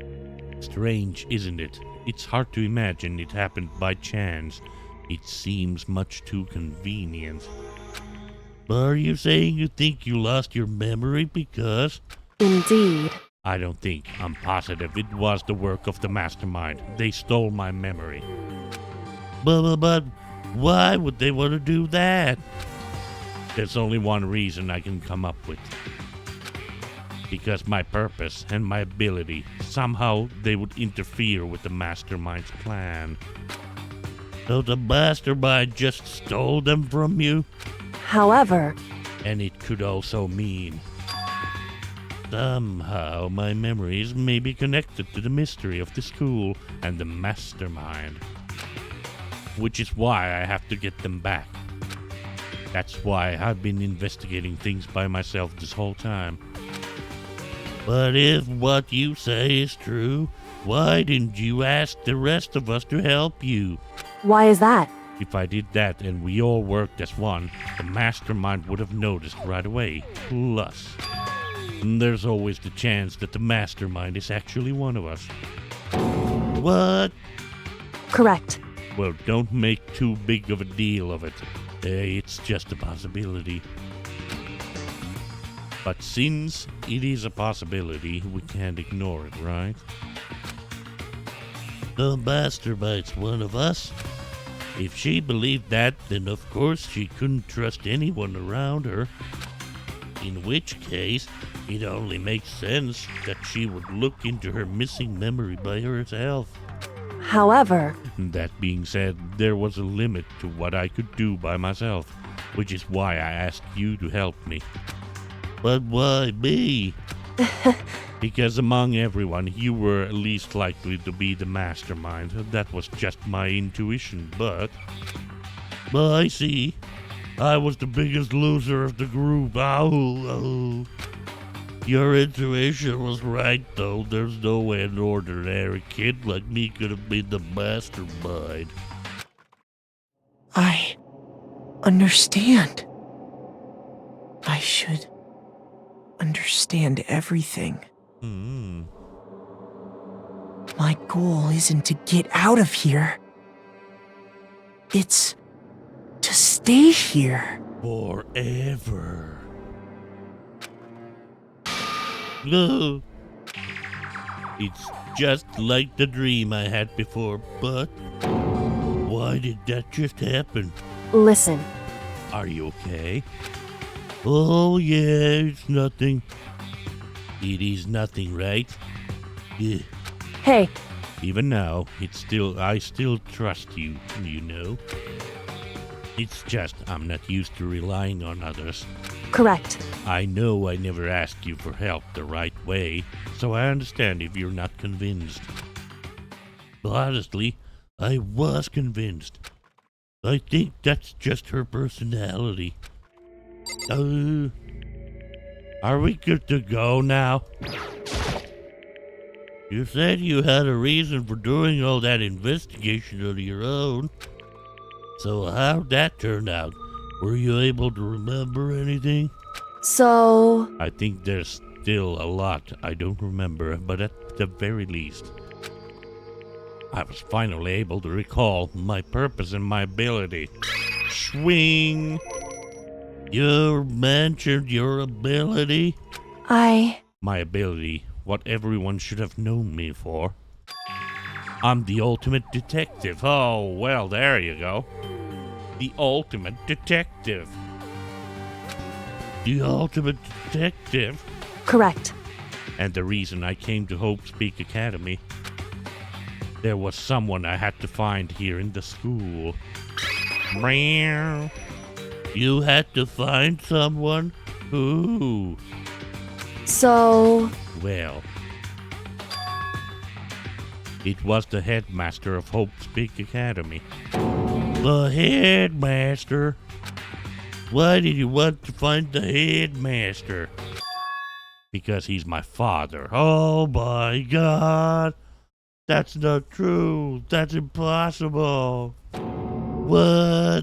S1: Strange, isn't it? It's hard to imagine it happened by chance. It seems much too convenient. But are you saying you think you lost your memory because...
S4: indeed.
S1: I don't think. I'm positive it was the work of the mastermind. They stole my memory. But why would they want to do that? There's only one reason I can come up with. Because my purpose and my ability, somehow they would interfere with the mastermind's plan. So the mastermind just stole them from you?
S4: However...
S1: And it could also mean... somehow my memories may be connected to the mystery of the school and the mastermind. Which is why I have to get them back. That's why I've been investigating things by myself this whole time. But if what you say is true, why didn't you ask the rest of us to help you?
S4: Why is that?
S1: If I did that and we all worked as one, the mastermind would have noticed right away. Plus, there's always the chance that the mastermind is actually one of us. What?
S4: Correct.
S1: Well, don't make too big of a deal of it. It's just a possibility. But since it is a possibility, we can't ignore it, right? The mastermind's one of us. If she believed that, then of course she couldn't trust anyone around her. In which case, it only makes sense that she would look into her missing memory by herself.
S4: However...
S1: That being said, there was a limit to what I could do by myself, which is why I asked you to help me. But why me? Because among everyone, you were least likely to be the mastermind. That was just my intuition, but I see. I was the biggest loser of the group. Ow. Your intuition was right, though. There's no way an ordinary kid like me could have been the mastermind.
S7: I understand. I should understand everything. My goal isn't to get out of here. It's to stay here.
S1: Forever. No. It's just like the dream I had before, but why did that just happen?
S4: Listen.
S1: Are you okay? Oh, yeah, it's nothing. It is nothing, right? Yeah.
S4: Hey.
S1: Even now, I still trust you, you know? It's just I'm not used to relying on others.
S4: Correct.
S1: I know I never asked you for help the right way, so I understand if you're not convinced. But honestly, I was convinced. I think that's just her personality. Are we good to go now? You said you had a reason for doing all that investigation on your own. So how'd that turn out? Were you able to remember anything?
S4: So,
S1: I think there's still a lot I don't remember, but at the very least, I was finally able to recall my purpose and my ability. Swing! You mentioned your ability? My ability, what everyone should have known me for. I'm the ultimate detective. Oh, well, there you go. The ultimate detective. The ultimate detective?
S4: Correct.
S1: And the reason I came to Hope Speak Academy, there was someone I had to find here in the school. Meow. You had to find someone? Who?
S4: So,
S1: Well, it was the headmaster of Hope Speak Academy. The headmaster? Why did you want to find the headmaster? Because he's my father. Oh my God! That's not true. That's impossible. What?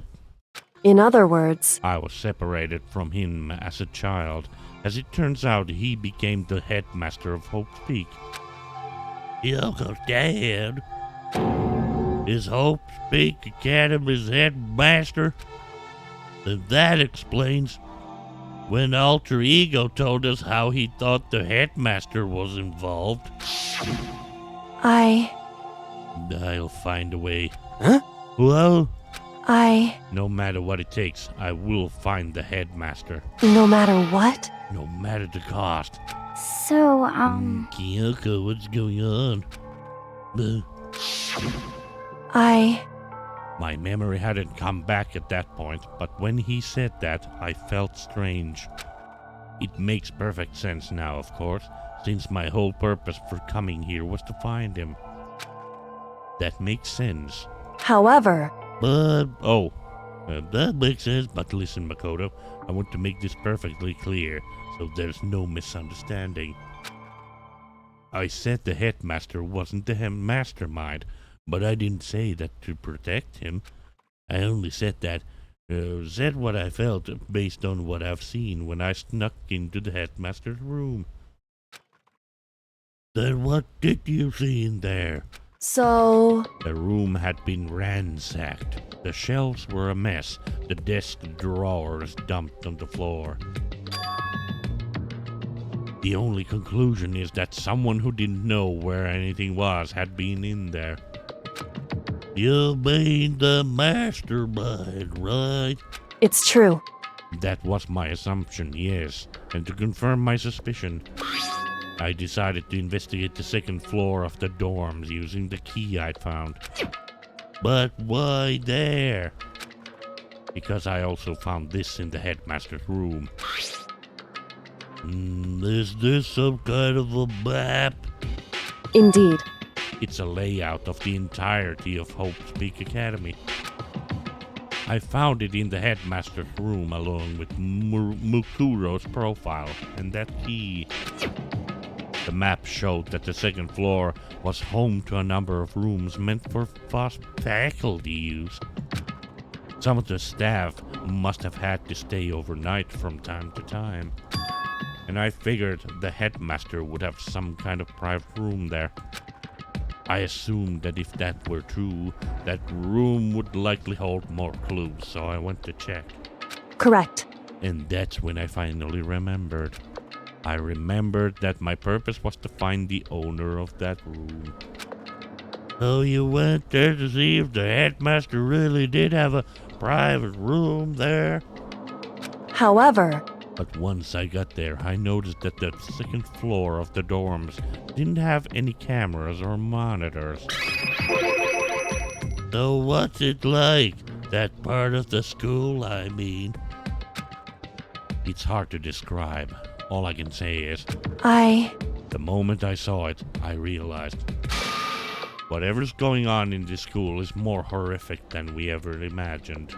S4: in other words,
S1: I was separated from him as a child. As it turns out, he became the headmaster of Hope Speak. Yoko's dad is Hope Speak Academy's headmaster. And that explains when Alter Ego told us how he thought the headmaster was involved. I'll find a way.
S7: Huh?
S1: Well,
S4: I,
S1: no matter what it takes, I will find the headmaster.
S4: no matter what?
S1: No matter the cost.
S2: So,
S1: Kyoko, what's going on? My memory hadn't come back at that point, but when he said that, I felt strange. It makes perfect sense now, of course, since my whole purpose for coming here was to find him. That makes sense.
S4: However,
S1: That makes sense, but listen, Makoto, I want to make this perfectly clear, so there's no misunderstanding. I said the headmaster wasn't the mastermind, but I didn't say that to protect him. I only said that, said what I felt based on what I've seen when I snuck into the headmaster's room. Then what did you see in there?
S4: so,
S1: The room had been ransacked. The shelves were a mess, the desk drawers dumped on the floor. The only conclusion is that someone who didn't know where anything was had been in there. You mean the mastermind, right?
S4: it's true.
S1: That was my assumption, yes. And to confirm my suspicion, I decided to investigate the second floor of the dorms using the key I'd found. But why there? Because I also found this in the headmaster's room. Is this some kind of a map?
S4: Indeed.
S1: It's a layout of the entirety of Hope Speak Academy. I found it in the headmaster's room along with Mukuro's profile and that key. The map showed that the second floor was home to a number of rooms meant for faculty use. Some of the staff must have had to stay overnight from time to time. And I figured the headmaster would have some kind of private room there. I assumed that if that were true, that room would likely hold more clues, so I went to check.
S4: Correct.
S1: And that's when I finally remembered. I remembered that my purpose was to find the owner of that room. So you went there to see if the headmaster really did have a private room there?
S4: However,
S1: But once I got there, I noticed that the second floor of the dorms didn't have any cameras or monitors. So what's it like? That part of the school, I mean? It's hard to describe. All I can say is, the moment I saw it, I realized whatever's going on in this school is more horrific than we ever imagined.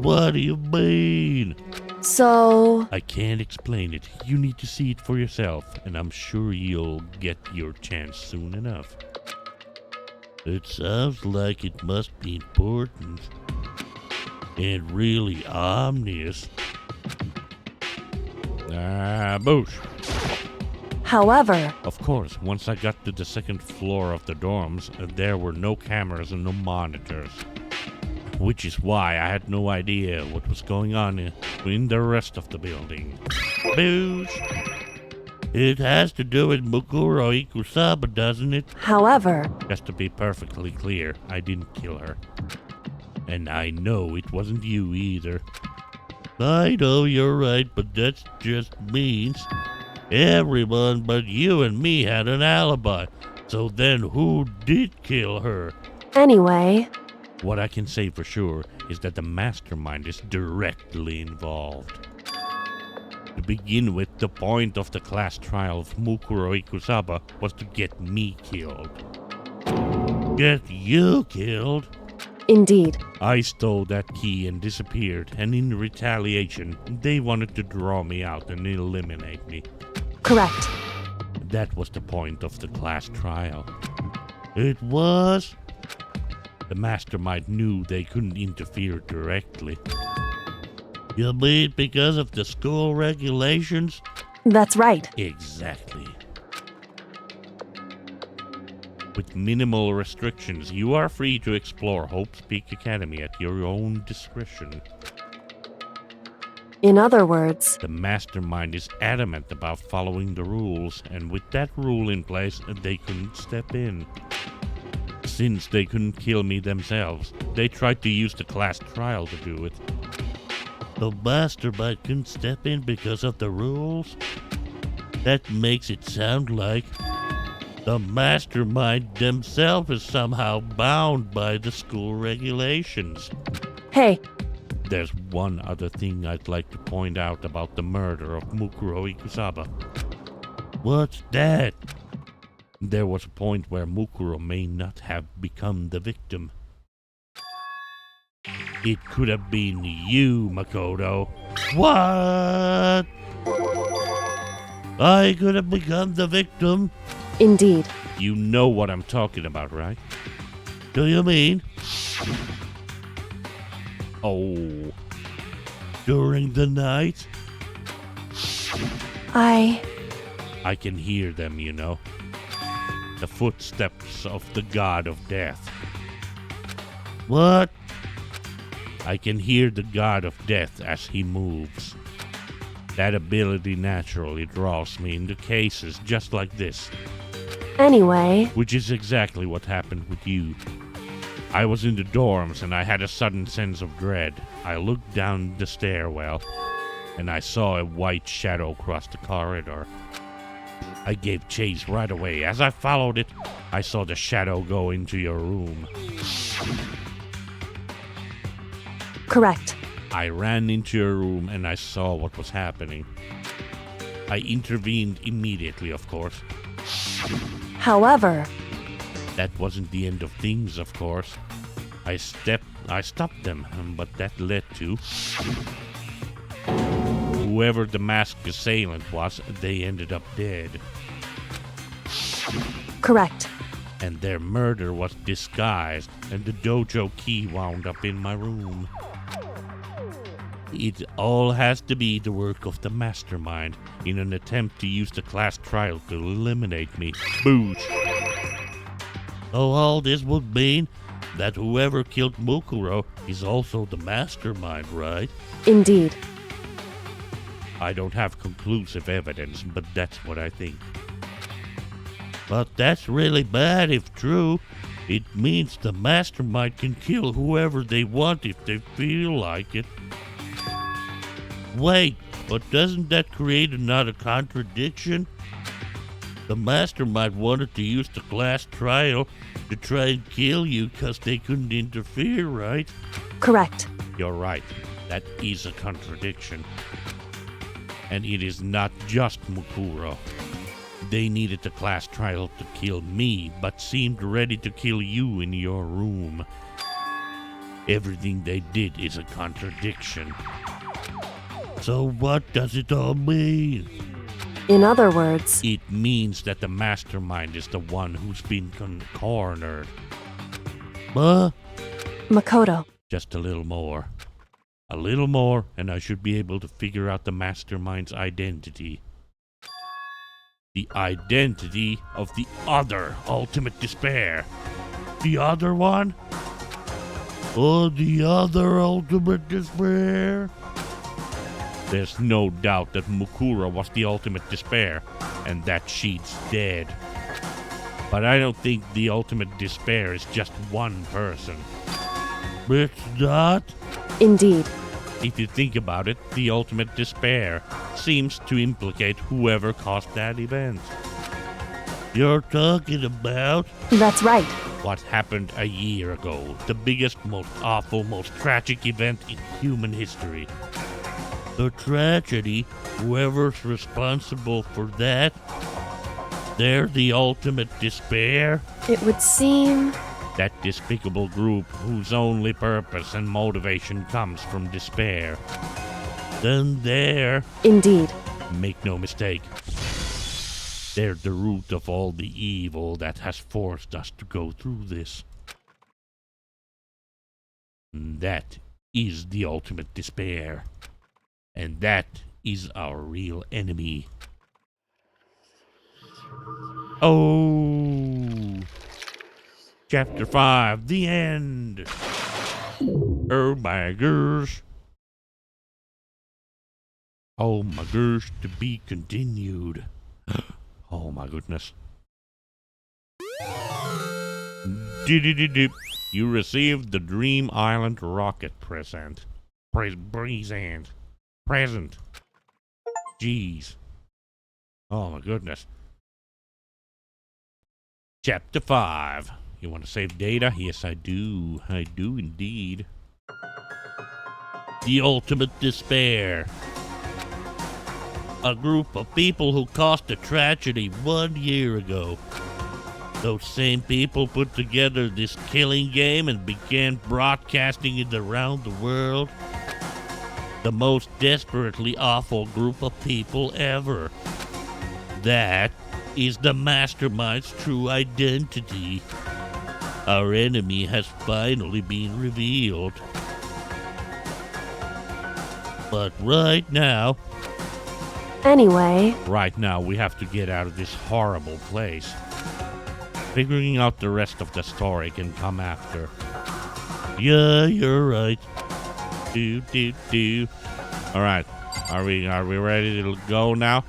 S1: What do you mean?
S4: So,
S1: I can't explain it. You need to see it for yourself, and I'm sure you'll get your chance soon enough. It sounds like it must be important and really ominous. Boosh.
S4: however,
S1: Of course, once I got to the second floor of the dorms, there were no cameras and no monitors. Which is why I had no idea what was going on in the rest of the building. Boosh. It has to do with Mukuro Ikusaba, doesn't it?
S4: however,
S1: Just to be perfectly clear, I didn't kill her. And I know it wasn't you either. I know you're right, but that just means everyone but you and me had an alibi. So then who did kill her?
S4: anyway,
S1: What I can say for sure is that the mastermind is directly involved. To begin with, the point of the class trial of Mukuro Ikusaba was to get me killed. Get you killed?
S4: indeed,
S1: I stole that key and disappeared, and in retaliation, they wanted to draw me out and eliminate me.
S4: correct.
S1: That was the point of the class trial. It was? The mastermind knew they couldn't interfere directly. You mean because of the school regulations?
S4: That's right.
S1: Exactly. With minimal restrictions, you are free to explore Hope's Peak Academy at your own discretion.
S4: In other words,
S1: The mastermind is adamant about following the rules, and with that rule in place, they couldn't step in. Since they couldn't kill me themselves, they tried to use the class trial to do it. The mastermind couldn't step in because of the rules? That makes it sound like the mastermind themselves is somehow bound by the school regulations.
S4: hey,
S1: There's one other thing I'd like to point out about the murder of Mukuro Ikusaba. What's that? There was a point where Mukuro may not have become the victim. It could have been you, Makoto. What? I could have become the victim?
S4: indeed,
S1: You know what I'm talking about, right? Do you mean? Oh. During the night?
S4: I
S1: can hear them, you know. The footsteps of the god of death. What? I can hear the god of death as he moves. That ability naturally draws me into cases just like this,
S4: anyway,
S1: which is exactly what happened with you. I was in the dorms and I had a sudden sense of dread. I looked down the stairwell and I saw a white shadow cross the corridor. I gave chase right away. As I followed it, I saw the shadow go into your room.
S4: correct.
S1: I ran into your room and I saw what was happening. I intervened immediately, of course.
S4: However,
S1: That wasn't the end of things, of course. I stopped them, but that led to whoever the masked assailant was, they ended up dead.
S4: correct.
S1: And their murder was disguised, and the dojo key wound up in my room. It all has to be the work of the mastermind in an attempt to use the class trial to eliminate me. Boosh! So all this would mean that whoever killed Mukuro is also the mastermind, right?
S4: Indeed,
S1: I don't have conclusive evidence, but that's what I think. But that's really bad if true. It means the mastermind can kill whoever they want if they feel like it. Wait, but doesn't that create another contradiction? The mastermind wanted to use the class trial to try and kill you because they couldn't interfere, right?
S4: correct.
S1: You're right. That is a contradiction. And it is not just Mukuro. They needed the class trial to kill me, but seemed ready to kill you in your room. Everything they did is a contradiction. So what does it all mean?
S4: In other words,
S1: It means that the mastermind is the one who's been cornered. But
S4: Makoto,
S1: just a little more. A little more, and I should be able to figure out the mastermind's identity. The identity of the other ultimate despair. The other one? Oh, the other ultimate despair? There's no doubt that Mukura was the ultimate despair, and that she's dead. But I don't think the ultimate despair is just one person. It's not?
S4: indeed.
S1: If you think about it, the ultimate despair seems to implicate whoever caused that event. You're talking about
S4: That's right.
S1: what happened a year ago. The biggest, most awful, most tragic event in human history. The tragedy, whoever's responsible for that, they're the ultimate despair.
S4: It would seem.
S1: That despicable group whose only purpose and motivation comes from despair. Then they're,
S4: Indeed.
S1: make no mistake, they're the root of all the evil that has forced us to go through this. That is the ultimate despair. And that is our real enemy. Oh. Chapter 5, the end. Oh my gosh. Oh my gosh, to be continued. Oh my goodness. You received the Dream Island rocket present. Present. Jeez. Oh my goodness. Chapter 5. You want to save data? Yes, I do. I do indeed. The ultimate despair. A group of people who caused a tragedy 1 year ago. Those same people put together this killing game and began broadcasting it around the world. The most desperately awful group of people ever. That is the mastermind's true identity. Our enemy has finally been revealed. But right now,
S4: Anyway,
S1: we have to get out of this horrible place. Figuring out the rest of the story can come after. Yeah, you're right. Alright, are we ready to go now?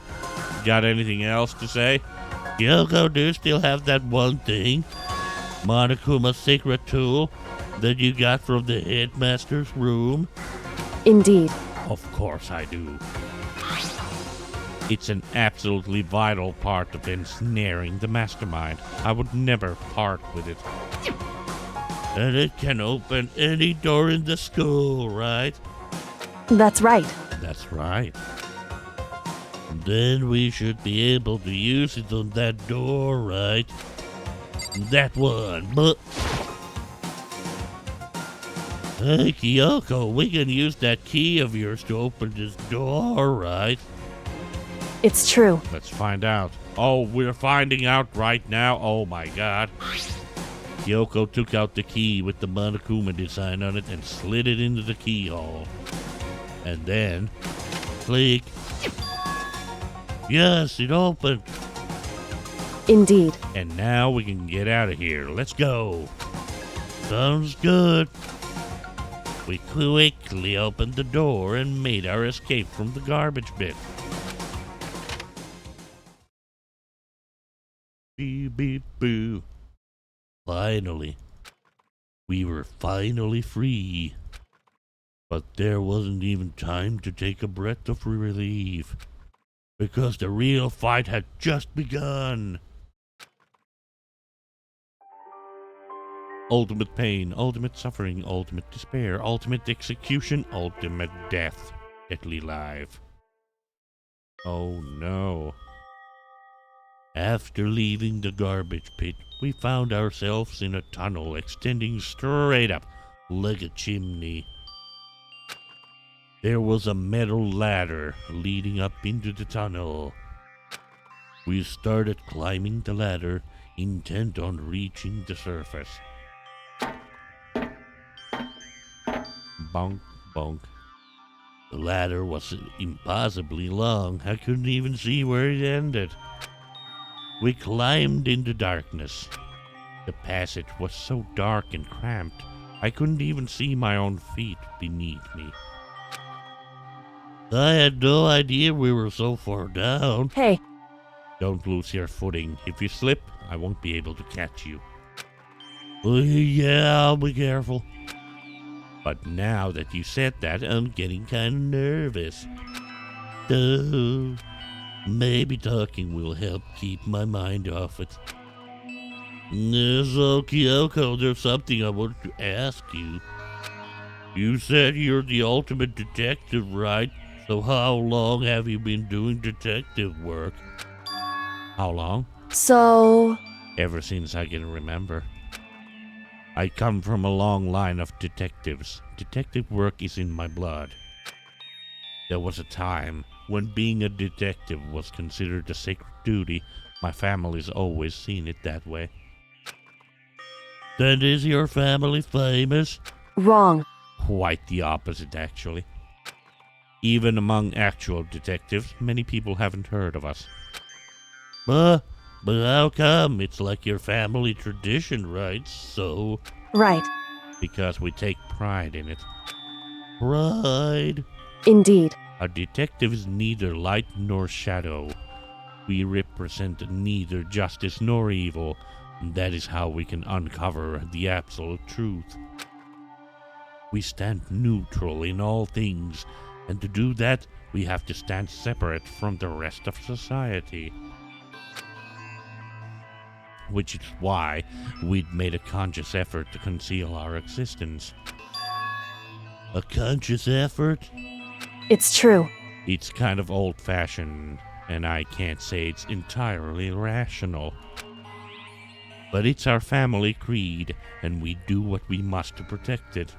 S1: Got anything else to say? Yoko, do you still have that one thing? Monokuma's secret tool that you got from the headmaster's room?
S4: indeed.
S1: Of course I do. It's an absolutely vital part of ensnaring the mastermind. I would never part with it. And it can open any door in the school, right?
S4: That's right.
S1: That's right. Then we should be able to use it on that door, right? That one, but... Hey, Kyoko, we can use that key of yours to open this door, right?
S4: It's true.
S1: Let's find out. Oh, we're finding out right now? Oh my god. Kyoko took out the key with the Monokuma design on it and slid it into the keyhole. And then... click. Yes, it opened.
S4: Indeed.
S1: And now we can get out of here. Let's go. Sounds good. We quickly opened the door and made our escape from the garbage bin. Beep, beep, boo. Finally. We were finally free. But there wasn't even time to take a breath of relief. Because the real fight had just begun. Ultimate pain, ultimate suffering, ultimate despair, ultimate execution, ultimate death. Deadly life. Oh no. After leaving the garbage pit, we found ourselves in a tunnel extending straight up. like a chimney. There was a metal ladder leading up into the tunnel. We started climbing the ladder, intent on reaching the surface. Bonk, bonk. The ladder was impossibly long. I couldn't even see where it ended. We climbed into darkness. The passage was so dark and cramped, I couldn't even see my own feet beneath me. I had no idea we were so far down.
S4: Hey,
S1: Don't lose your footing. If you slip, I won't be able to catch you. Yeah, I'll be careful. But now that you said that, I'm getting kind of nervous. So, maybe talking will help keep my mind off it. So, Kyoko, there's something I wanted to ask you. You said you're the ultimate detective, right? So how long have you been doing detective work? How long?
S4: so...
S1: Ever since I can remember. I come from a long line of detectives. Detective work is in my blood. There was a time when being a detective was considered a sacred duty. My family's always seen it that way. Then is your family famous?
S4: Wrong.
S1: Quite the opposite, actually. Even among actual detectives, many people haven't heard of us. But how come? It's like your family tradition, right? So,
S4: Right.
S1: because we take pride in it. Pride.
S4: Indeed.
S1: A detective is neither light nor shadow. We represent neither justice nor evil. And that is how we can uncover the absolute truth. We stand neutral in all things, and to do that, we have to stand separate from the rest of society. Which is why we'd made a conscious effort to conceal our existence. A conscious effort?
S4: It's true.
S1: It's kind of old-fashioned, and I can't say it's entirely rational. But it's our family creed, and we do what we must to protect it.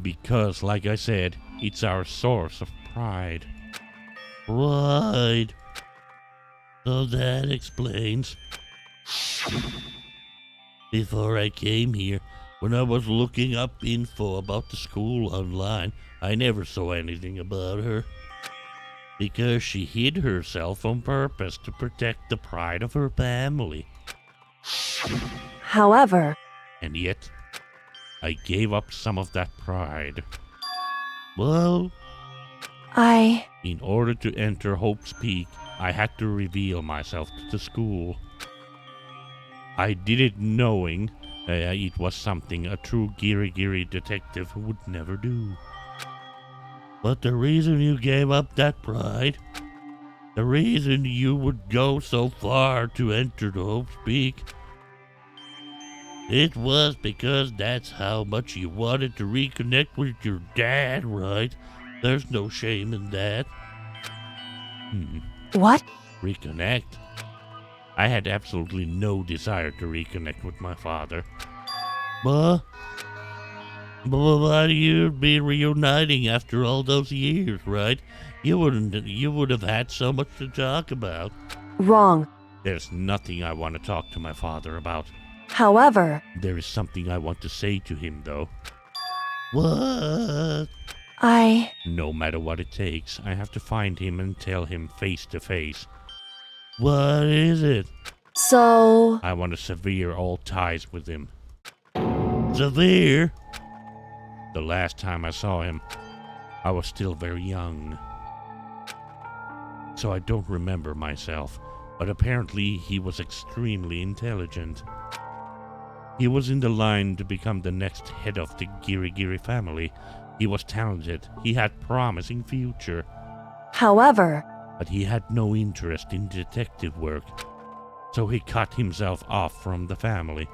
S1: Because, like I said, it's our source of pride. Pride. So that explains. Before I came here, when I was looking up info about the school online, I never saw anything about her. Because she hid herself on purpose to protect the pride of her family.
S4: However,
S1: And yet, I gave up some of that pride. Well, in order to enter Hope's Peak, I had to reveal myself to the school. I did it knowing it was something a true Giri detective would never do. But the reason you gave up that pride, the reason you would go so far to enter the Hope's Peak, it was because that's how much you wanted to reconnect with your dad, right? There's no shame in that.
S4: what?
S1: Reconnect? I had absolutely no desire to reconnect with my father. But why you'd be reuniting after all those years, right? You would have had so much to talk about.
S4: Wrong.
S1: There's nothing I want to talk to my father about.
S4: However,
S1: There is something I want to say to him, though. What? No matter what it takes, I have to find him and tell him face to face. What is it?
S4: so...
S1: I want to sever all ties with him. Sever? The last time I saw him, I was still very young. So I don't remember myself, but apparently he was extremely intelligent. He was in the line to become the next head of the Giri family. He was talented, he had promising future,
S4: However,
S1: but he had no interest in detective work, so he cut himself off from the family.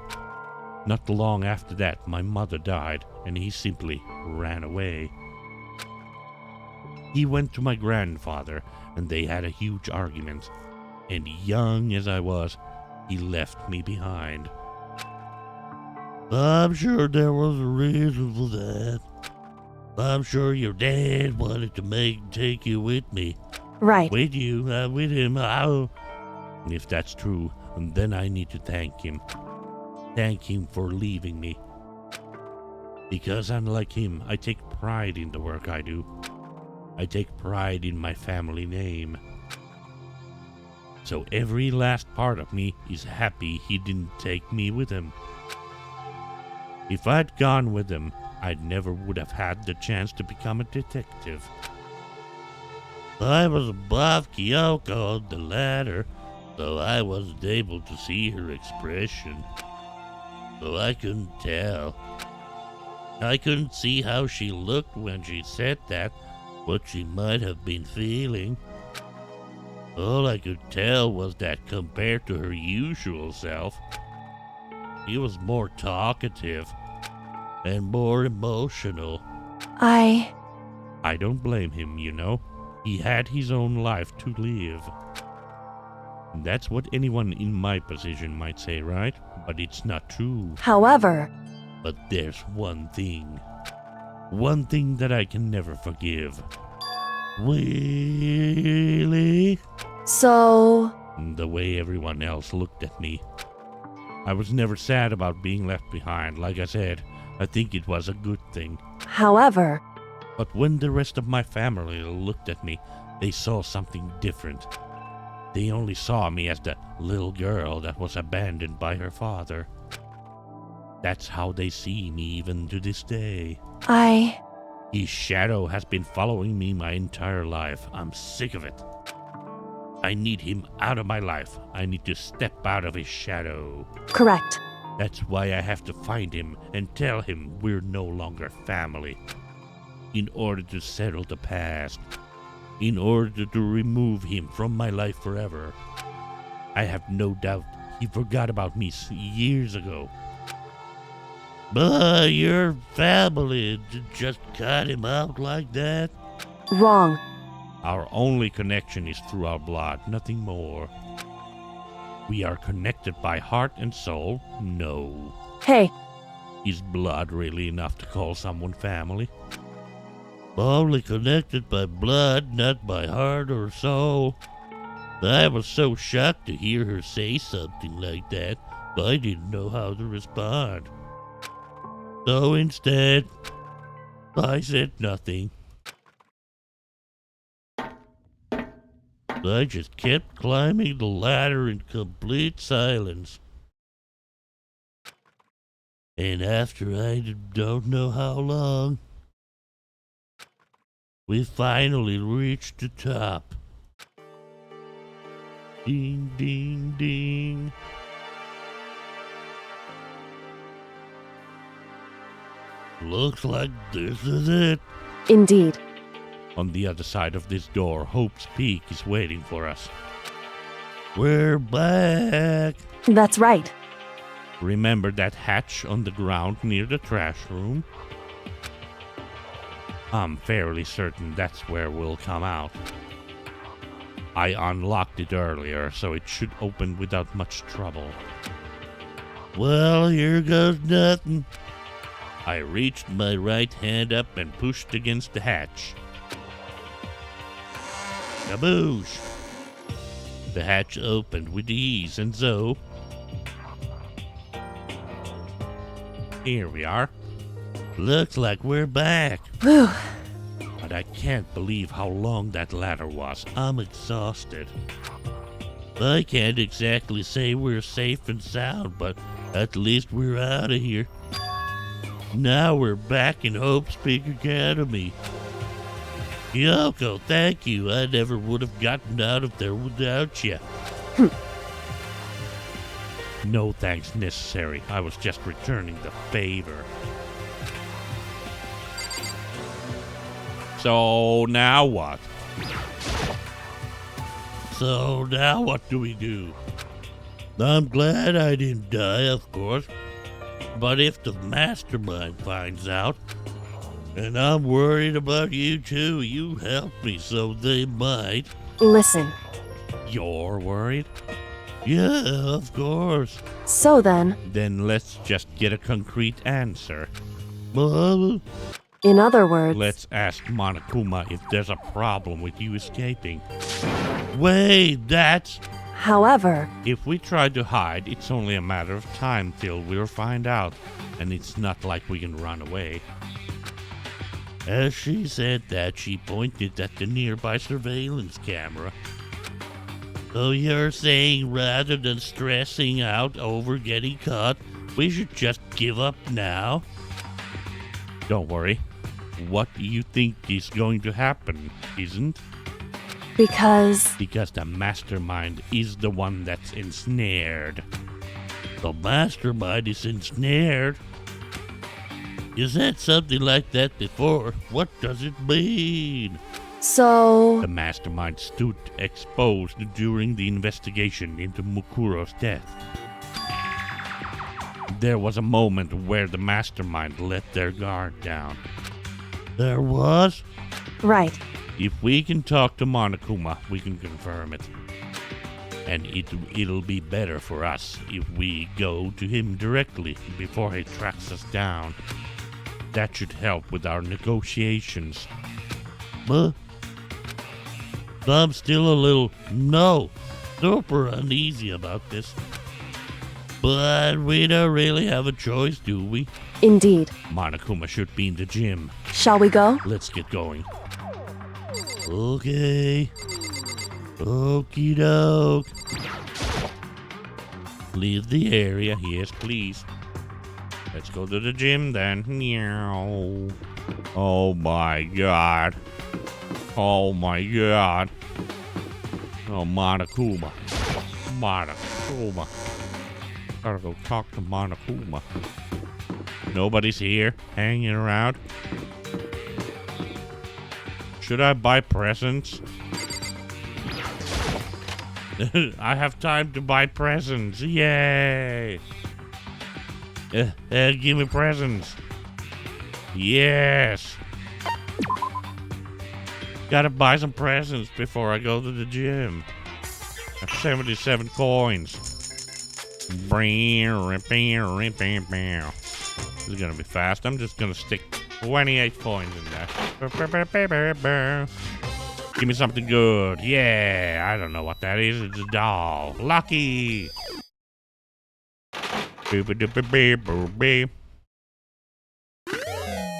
S1: Not long after that, my mother died, and he simply ran away. He went to my grandfather, and they had a huge argument, and young as I was, he left me behind. I'm sure there was a reason for that. I'm sure your dad wanted to take you with me.
S4: Right.
S1: With you, with him. If that's true, then I need to thank him. Thank him for leaving me. Because unlike him, I take pride in the work I do. I take pride in my family name. So every last part of me is happy he didn't take me with him. If I'd gone with him, I never would have had the chance to become a detective. I was above Kyoko on the ladder, so I wasn't able to see her expression. So I couldn't tell. I couldn't see how she looked when she said that, what she might have been feeling. All I could tell was that compared to her usual self, he was more talkative and more emotional. I don't blame him, you know. He had his own life to live. That's what anyone in my position might say, right? But it's not true.
S4: However,
S1: But there's one thing that I can never forgive. Really?
S4: so
S1: The way everyone else looked at me. I was never sad about being left behind. Like I said, I think it was a good thing.
S4: however,
S1: But when the rest of my family looked at me, they saw something different. They only saw me as the little girl that was abandoned by her father. That's how they see me even to this day. His shadow has been following me my entire life. I'm sick of it. I need him out of my life. I need to step out of his shadow.
S4: correct.
S1: That's why I have to find him and tell him we're no longer family. In order to settle the past. In order to remove him from my life forever. I have no doubt he forgot about me years ago. But your family just cut him out like that?
S4: Wrong.
S1: Our only connection is through our blood, nothing more. We are connected by heart and soul? No.
S4: Hey,
S1: Is blood really enough to call someone family? Only connected by blood, not by heart or soul. I was so shocked to hear her say something like that, I didn't know how to respond. So instead, I said nothing. I just kept climbing the ladder in complete silence. And after I don't know how long, we finally reached the top. Ding, ding, ding. Looks like this is it.
S4: indeed.
S1: On the other side of this door, Hope's Peak is waiting for us. We're back.
S4: That's right.
S1: Remember that hatch on the ground near the trash room? I'm fairly certain that's where we'll come out. I unlocked it earlier, so it should open without much trouble. Well, here goes nothing. I reached my right hand up and pushed against the hatch. Kaboosh! The hatch opened with ease, and so... Here we are. Looks like we're back.
S4: Whew.
S1: But I can't believe how long that ladder was. I'm exhausted. I can't exactly say we're safe and sound, but at least we're out of here. Now we're back in Hope's Peak Academy. Kyoko, thank you. I never would have gotten out of there without you. No thanks necessary. I was just returning the favor. So now what? So now what do we do? I'm glad I didn't die, of course. But if the mastermind finds out, and I'm worried about you too, you helped me, so they might.
S4: Listen,
S1: You're worried? Yeah, of course.
S4: So then,
S1: Then let's just get a concrete answer. Well,
S4: in other words,
S1: let's ask Monokuma if there's a problem with you escaping. Wait, that's...
S4: however,
S1: If we try to hide, it's only a matter of time till we'll find out. And it's not like we can run away. As she said that, she pointed at the nearby surveillance camera. So you're saying rather than stressing out over getting caught, we should just give up now? Don't worry. What do you think is going to happen, isn't?
S4: because
S1: Because the mastermind is the one that's ensnared. The mastermind is ensnared? You said something like that before. What does it mean?
S4: so
S1: The mastermind stood exposed during the investigation into Mukuro's death. There was a moment where the mastermind let their guard down. There was?
S4: right.
S1: If we can talk to Monokuma, we can confirm it. And it'll be better for us if we go to him directly before he tracks us down. That should help with our negotiations. But I'm still a little, super uneasy about this. But we don't really have a choice, do we?
S4: Indeed.
S1: Monokuma should be in the gym.
S4: Shall we go?
S1: Let's get going. Okay. Okie doke. Leave the area, yes, please. Let's go to the gym then. Meow. Oh my god. Oh my god. Oh, Monokuma. Monokuma. Gotta go talk to Monokuma. Nobody's here, hanging around. Should I buy presents? I have time to buy presents. Yay! Give me presents. Yes! Gotta buy some presents before I go to the gym. I have 77 coins. This is gonna be fast. I'm just gonna stick 28 coins in there. Give me something good. Yeah, I don't know what that is. It's a doll. Lucky.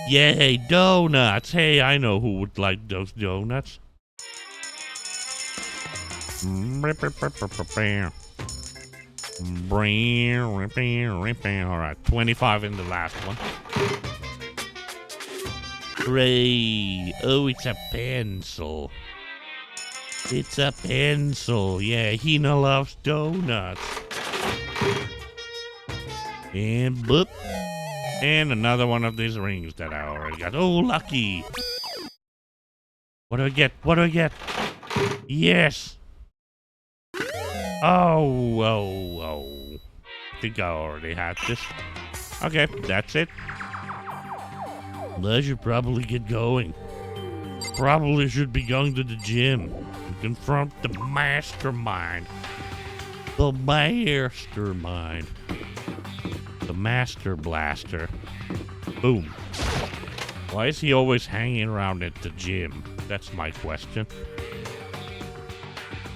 S1: Yay, donuts. Hey, I know who would like those donuts. Alright, 25 in the last one. Hooray! Oh, it's a pencil. It's a pencil. Yeah, Hina loves donuts. And boop. And another one of these rings that I already got. Oh, lucky. What do I get? What do I get? Yes. Oh. I think I already had this. Okay, that's it. I should probably get going. Probably should be going to the gym and confront the mastermind. The mastermind. The master blaster. Boom. Why is he always hanging around at the gym? That's my question.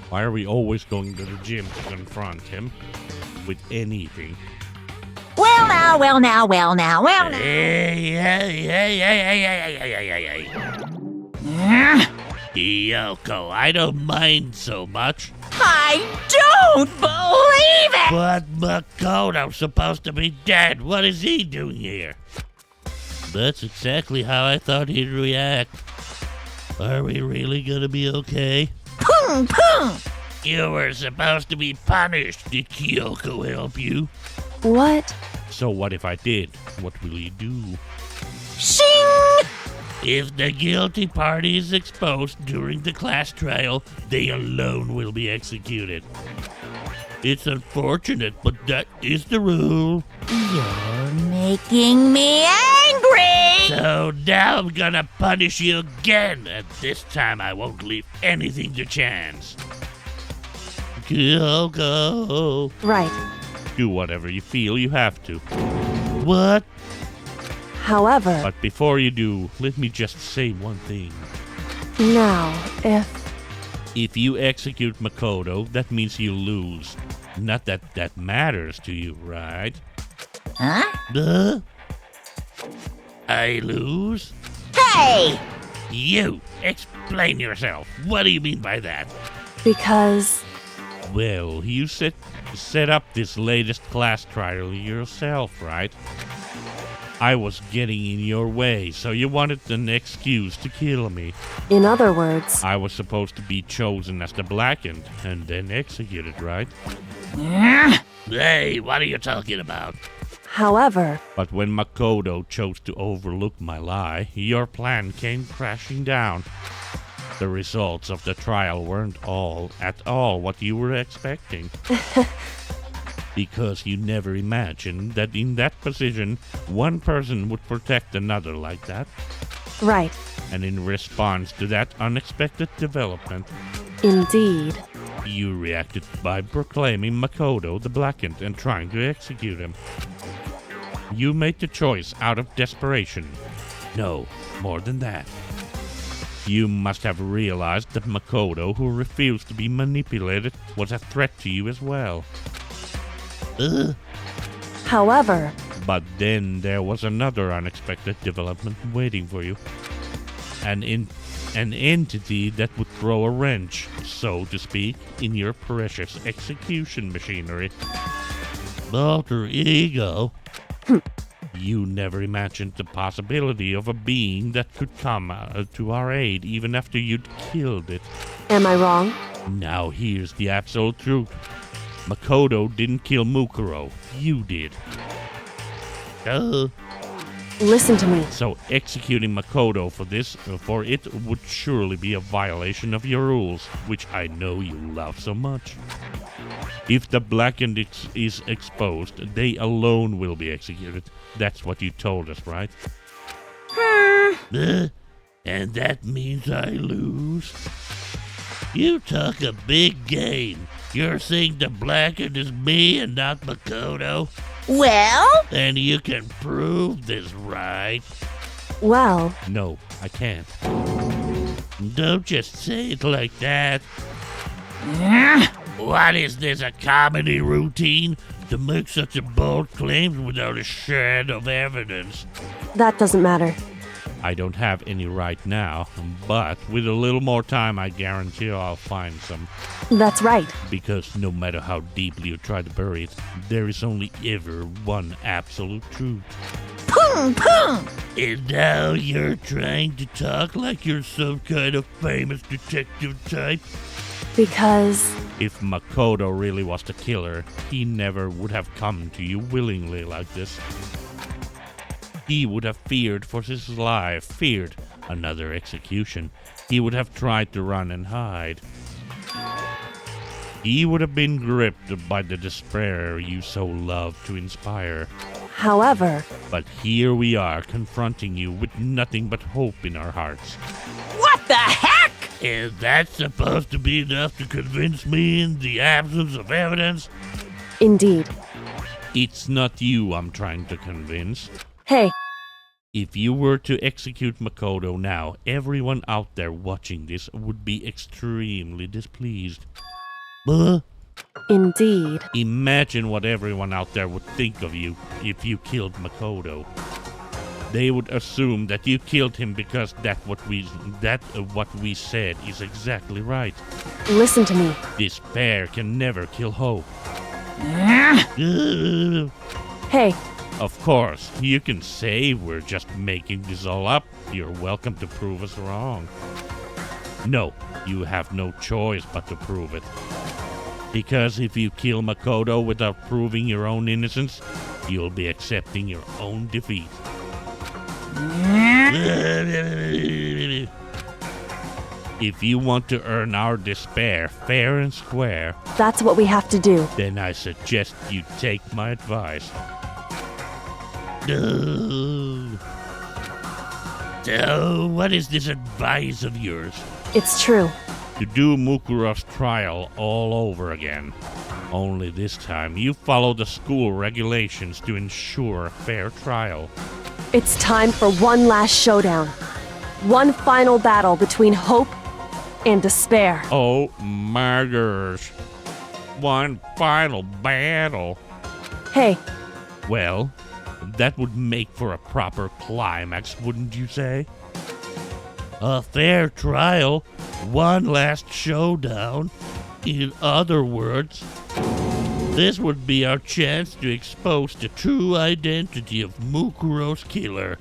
S1: Why are we always going to the gym to confront him with anything?
S5: Well now.
S1: Hey. Kyoko, I don't mind so much.
S5: I don't believe it!
S1: But Makoto's supposed to be dead. What is he doing here? That's exactly how I thought he'd react. Are we really gonna be okay?
S5: Pung!
S1: You were supposed to be punished. Did Kyoko help you?
S4: What?
S1: So what if I did? What will you do?
S5: Shing!
S1: If the guilty party is exposed during the class trial, they alone will be executed. It's unfortunate, but that is the rule.
S5: You're making me angry!
S1: So now I'm gonna punish you again, and this time I won't leave anything to chance. Kyoko.
S4: Right.
S1: Do whatever you feel you have to. What?
S4: However,
S1: But before you do, let me just say one thing.
S4: now,
S1: If you execute Makoto, that means you lose. Not that that matters to you, right?
S5: Huh?
S1: I lose?
S5: Hey!
S1: You! Explain yourself. What do you mean by that?
S4: because
S1: Well, you set up this latest class trial yourself, right? I was getting in your way, so you wanted an excuse to kill me.
S4: in other words,
S1: I was supposed to be chosen as the Blackened and then executed, right? Hey, what are you talking about?
S4: however,
S1: But when Makoto chose to overlook my lie, your plan came crashing down. The results of the trial weren't at all what you were expecting. Because you never imagined that in that position, one person would protect another like that.
S4: right,
S1: And in response to that unexpected development,
S4: indeed.
S1: you reacted by proclaiming Makoto the Blackened and trying to execute him. You made the choice out of desperation. No, more than that. You must have realized that Makoto, who refused to be manipulated, was a threat to you as well.
S4: However,
S1: But then there was another unexpected development waiting for you. An entity that would throw a wrench, so to speak, in your precious execution machinery. Alter ego? You never imagined the possibility of a being that could come to our aid even after you'd killed it.
S4: am I wrong?
S1: Now here's the absolute truth. Makoto didn't kill Mukuro. You did.
S4: Listen to me.
S1: So executing Makoto for it would surely be a violation of your rules, which I know you love so much. If the Blackened is exposed, they alone will be executed. That's what you told us, right? And that means I lose? You talk a big game. You're saying the Blackened is me and not Makoto?
S5: Well?
S1: And you can prove this, right?
S4: Well,
S1: No, I can't. Don't just say it like that. What is this, a comedy routine? To make such a bold claims without a shred of evidence?
S4: that doesn't matter.
S1: I don't have any right now, but with a little more time I guarantee I'll find some.
S4: That's right.
S1: Because no matter how deeply you try to bury it, there is only ever one absolute truth.
S5: Pung, pung!
S1: And now you're trying to talk like you're some kind of famous detective type?
S4: Because
S1: If Makoto really was the killer, he never would have come to you willingly like this. He would have feared for his life, feared another execution. He would have tried to run and hide. He would have been gripped by the despair you so love to inspire.
S4: however,
S1: But here we are, confronting you with nothing but hope in our hearts.
S5: What the heck?
S1: And that's supposed to be enough to convince me in the absence of evidence?
S4: indeed.
S1: It's not you I'm trying to convince.
S4: Hey,
S1: If you were to execute Makoto now, everyone out there watching this would be extremely displeased.
S4: indeed.
S1: Imagine what everyone out there would think of you if you killed Makoto. They would assume that you killed him because what we said is exactly right.
S4: Listen to me.
S1: Despair can never kill hope.
S4: Hey,
S1: Of course, you can say we're just making this all up. You're welcome to prove us wrong. No, you have no choice but to prove it. Because if you kill Makoto without proving your own innocence, you'll be accepting your own defeat. If you want to earn our despair fair and square,
S4: that's what we have to do.
S1: then I suggest you take my advice. So, what is this advice of yours?
S4: It's true.
S1: to do Mukuro's trial all over again. Only this time, you follow the school regulations to ensure a fair trial.
S4: It's time for one last showdown. One final battle between hope and despair.
S1: Oh my gosh. One final battle.
S4: Hey,
S1: Well, that would make for a proper climax, wouldn't you say? A fair trial, one last showdown. In other words, this would be our chance to expose the true identity of Mukuro's killer,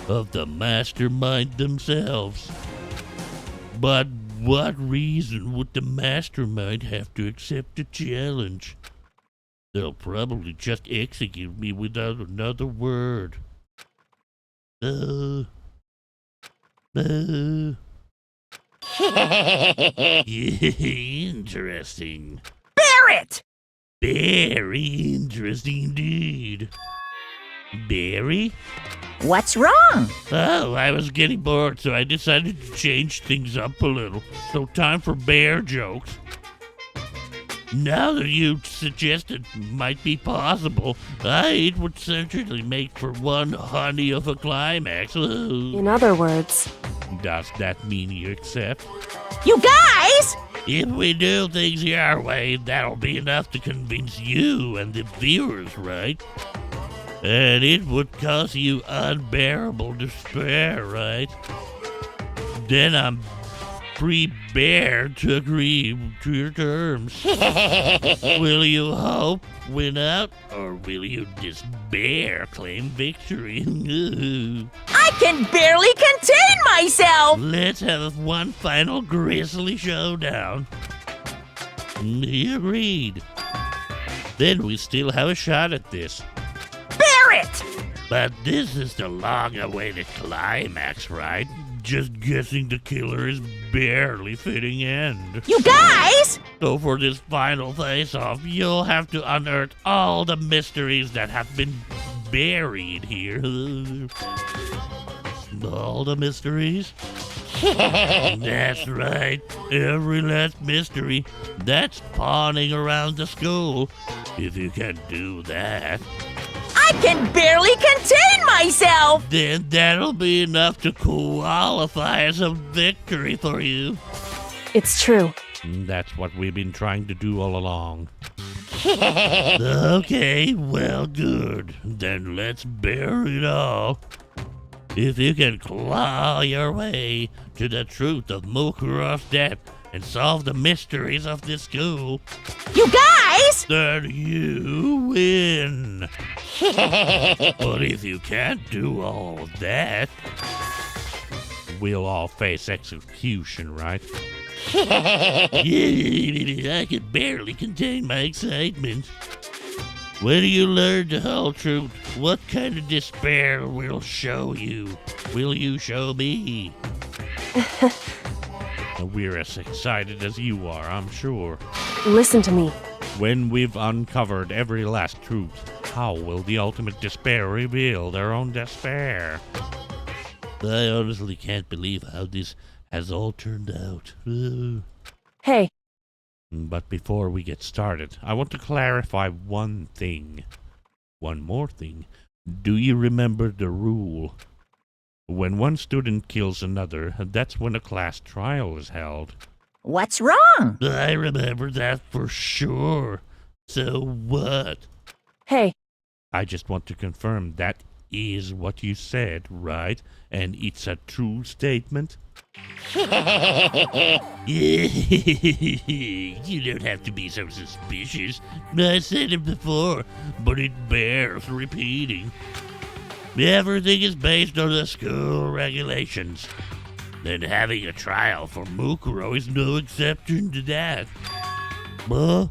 S1: of the mastermind themselves. But what reason would the mastermind have to accept the challenge? They'll probably just execute me without another word. Interesting.
S5: Barret!
S1: Very interesting indeed. Barry?
S5: What's wrong?
S1: Oh, I was getting bored, so I decided to change things up a little. So time for bear jokes. Now that you suggested might be possible, it would certainly make for one honey of a climax.
S4: in other words,
S1: Does that mean you accept?
S5: You guys!
S1: If we do things your way, that'll be enough to convince you and the viewers, right? And it would cause you unbearable despair, right? Then I'm prepared to agree to your terms. Will you hope win out, or will you despair claim victory?
S5: I can barely contain myself!
S1: Let's have one final grisly showdown. He agreed. Then we still have a shot at this.
S5: Barret!
S1: But this is the long-awaited climax, right? Just guessing the killer is barely fitting end.
S5: You guys!
S1: So for this final face-off, you'll have to unearth all the mysteries that have been buried here. All the mysteries? That's right. Every last mystery that's pawning around the school. If you can do that,
S5: I can barely contain myself!
S1: then that'll be enough to qualify as a victory for you.
S4: it's true.
S1: That's what we've been trying to do all along. Okay, well, good. Then let's bear it all. If you can claw your way to the truth of Mukuro's death and solve the mysteries of this school,
S5: You guys!
S1: then you win. But if you can't do all of that, we'll all face execution, right? Yeah, I can barely contain my excitement. When you learn the whole truth, what kind of despair will show you? Will you show me? We're as excited as you are, I'm sure.
S4: Listen to me.
S1: When we've uncovered every last truth, how will the ultimate despair reveal their own despair? I honestly can't believe how this has all turned out.
S4: Hey,
S1: But before we get started, I want to clarify one thing. One more thing. Do you remember the rule? When one student kills another, that's when a class trial is held.
S5: What's wrong?
S1: I remember that for sure. So what?
S4: hey,
S1: I just want to confirm that is what you said, right? And it's a true statement? You don't have to be so suspicious. I said it before, but it bears repeating. Everything is based on the school regulations. Then having a trial for Mukuro is no exception to that. But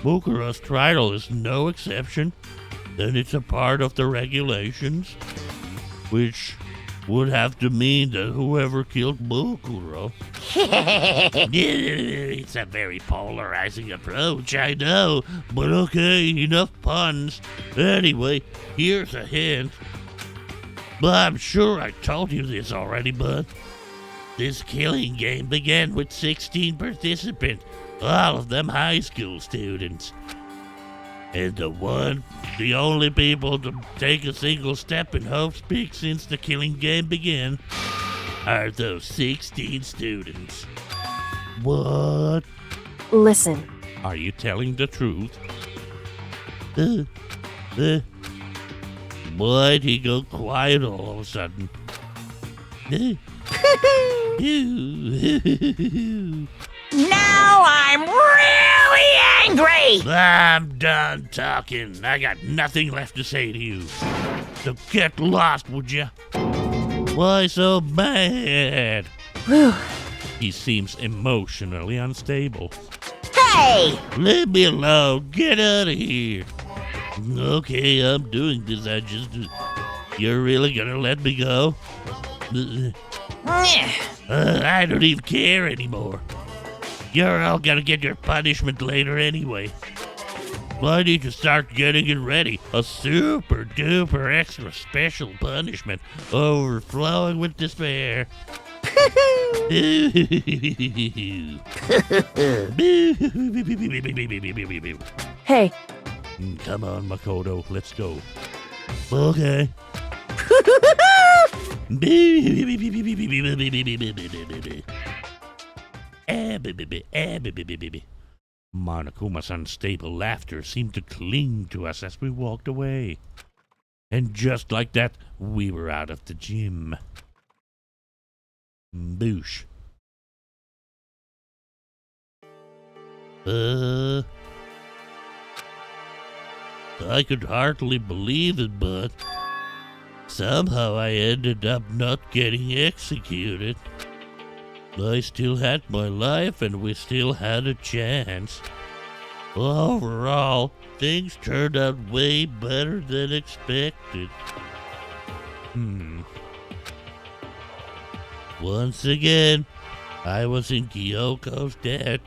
S1: Mukuro's trial is no exception. Then it's a part of the regulations, which would have to mean that whoever killed Mukuro. It's a very polarizing approach, I know, but okay, enough puns. Anyway, here's a hint. But I'm sure I told you this already, bud. This killing game began with 16 participants, all of them high school students. And the only people to take a single step in Hope's Peak since the killing game began are those 16 students. What?
S4: Listen,
S1: Are you telling the truth? Why'd he go quiet all of a sudden?
S5: Now I'm really angry!
S1: I'm done talking. I got nothing left to say to you. So get lost, would you? Why so mad?
S4: whew,
S1: He seems emotionally unstable.
S5: Hey!
S1: Leave me alone. Get out of here. Okay, I'm doing this. You're really gonna let me go? I don't even care anymore. You're all gonna get your punishment later anyway. Why need to start getting it ready? A super duper extra special punishment overflowing with despair.
S4: hey,
S1: Come on, Makoto, let's go. Okay. Monokuma's unstable laughter seemed to cling to us as we walked away. And just like that, we were out of the gym. Boosh. I could hardly believe it, but somehow I ended up not getting executed. I still had my life and we still had a chance. Overall, things turned out way better than expected. Once again, I was in Kyoko's debt.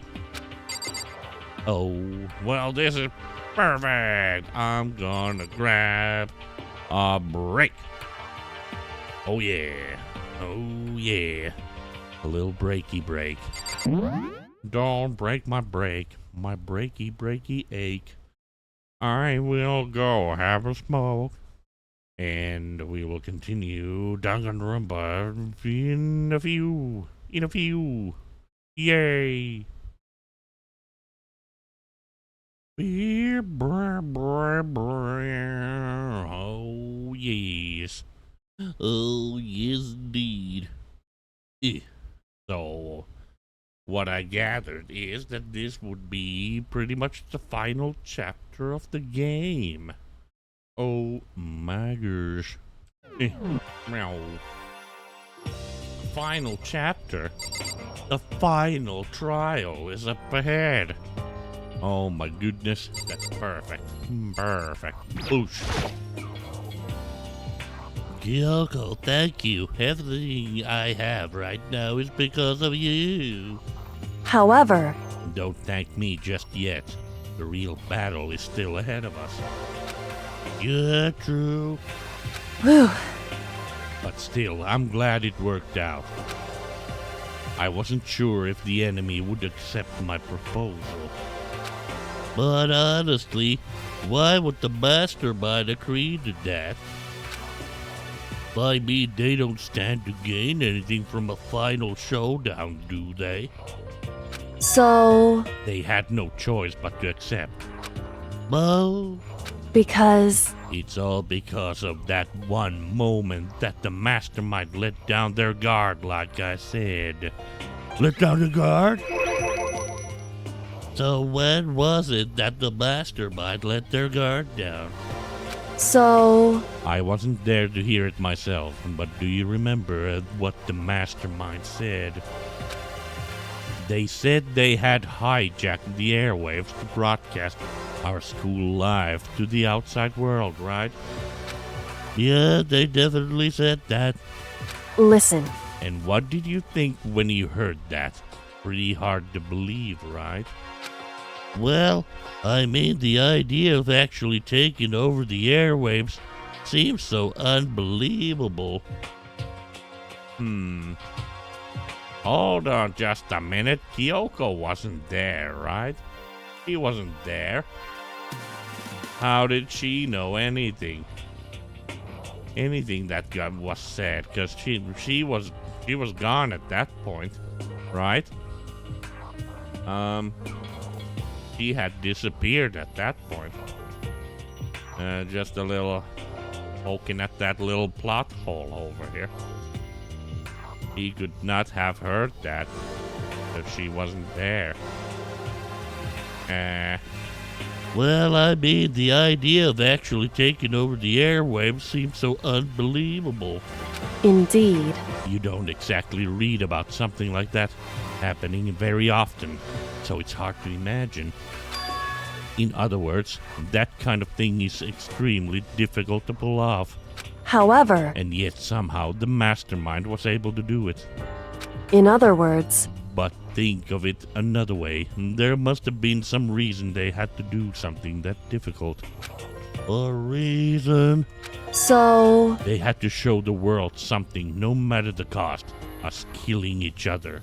S1: Oh, well, this is perfect. I'm gonna grab a break. Oh yeah. Oh yeah. A little breaky break. Don't break my break. My breaky ache. I will go have a smoke. And we will continue Danganronpa in a few. Yay. Oh yes. Oh yes indeed. So what I gathered is that this would be pretty much the final chapter of the game. Oh my gosh. Meow. Final chapter. The final trial is up ahead. Oh my goodness, that's perfect. Perfect. Boosh. Kyoko, thank you. Everything I have right now is because of you.
S4: however,
S1: Don't thank me just yet. The real battle is still ahead of us. Yeah, true.
S4: whew,
S1: But still, I'm glad it worked out. I wasn't sure if the enemy would accept my proposal. But honestly, why would the mastermind agree to that? I mean, they don't stand to gain anything from a final showdown, do they?
S4: so,
S1: They had no choice but to accept. Well,
S4: because,
S1: it's all because of that one moment that the mastermind let down their guard, like I said. Let down the guard? So when was it that the mastermind let their guard down?
S4: so,
S1: I wasn't there to hear it myself, but do you remember what the mastermind said? They said they had hijacked the airwaves to broadcast our school live to the outside world, right? Yeah, they definitely said that.
S4: listen,
S1: And what did you think when you heard that? Pretty hard to believe, right? Well, I mean, the idea of actually taking over the airwaves seems so unbelievable. Hold on just a minute. Kyoko wasn't there, right? She wasn't there. How did she know anything? Anything that was said? Because she was gone at that point, right? She had disappeared at that point. Just a little poking at that little plot hole over here. He could not have heard that if she wasn't there. Well, I mean, the idea of actually taking over the airwaves seems so unbelievable.
S4: Indeed.
S1: You don't exactly read about something like that happening very often, so it's hard to imagine. In other words, that kind of thing is extremely difficult to pull off.
S4: However,
S1: And yet somehow the mastermind was able to do it.
S4: in other words,
S1: But think of it another way. There must have been some reason they had to do something that difficult. A reason?
S4: so
S1: They had to show the world something, no matter the cost. Us killing each other.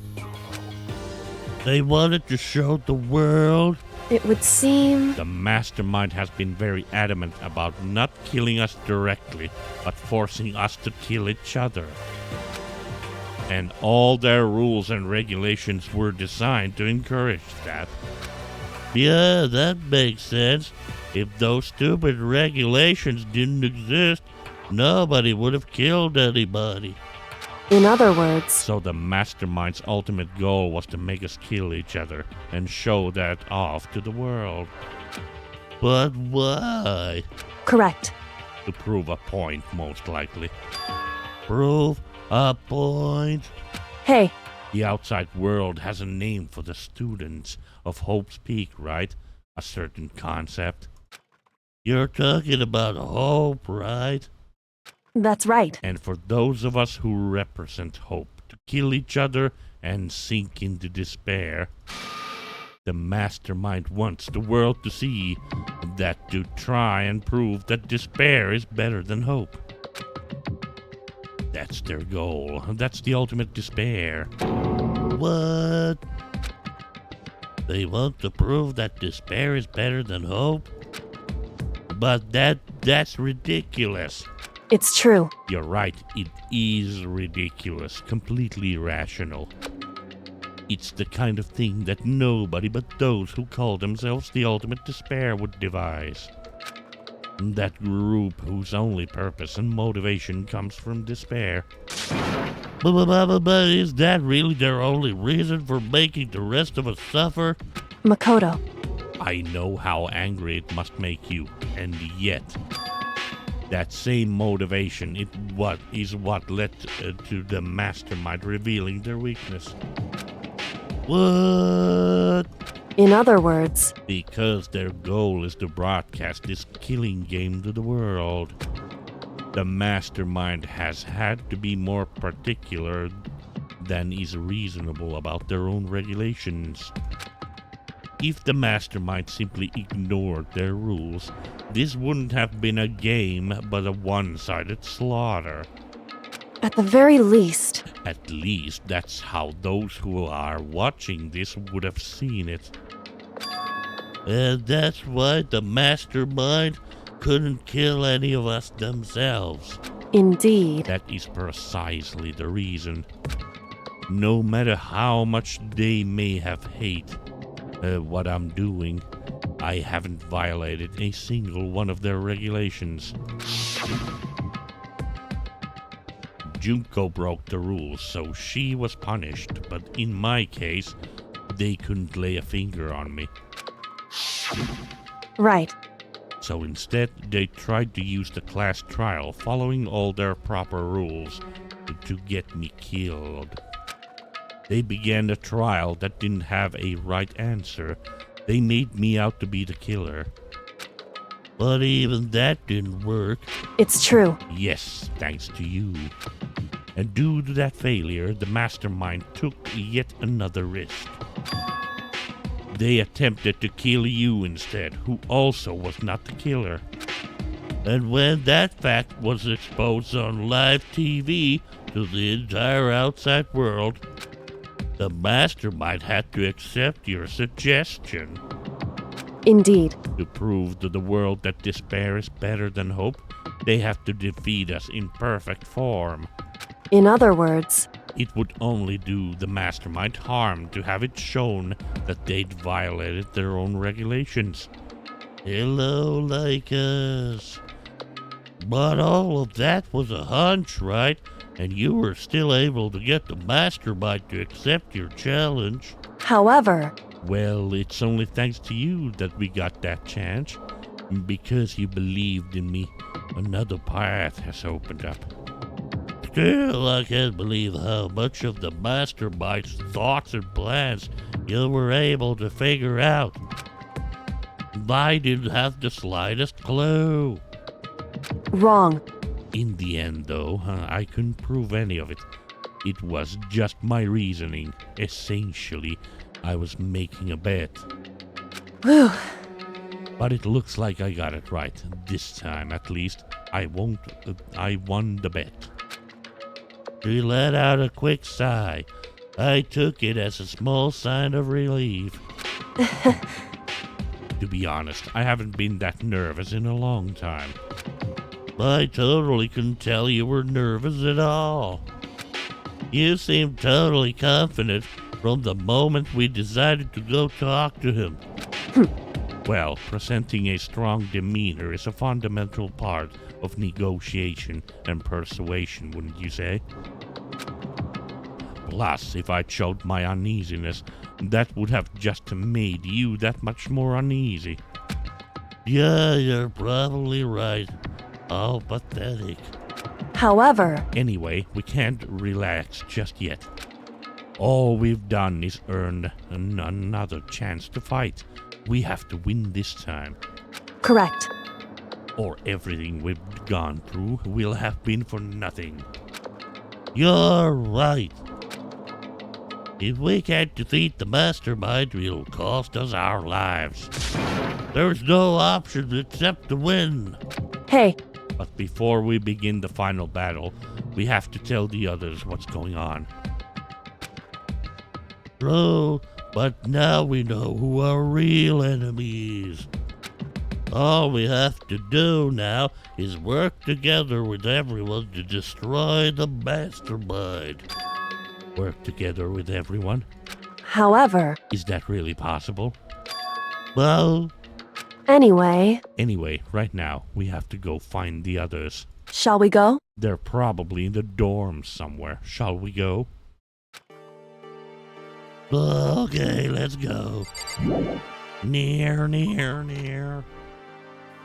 S1: They wanted to show the world.
S4: it would seem.
S1: The mastermind has been very adamant about not killing us directly, but forcing us to kill each other. And all their rules and regulations were designed to encourage that. Yeah, that makes sense. If those stupid regulations didn't exist, nobody would have killed anybody.
S4: In other words,
S1: So the mastermind's ultimate goal was to make us kill each other and show that off to the world. But why?
S4: correct.
S1: To prove a point, most likely. Prove a point?
S4: Hey,
S1: The outside world has a name for the students of Hope's Peak, right? A certain concept. You're talking about hope, right?
S4: that's right.
S1: And for those of us who represent hope, to kill each other and sink into despair, the mastermind wants the world to see that, to try and prove that despair is better than hope. That's their goal. That's the ultimate despair. What? They want to prove that despair is better than hope? But that's ridiculous.
S4: It's true.
S1: You're right, it is ridiculous, completely irrational. It's the kind of thing that nobody but those who call themselves the ultimate despair would devise. That group whose only purpose and motivation comes from despair. But is that really their only reason for making the rest of us suffer?
S4: Makoto,
S1: I know how angry it must make you, and yet, that same motivation is what led to the mastermind revealing their weakness. What?
S4: in other words,
S1: Because their goal is to broadcast this killing game to the world. The mastermind has had to be more particular than is reasonable about their own regulations. If the mastermind simply ignored their rules, this wouldn't have been a game but a one-sided slaughter.
S4: at the very least,
S1: At least that's how those who are watching this would have seen it. And that's why the mastermind couldn't kill any of us themselves.
S4: indeed.
S1: That is precisely the reason. No matter how much they may have hate what I'm doing, I haven't violated a single one of their regulations. Junko broke the rules, so she was punished, but in my case, they couldn't lay a finger on me.
S4: Right.
S1: So instead, they tried to use the class trial, following all their proper rules, to get me killed. They began a trial that didn't have a right answer. They made me out to be the killer. But even that didn't work.
S4: It's true.
S1: Yes, thanks to you. And due to that failure, the mastermind took yet another risk. They attempted to kill you instead, who also was not the killer. And when that fact was exposed on live TV to the entire outside world, The mastermind had to accept your suggestion.
S4: Indeed.
S1: To prove to the world that despair is better than hope, they have to defeat us in perfect form.
S4: In other words,
S1: It would only do the mastermind harm to have it shown that they'd violated their own regulations. Hello, Lycus. But all of that was a hunch, right? And you were still able to get the mastermind to accept your challenge.
S4: however,
S1: Well, it's only thanks to you that we got that chance. Because you believed in me, another path has opened up. Still, I can't believe how much of the mastermind's thoughts and plans you were able to figure out. I didn't have the slightest clue.
S4: wrong.
S1: In the end, though, I couldn't prove any of it. It was just my reasoning. Essentially, I was making a bet.
S4: Whew.
S1: But it looks like I got it right. This time, at least, I won the bet. She let out a quick sigh. I took it as a small sign of relief. To be honest, I haven't been that nervous in a long time. I totally couldn't tell you were nervous at all. You seemed totally confident from the moment we decided to go talk to him. Well, presenting a strong demeanor is a fundamental part of negotiation and persuasion, wouldn't you say? Plus, if I showed my uneasiness, that would have just made you that much more uneasy. Yeah, you're probably right. How pathetic.
S4: However,
S1: Anyway, we can't relax just yet. All we've done is earned another chance to fight. We have to win this time,
S4: correct.
S1: or everything we've gone through will have been for nothing. You're right. If we can't defeat the mastermind, it'll cost us our lives. There's no option except to win.
S4: Hey,
S1: But before we begin the final battle, we have to tell the others what's going on. True, but now we know who our real enemy is. All we have to do now is work together with everyone to destroy the mastermind. Work together with everyone?
S4: however,
S1: Is that really possible? Well,
S4: anyway,
S1: anyway, right now, we have to go find the others.
S4: shall we go?
S1: They're probably in the dorms somewhere. Shall we go? Okay, let's go. Near, near, near.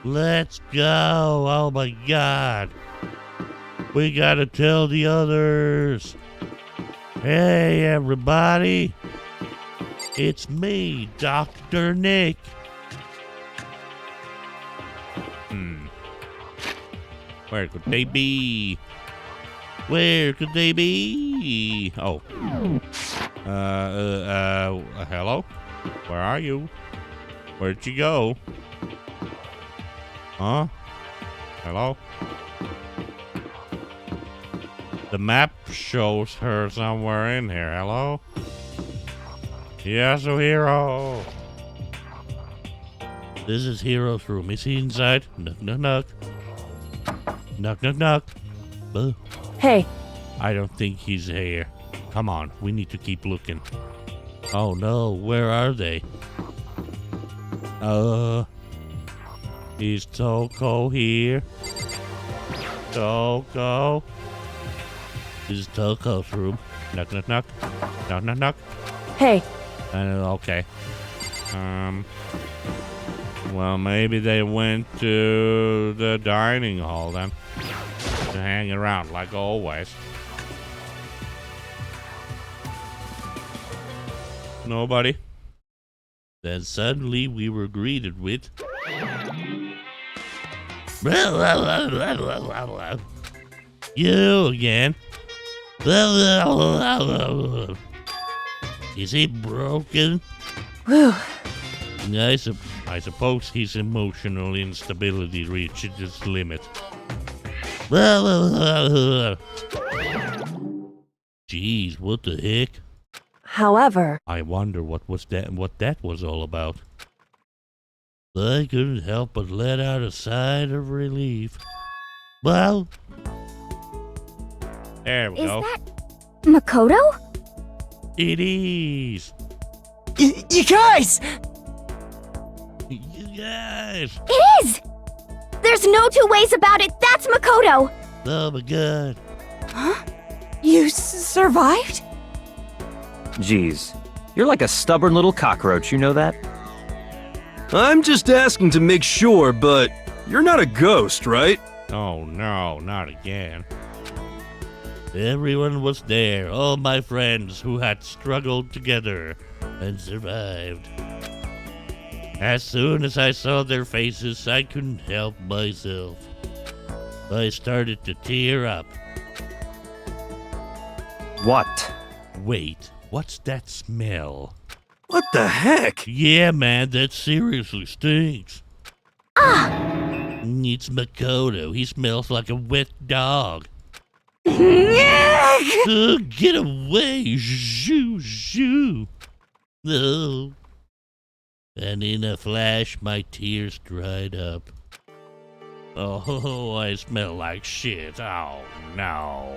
S1: Let's go. Oh my god. We gotta tell the others. Hey, everybody. It's me, Dr. Nick. Where could they be? Where could they be? Oh. Hello? Where are you? Where'd you go? Huh? Hello? The map shows her somewhere in here. Hello? Yasuhiro. This is Hero's room. Is he inside? Knock, knock, knock. Knock, knock, knock.
S4: Hey,
S1: I don't think he's here. Come on, we need to keep looking. Oh no, where are they? Is Toko here? Toko? This is Toko's room. Knock, knock, knock. Knock, knock, knock.
S4: hey,
S1: Okay. Well, maybe they went to the dining hall then. To hang around like always. Nobody. Then suddenly we were greeted with... You again. Is he broken?
S4: whew,
S1: I suppose his emotional instability reached its limit. Jeez, what the heck?
S4: However,
S1: I wonder what that was all about. I couldn't help but let out a sigh of relief. Well, there we
S2: Is
S1: go.
S2: that Makoto?
S1: It is.
S7: You guys!
S1: You guys.
S2: It is! There's no two ways about it. That's Makoto.
S1: Oh my god.
S8: You survived?
S3: Jeez. You're like a stubborn little cockroach, you know that?
S6: I'm just asking to make sure, but you're not a ghost, right?
S1: Oh no, not again. Everyone was there, all my friends who had struggled together and survived. As soon as I saw their faces, I couldn't help myself. I started to tear up.
S3: What?
S1: Wait, what's that smell?
S6: What the heck?
S1: Yeah, man, that seriously stinks. It's Makoto. He smells like a wet dog. Get away! Shoo, shoo! Oh. And in a flash, my tears dried up. Oh, I smell like shit. Oh, no.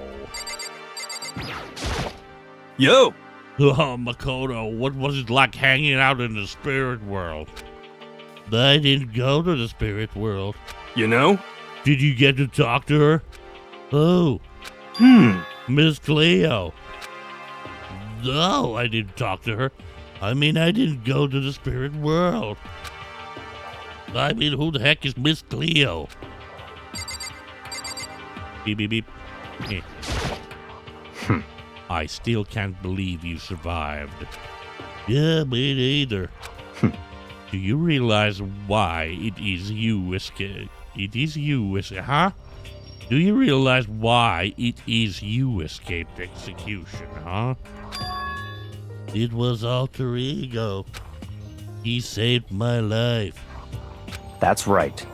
S6: Yo!
S1: Oh, Makoto, what was it like hanging out in the spirit world? I didn't go to the spirit world.
S6: You know?
S1: Did you get to talk to her? Oh, Miss Cleo. No, I didn't talk to her. I mean, I didn't go to the spirit world. I mean, who the heck is Miss Cleo? Beep, beep, beep. Eh. I still can't believe you survived. Yeah, me neither. Do you realize why it is you escape? It is you, huh? Do you realize why it is you escaped execution, huh? It was alter ego. He saved my life.
S3: That's right.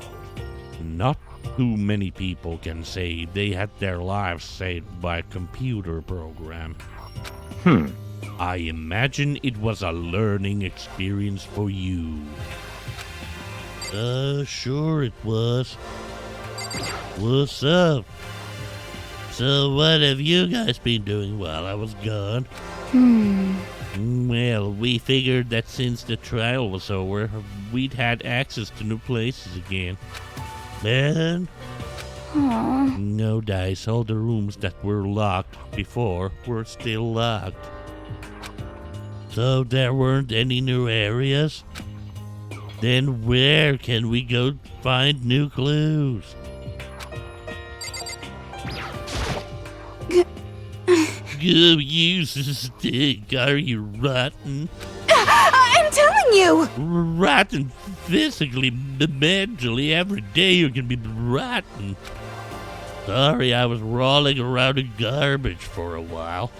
S1: Not too many people can say they had their lives saved by a computer program. I imagine it was a learning experience for you. Sure it was. What's up? So what have you guys been doing while I was gone? Well, we figured that since the trial was over, we'd had access to new places again. And no dice, all the rooms that were locked before were still locked. So there weren't any new areas? Then where can we go find new clues? You stink, are you rotten?
S8: I'm telling you!
S1: Rotten physically, mentally, every day you can be rotten. Sorry, I was rolling around in garbage for a while.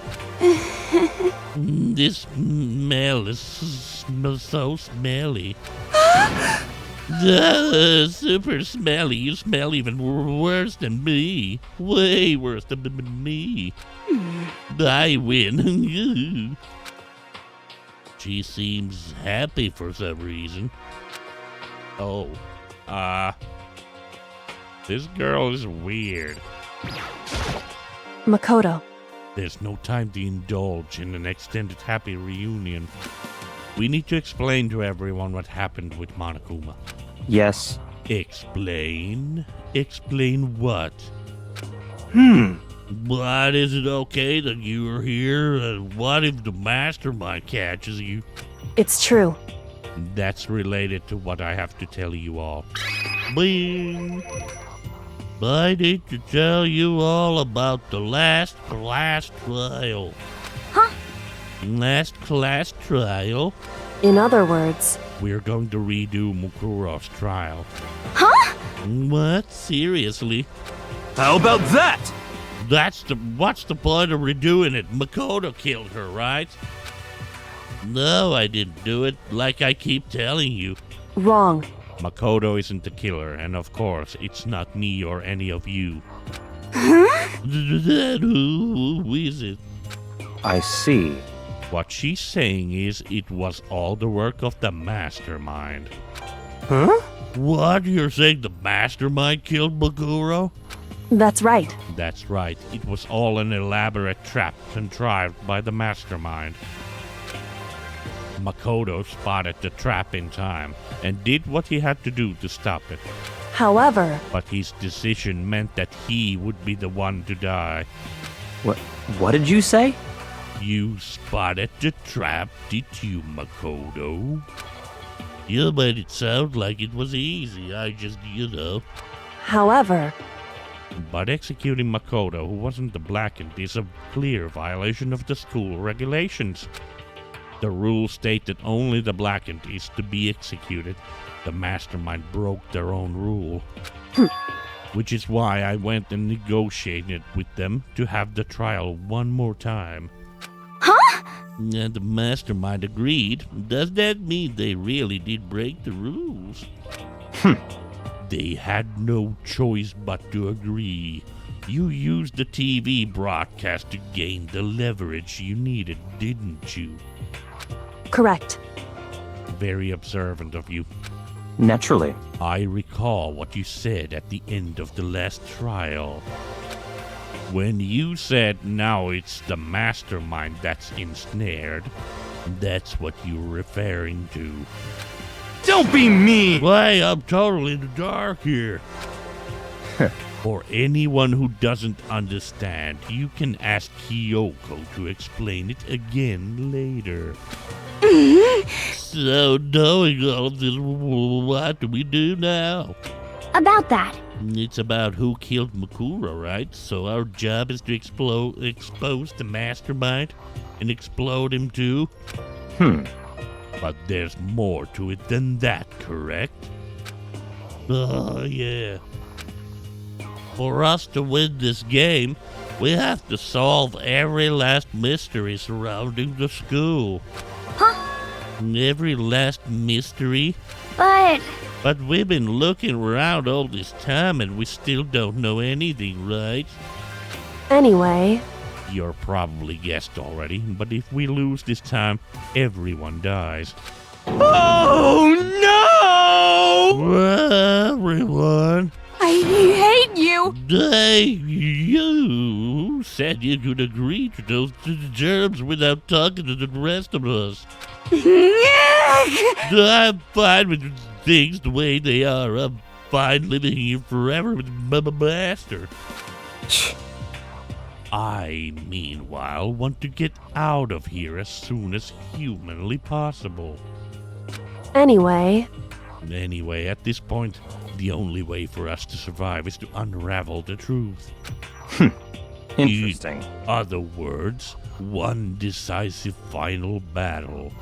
S1: This smell is so smelly. Super smelly. You smell even worse than me. Way worse than me. I win. She seems happy for some reason. Oh, this girl is weird.
S4: Makoto,
S1: There's no time to indulge in an extended happy reunion. We need to explain to everyone what happened with Monokuma.
S3: Yes.
S1: Explain? Explain what? But is it okay that you are here? What if the mastermind catches you?
S4: it's true.
S1: That's related to what I have to tell you all. Bing! I need to tell you all about the last class trial.
S2: Huh?
S1: Last class trial?
S4: In other words,
S1: We're going to redo Mukuro's trial.
S2: Huh?
S1: What? Seriously?
S6: How about that?
S1: What's the point of redoing it? Makoto killed her, right? No, I didn't do it, like I keep telling you.
S4: wrong.
S1: Makoto isn't the killer, and of course, it's not me or any of you. Then who is it?
S3: I see.
S1: What she's saying is it was all the work of the mastermind.
S3: Huh?
S1: What? You're saying the mastermind killed Maguro?
S4: That's right.
S1: That's right. It was all an elaborate trap contrived by the mastermind. Makoto spotted the trap in time and did what he had to do to stop it.
S4: However,
S1: But his decision meant that he would be the one to die.
S3: What did you say?
S1: You spotted the trap, did you, Makoto? You made it sound like it was easy. I just,
S4: however,
S1: But executing Makoto, who wasn't the Blackened, is a clear violation of the school regulations. The rules state that only the Blackened is to be executed. The mastermind broke their own rule. Which is why I went and negotiated with them to have the trial one more time.
S2: Huh?
S1: And the mastermind agreed. Does that mean they really did break the rules? They had no choice but to agree. You used the TV broadcast to gain the leverage you needed, didn't you?
S4: correct.
S1: Very observant of you.
S3: Naturally.
S1: I recall what you said at the end of the last trial. When you said now it's the mastermind that's ensnared, that's what you're referring to.
S6: Don't be mean!
S1: Why, I'm totally in the dark here. For anyone who doesn't understand, you can ask Kyoko to explain it again later. So, knowing all of this, what do we do now?
S2: About that.
S1: It's about who killed Makura, right? So our job is to expose the mastermind and explode him too? But there's more to it than that, correct? Oh, yeah. For us to win this game, we have to solve every last mystery surrounding the school.
S2: Huh?
S1: Every last mystery?
S2: But
S1: But we've been looking around all this time and we still don't know anything, right?
S4: Anyway,
S1: You're probably guessed already, but if we lose this time, everyone dies.
S6: Oh no!
S1: Everyone?
S8: I hate you!
S1: Hey, you said you could agree to those terms without talking to the rest of us. I'm fine with things the way they are. I'm fine living here forever with my master. I, meanwhile, want to get out of here as soon as humanly possible.
S4: anyway,
S1: Anyway, at this point, the only way for us to survive is to unravel the truth.
S3: Interesting.
S1: In other words, one decisive final battle.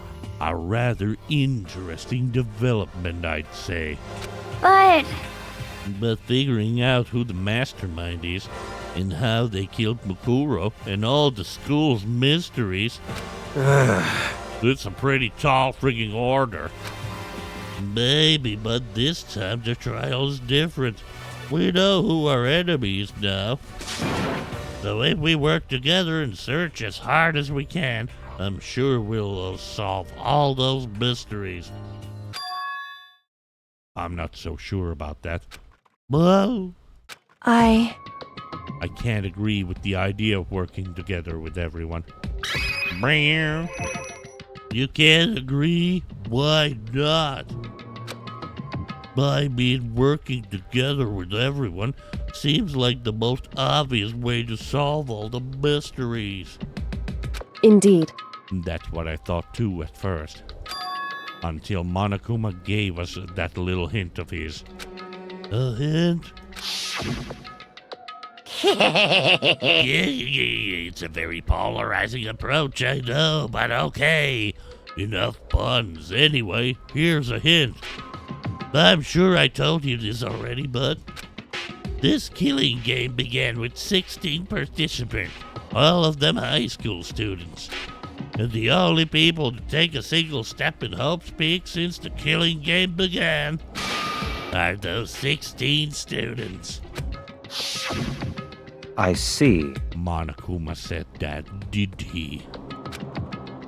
S1: A rather interesting development, I'd say.
S2: but
S1: But figuring out who the mastermind is and how they killed Mukuro and all the school's mysteries, it's a pretty tall frigging order. Maybe, but this time the trial's different. We know who our enemy is now. So if we work together and search as hard as we can, I'm sure we'll solve all those mysteries. I'm not so sure about that. Well,
S4: I
S1: I can't agree with the idea of working together with everyone. Meow. You can't agree? Why not? I mean, working together with everyone seems like the most obvious way to solve all the mysteries.
S4: indeed.
S1: That's what I thought too at first. Until Monokuma gave us that little hint of his. A hint? Yeah, it's a very polarizing approach, I know, but okay. Enough puns. Anyway, here's a hint. I'm sure I told you this already, but this killing game began with 16 participants, all of them high school students. And the only people to take a single step in Hope's Peak since the killing game began are those 16 students.
S3: I see.
S1: Monokuma said that, did he?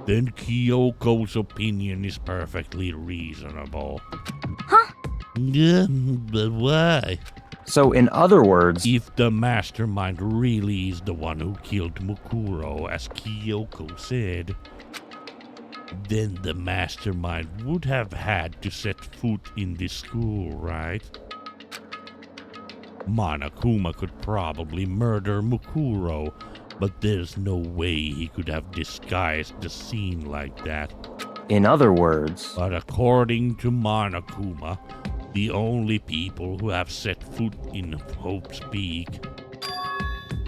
S1: then Kyoko's opinion is perfectly reasonable.
S2: Huh?
S1: Yeah, but why?
S3: So, in other words,
S1: If the mastermind really is the one who killed Mukuro, as Kyoko said, then the mastermind would have had to set foot in this school, right? Monokuma could probably murder Mukuro, but there's no way he could have disguised the scene like that.
S3: in other words,
S1: But according to Monokuma, the only people who have set foot in Hope's Peak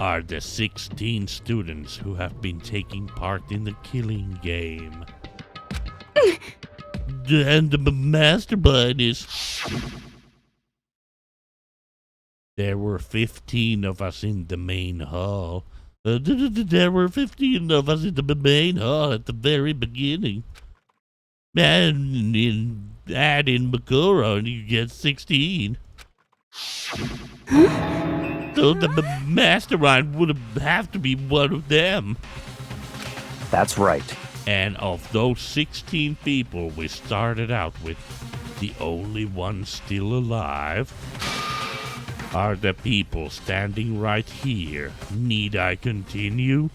S1: are the 16 students who have been taking part in the killing game. And the mastermind is... There were 15 of us in the main hall. There were 15 of us in the main hall at the very beginning. And add in Bakura and you get 16. So the mastermind would have to be one of them.
S3: that's right.
S1: And of those 16 people we started out with, the only ones still alive are the people standing right here. Need I continue?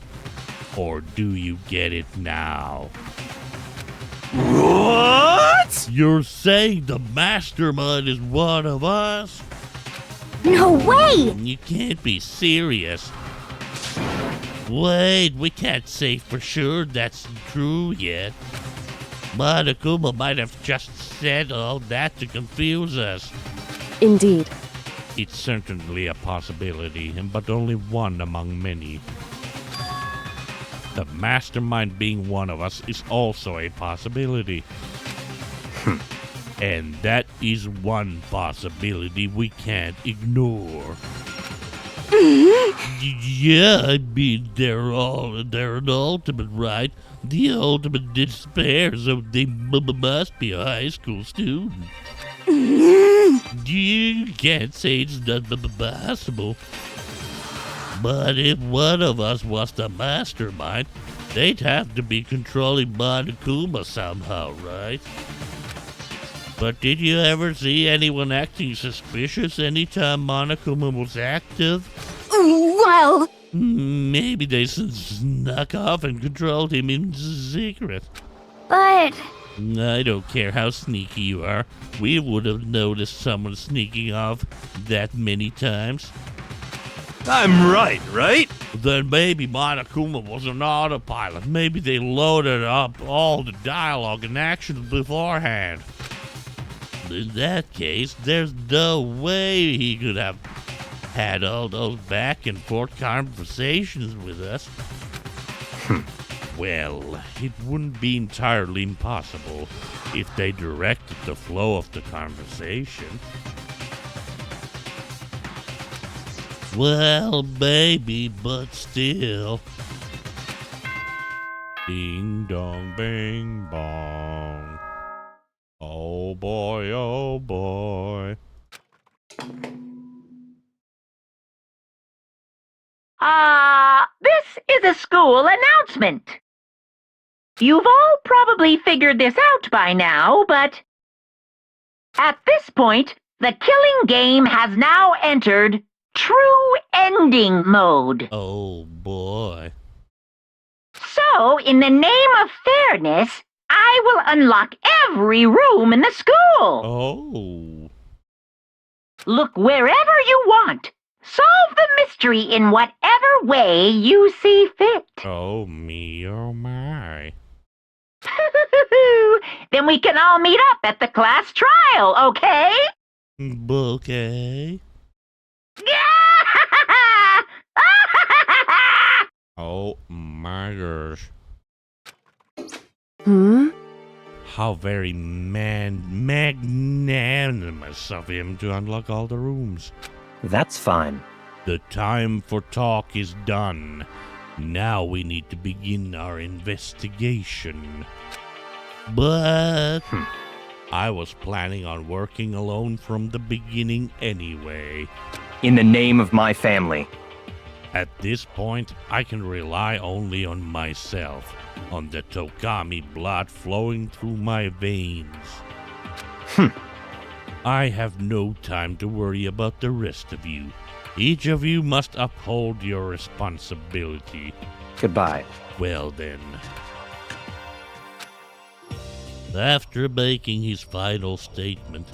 S1: Or do you get it now?
S6: What?
S1: You're saying the mastermind is one of us?
S2: No way!
S1: You can't be serious. Wait, we can't say for sure that's true yet. Monokuma might have just said all that to confuse us.
S4: Indeed.
S1: It's certainly a possibility, but only one among many. The mastermind being one of us is also a possibility. And that is one possibility we can't ignore. Yeah, I mean, they're an ultimate, right? The ultimate despair, so they must be a high school student. You can't say it's not possible. But if one of us was the mastermind, they'd have to be controlling Monokuma somehow, right? But did you ever see anyone acting suspicious anytime Monokuma was active?
S2: Well,
S1: Maybe they snuck off and controlled him in secret.
S2: but
S1: I don't care how sneaky you are. We would have noticed someone sneaking off that many times.
S6: I'm right?
S1: Then maybe Monokuma was an autopilot. Maybe they loaded up all the dialogue and action beforehand. In that case, there's no way he could have had all those back and forth conversations with us. Well, it wouldn't be entirely impossible if they directed the flow of the conversation. Well, maybe, but still. Ding dong, bing bong. Oh boy, oh boy.
S5: This is a school announcement. You've all probably figured this out by now, but at this point, the killing game has now entered true ending mode.
S1: Oh boy.
S5: So, in the name of fairness, I will unlock every room in the school.
S1: Oh.
S5: Look wherever you want. Solve the mystery in whatever way you see fit.
S1: Oh me, oh my.
S5: Then we can all meet up at the class trial, okay?
S1: Okay. Oh my gosh. How very magnanimous of him to unlock all the rooms.
S3: That's fine.
S1: The time for talk is done. Now we need to begin our investigation. But I was planning on working alone from the beginning anyway.
S3: In the name of my family.
S1: At this point, I can rely only on myself, on the Tokami blood flowing through my veins. I have no time to worry about the rest of you. Each of you must uphold your responsibility.
S3: Goodbye.
S1: Well then. After making his final statement,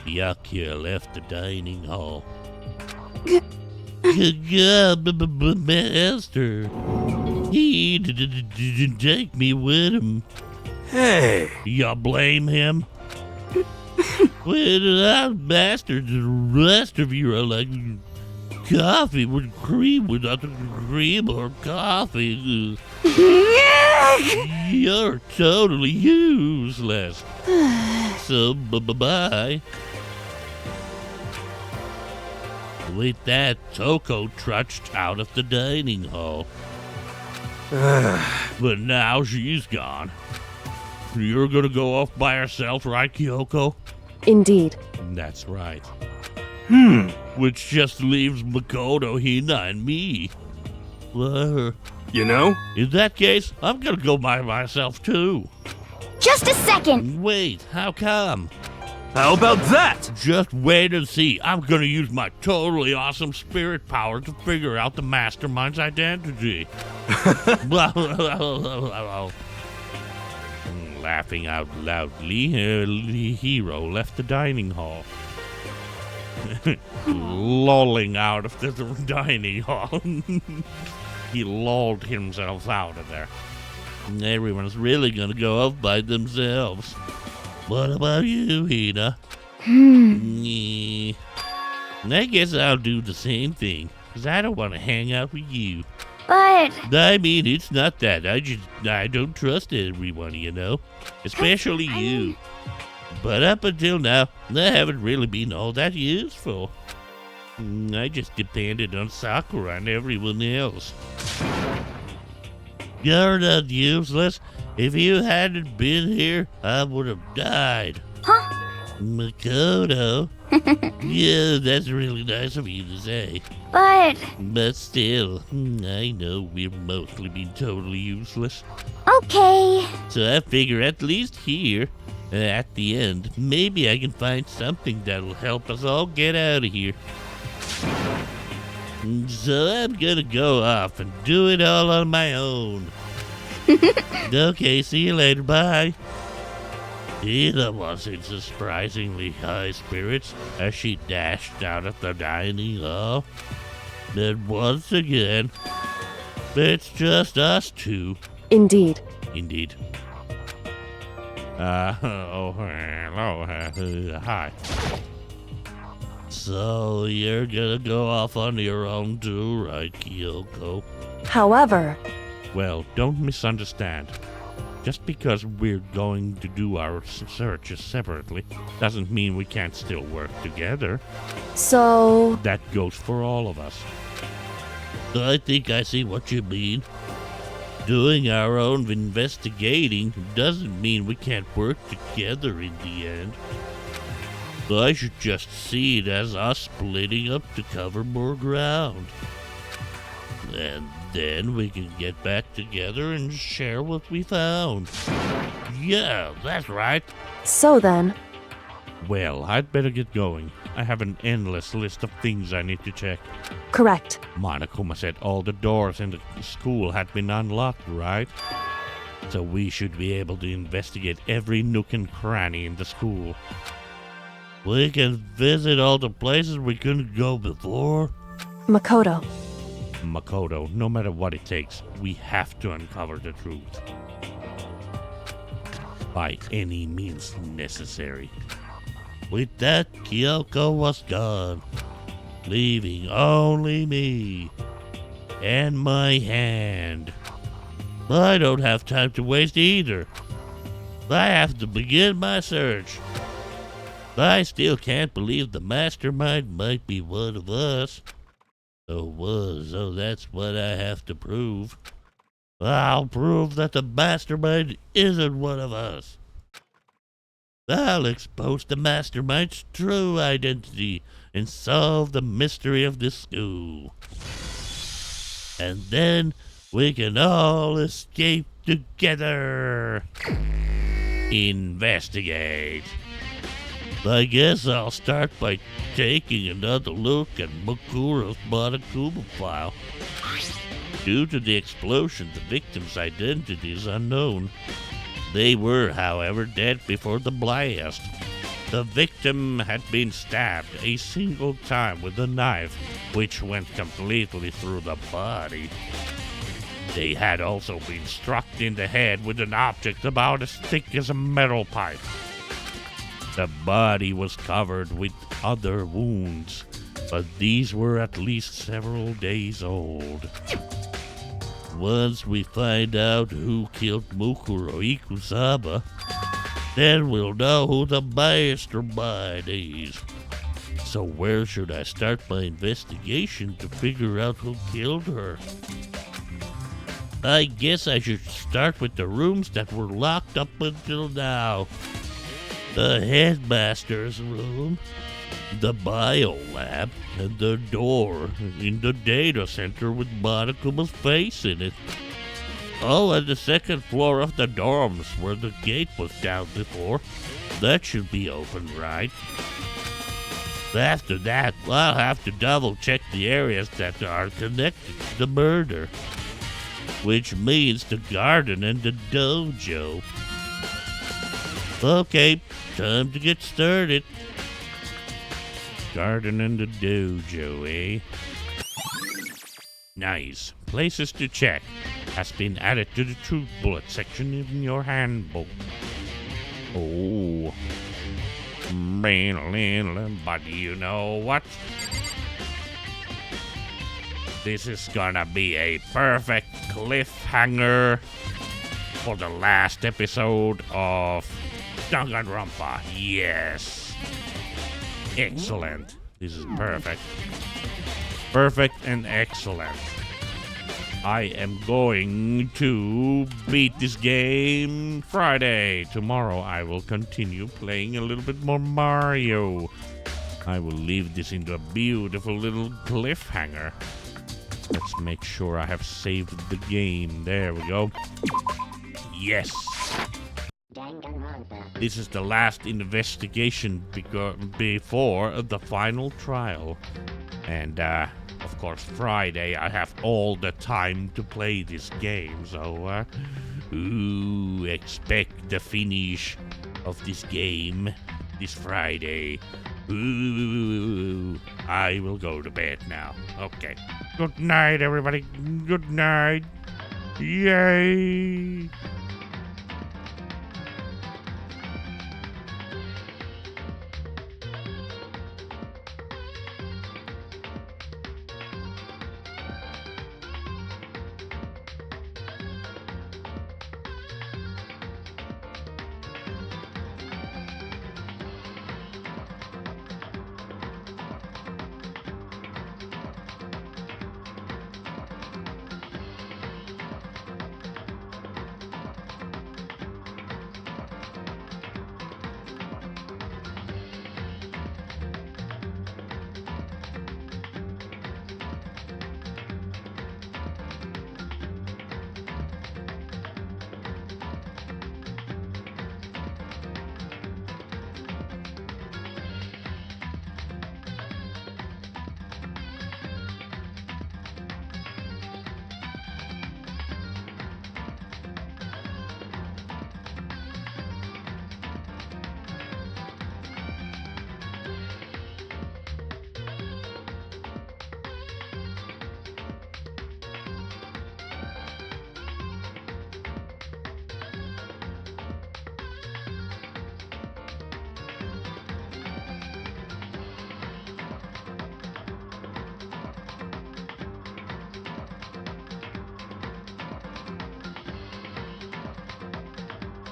S1: Byakuya left the dining hall. Master, he didn't take me with him.
S6: Hey,
S1: You blame him? Well, master, the rest of you are like coffee with cream without the cream or coffee. You're totally useless. So, bye-bye. With that, Toko trudged out of the dining hall. But now she's gone. You're gonna go off by herself, right, Kyoko?
S4: Indeed.
S1: That's right. Which just leaves Makoto, Hina, and me. Well,
S6: you know?
S1: in that case, I'm gonna go by myself too.
S2: Just a second!
S1: Wait, how come?
S6: How about that?
S1: Just wait and see. I'm gonna use my totally awesome spirit power to figure out the mastermind's identity. Laughing out loudly, Hiro left the dining hall. Lolling out of the dining hall. He lulled himself out of there. Everyone's really gonna go off by themselves. What about you, Hina? I guess I'll do the same thing, because I don't want to hang out with you.
S2: But
S1: I mean, it's not that. I don't trust everyone, you know? Especially you. But up until now, I haven't really been all that useful. I just depended on Sakura and everyone else. You're not useless. If you hadn't been here, I would have died.
S2: Huh?
S1: Makoto. Yeah, that's really nice of you to say.
S2: But
S1: still, I know we've mostly been totally useless.
S2: okay.
S1: So I figure at least here, at the end, maybe I can find something that'll help us all get out of here. So I'm gonna go off and do it all on my own. Okay, see you later, bye. Hina was in surprisingly high spirits as she dashed out of the dining hall. Then once again, it's just us two.
S4: Indeed.
S1: Indeed. Oh, hello, hi. So you're gonna go off on your own too, right, Kyoko?
S4: However,
S1: Well, don't misunderstand. Just because we're going to do our searches separately doesn't mean we can't still work together.
S4: so
S1: That goes for all of us. I think I see what you mean. Doing our own investigating doesn't mean we can't work together in the end. I should just see it as us splitting up to cover more ground. And then we can get back together and share what we found. Yeah, that's right.
S4: so then,
S1: Well, I'd better get going. I have an endless list of things I need to check.
S4: correct.
S1: Monokuma said all the doors in the school had been unlocked, right? So we should be able to investigate every nook and cranny in the school. We can visit all the places we couldn't go before.
S4: Makoto,
S1: Makoto, no matter what it takes, we have to uncover the truth. By any means necessary. With that, Kyoko was gone, leaving only me and my hand. I don't have time to waste either. I have to begin my search. I still can't believe the mastermind might be one of us. So that's what I have to prove. I'll prove that the mastermind isn't one of us. I'll expose the mastermind's true identity and solve the mystery of this school. and then we can all escape together. Investigate. I guess I'll start by taking another look at Mokuro's Monokuma file. Due to the explosion, the victim's identity is unknown. They were, however, dead before the blast. The victim had been stabbed a single time with a knife, which went completely through the body. They had also been struck in the head with an object about as thick as a metal pipe. The body was covered with other wounds, but these were at least several days old. Once we find out who killed Mukuro Ikusaba, then we'll know who the mastermind is. So where should I start my investigation to figure out who killed her? I guess I should start with the rooms that were locked up until now. The headmaster's room, the bio lab, and the door in the data center with Monokuma's face in it. Oh, and the second floor of the dorms where the gate was down before. That should be open, right? After that, I'll have to double check the areas that are connected to the murder, which means the garden and the dojo. Okay, time to get started. Garden and the dojo, eh? Nice. Places to check has been added to the truth bullet section in your handbook. Oh. But you know what? This is gonna be a perfect cliffhanger for the last episode of Danganronpa. Yes. Excellent. This is perfect. Perfect and excellent. I am going to beat this game Friday. Tomorrow I will continue playing a little bit more Mario. I will leave this into a beautiful little cliffhanger. Let's make sure I have saved the game. There we go. Yes. This is the last investigation before the final trial. And, of course, Friday I have all the time to play this game. So, expect the finish of this game this Friday. I will go to bed now. Okay. Good night, everybody. Good night. Yay.